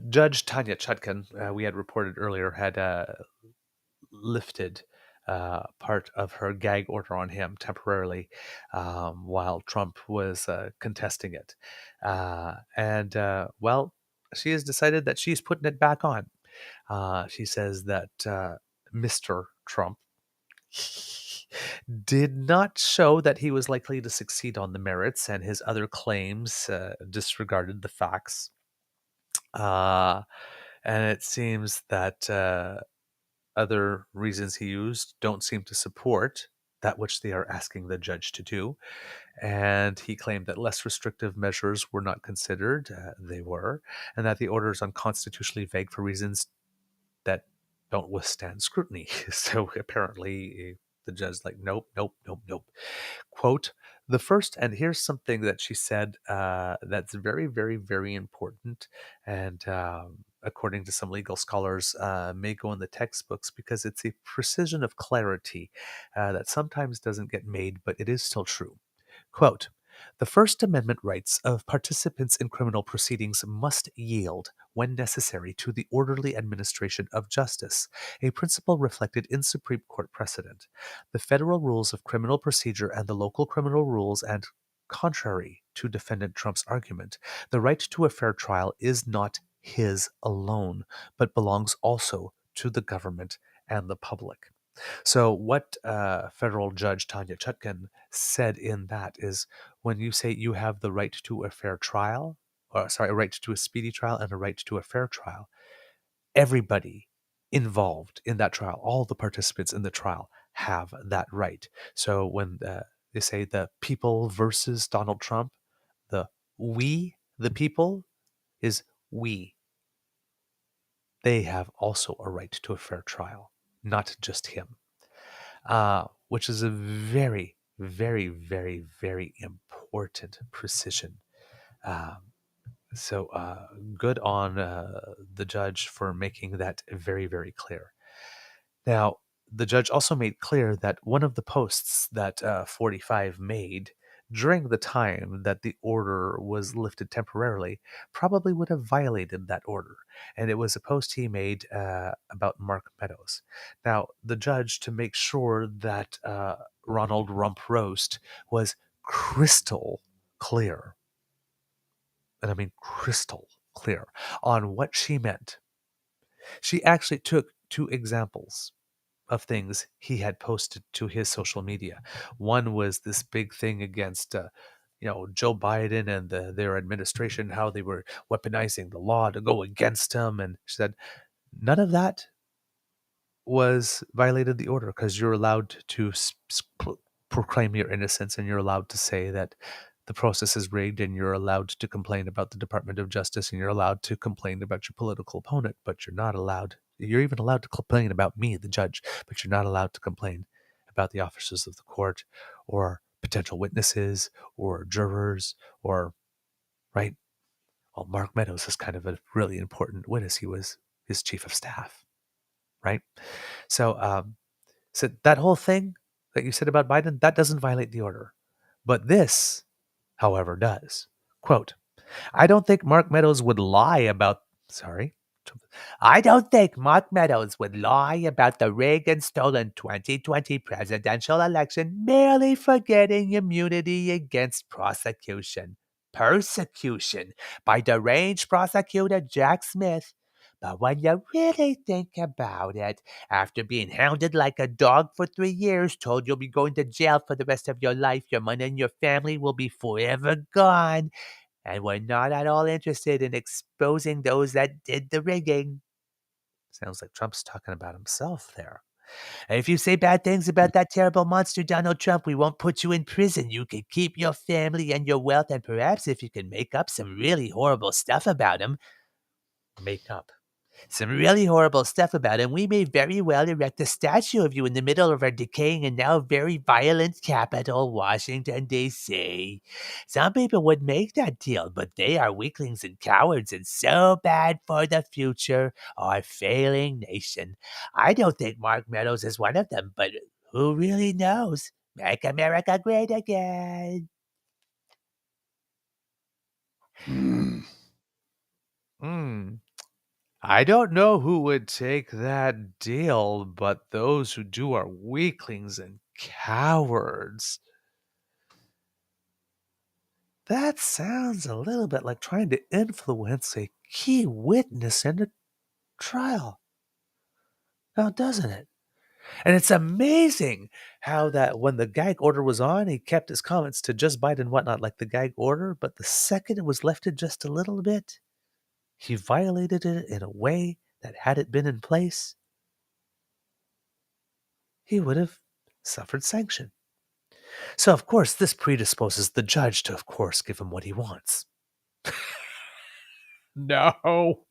[SPEAKER 4] Judge Tanya Chutkan, we had reported earlier, had lifted part of her gag order on him temporarily while Trump was contesting it. Well, she has decided that she's putting it back on. She says that Mr. Trump did not show that he was likely to succeed on the merits, and his other claims disregarded the facts. And it seems that other reasons he used don't seem to support that which they are asking the judge to do. And he claimed that less restrictive measures were not considered. They were. And that the order is unconstitutionally vague for reasons that don't withstand scrutiny. So apparently the judge's like, nope. Quote, the first, and here's something that she said that's very, very, very important, and according to some legal scholars, may go in the textbooks because it's a precision of clarity that sometimes doesn't get made, but it is still true. Quote, the First Amendment rights of participants in criminal proceedings must yield, when necessary, to the orderly administration of justice, a principle reflected in Supreme Court precedent. The federal rules of criminal procedure and the local criminal rules and contrary to defendant Trump's argument, the right to a fair trial is not his alone, but belongs also to the government and the public. So, what federal judge Tanya Chutkan said in that is, when you say you have the right to a fair trial, a right to a speedy trial and a right to a fair trial, everybody involved in that trial, all the participants in the trial, have that right. So, when they say the people versus Donald Trump, the we, the people, is we. They have also a right to a fair trial, not just him. Which is a very, very, very, very important precision. So good on the judge for making that very, very clear. Now, the judge also made clear that one of the posts that 45 made during the time that the order was lifted temporarily probably would have violated that order. And it was a post he made about Mark Meadows. Now, the judge, to make sure that Ronald Rump Roast was crystal clear, and I mean crystal clear, on what she meant, she actually took two examples of things he had posted to his social media. One was this big thing against, Joe Biden and their administration, how they were weaponizing the law to go against him. And she said, none of that was violated the order, because you're allowed to proclaim your innocence, and you're allowed to say that the process is rigged, and you're allowed to complain about the Department of Justice, and you're allowed to complain about your political opponent, but you're even allowed to complain about me, the judge, but you're not allowed to complain about the officers of the court or potential witnesses or jurors or, right? Well, Mark Meadows is kind of a really important witness. He was his chief of staff, right? So, so that whole thing that you said about Biden, that doesn't violate the order. But this, however, does. Quote, I don't think Mark Meadows would lie about, I don't think Mark Meadows would lie about the rigged and stolen 2020 presidential election merely for getting immunity against persecution by deranged prosecutor Jack Smith. But when you really think about it, after being hounded like a dog for 3 years, told you'll be going to jail for the rest of your life, your money and your family will be forever gone, and we're not at all interested in exposing those that did the rigging. Sounds like Trump's talking about himself there. And if you say bad things about that terrible monster Donald Trump, we won't put you in prison. You can keep your family and your wealth, and perhaps if you can make up some really horrible stuff about him, we may very well erect a statue of you in the middle of our decaying and now very violent capital, Washington, D.C. Some people would make that deal, but they are weaklings and cowards and so bad for the future, our failing nation. I don't think Mark Meadows is one of them, but who really knows? Make America great again. I don't know who would take that deal, but those who do are weaklings and cowards. That sounds a little bit like trying to influence a key witness in a trial. Now, doesn't it? And it's amazing how that when the gag order was on, he kept his comments to just Biden and whatnot, like the gag order, but the second it was lifted just a little bit, he violated it in a way that, had it been in place, he would have suffered sanction. So, of course, this predisposes the judge to, of course, give him what he wants. No,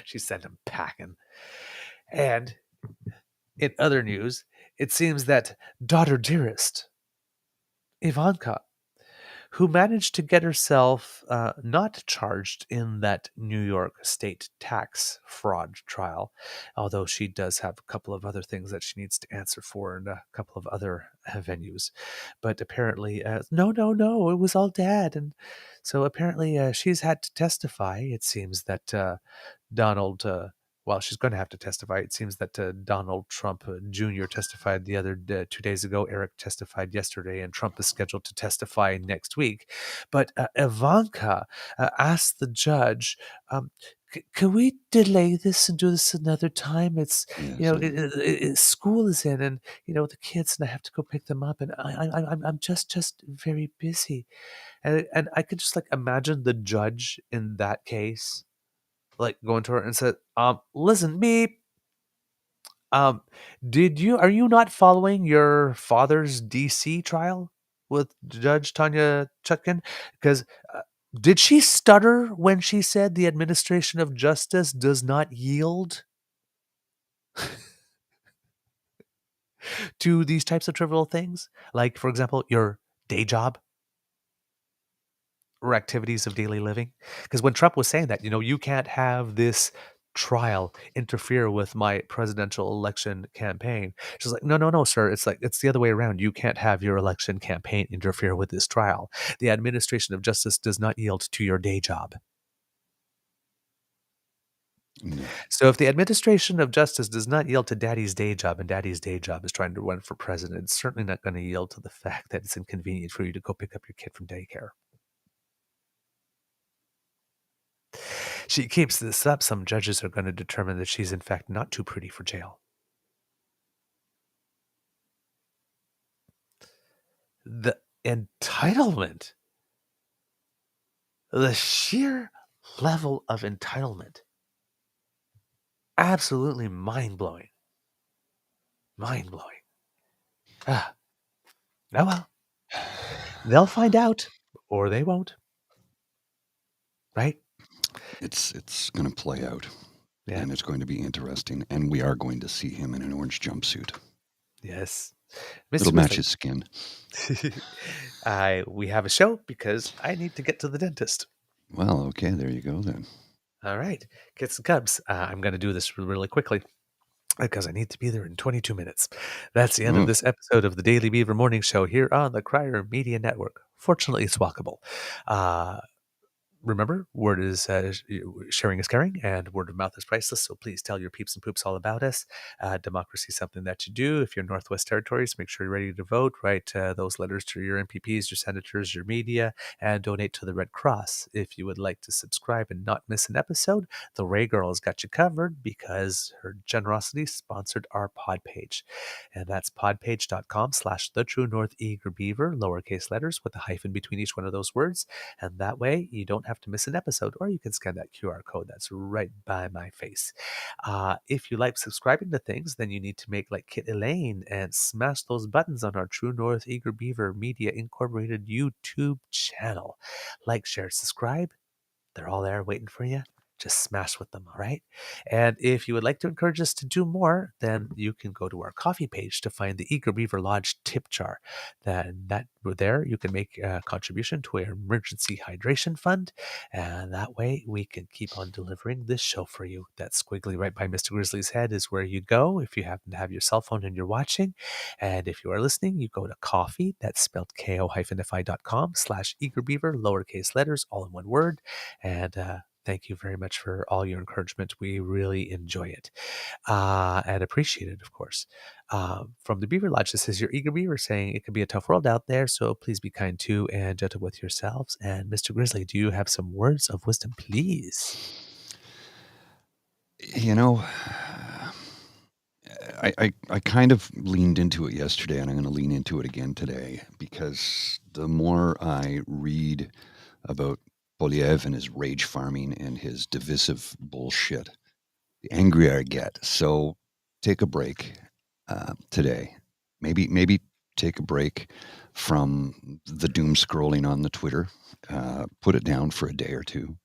[SPEAKER 4] she sent him packing. And in other news, it seems that daughter dearest, Ivanka, who managed to get herself not charged in that New York state tax fraud trial, although she does have a couple of other things that she needs to answer for in a couple of other venues. But apparently, no, it was all dad. And so apparently she's had to testify. It seems that Donald
[SPEAKER 2] well, she's going to have to testify. It seems that Donald Trump Jr. testified the other 2 days ago. Eric testified yesterday, and Trump is scheduled to testify next week. But Ivanka asked the judge, can we delay this and do this another time? It's, school is in, and the kids, and I have to go pick them up, and I'm just very busy. And I could just like imagine the judge in that case, like going to her and said, listen, beep, are you not following your father's DC trial with Judge Tanya Chutkin? Because did she stutter when she said the administration of justice does not yield to these types of trivial things? Like, for example, your day job or activities of daily living? Because when Trump was saying that, you can't have this trial interfere with my presidential election campaign. She's like, no, sir. It's like, it's the other way around. You can't have your election campaign interfere with this trial. The administration of justice does not yield to your day job.
[SPEAKER 3] No.
[SPEAKER 2] So if the administration of justice does not yield to daddy's day job, and daddy's day job is trying to run for president, it's certainly not going to yield to the fact that it's inconvenient for you to go pick up your kid from daycare. She keeps this up, some judges are going to determine that she's in fact not too pretty for jail. The entitlement, the sheer level of entitlement, absolutely mind-blowing. Mind-blowing. Oh well, they'll find out, or they won't. Right?
[SPEAKER 3] It's going to play out,
[SPEAKER 2] Yeah.
[SPEAKER 3] and it's going to be interesting, and we are going to see him in an orange jumpsuit.
[SPEAKER 2] Yes.
[SPEAKER 3] It'll match his skin.
[SPEAKER 2] We have a show because I need to get to the dentist.
[SPEAKER 3] Well, okay, there you go then.
[SPEAKER 2] All right, kids and cubs. I'm going to do this really quickly because I need to be there in 22 minutes. That's the end of this episode of the Daily Beaver Morning Show here on the Crier Media Network. Fortunately, it's walkable. Remember, word is sharing is caring, and word of mouth is priceless. So please tell your peeps and poops all about us. Democracy is something that you do. If you're Northwest Territories, make sure you're ready to vote. Write those letters to your MPPs, your senators, your media, and donate to the Red Cross. If you would like to subscribe and not miss an episode, the Ray Girl has got you covered because her generosity sponsored our pod page. And that's podpage.com/the True North Eager Beaver, lowercase letters with a hyphen between each one of those words. And that way you don't have to miss an episode, or you can scan that QR code that's right by my face. If you like subscribing to things, then you need to make like Kit Elaine and smash those buttons on our True North Eager Beaver Media Incorporated YouTube channel. Like, share, subscribe. They're all there waiting for you. Just smash with them, all right? And if you would like to encourage us to do more, then you can go to our coffee page to find the Eager Beaver Lodge tip jar. That there you can make a contribution to our emergency hydration fund, and that way we can keep on delivering this show for you. That squiggly right by Mr. Grizzly's head is where you go if you happen to have your cell phone and you're watching. And if you are listening, you go to coffee, that's spelled ko-fi.com/eagerbeaver, lowercase letters, all in one word. And thank you very much for all your encouragement. We really enjoy it and appreciate it, of course. From the Beaver Lodge, this is your Eager Beaver saying it can be a tough world out there, so please be kind to and gentle with yourselves. And Mr. Grizzly, do you have some words of wisdom, please?
[SPEAKER 3] You know, I kind of leaned into it yesterday, and I'm going to lean into it again today, because the more I read about Polyev and his rage farming and his divisive bullshit, the angrier I get. So take a break today. Maybe take a break from the doom scrolling on the Twitter. Put it down for a day or two.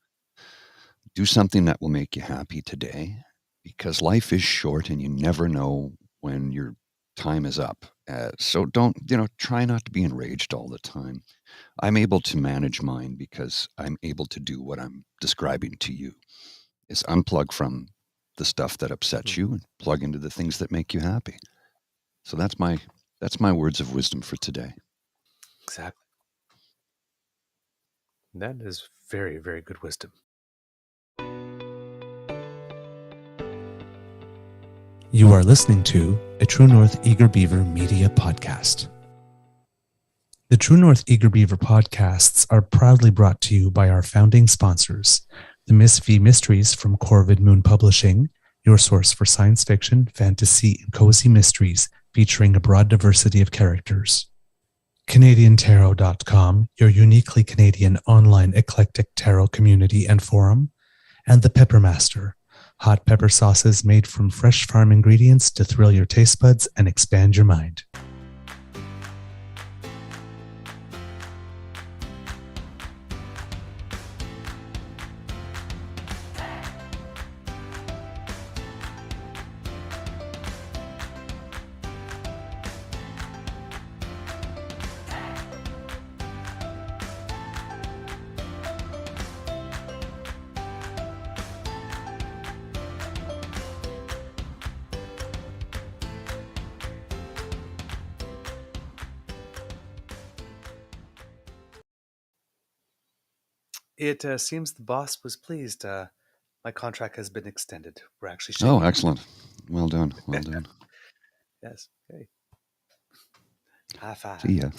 [SPEAKER 3] Do something that will make you happy today, because life is short and you never know when your time is up. So don't, try not to be enraged all the time. I'm able to manage mine because I'm able to do what I'm describing to you. Is unplug from the stuff that upsets you and plug into the things that make you happy. So that's my words of wisdom for today.
[SPEAKER 2] Exactly. That is very, very good wisdom. You are listening to a True North Eager Beaver media podcast. The True North Eager Beaver podcasts are proudly brought to you by our founding sponsors, the Miss V Mysteries from Corvid Moon Publishing, your source for science fiction, fantasy, and cozy mysteries featuring a broad diversity of characters. CanadianTarot.com, your uniquely Canadian online eclectic tarot community and forum, and the Peppermaster, hot pepper sauces made from fresh farm ingredients to thrill your taste buds and expand your mind.
[SPEAKER 4] It seems the boss was pleased. My contract has been extended. We're actually
[SPEAKER 3] Oh,
[SPEAKER 4] shaking.
[SPEAKER 3] excellent. Well done. Well done.
[SPEAKER 4] Yes. Okay. High five.
[SPEAKER 3] See ya.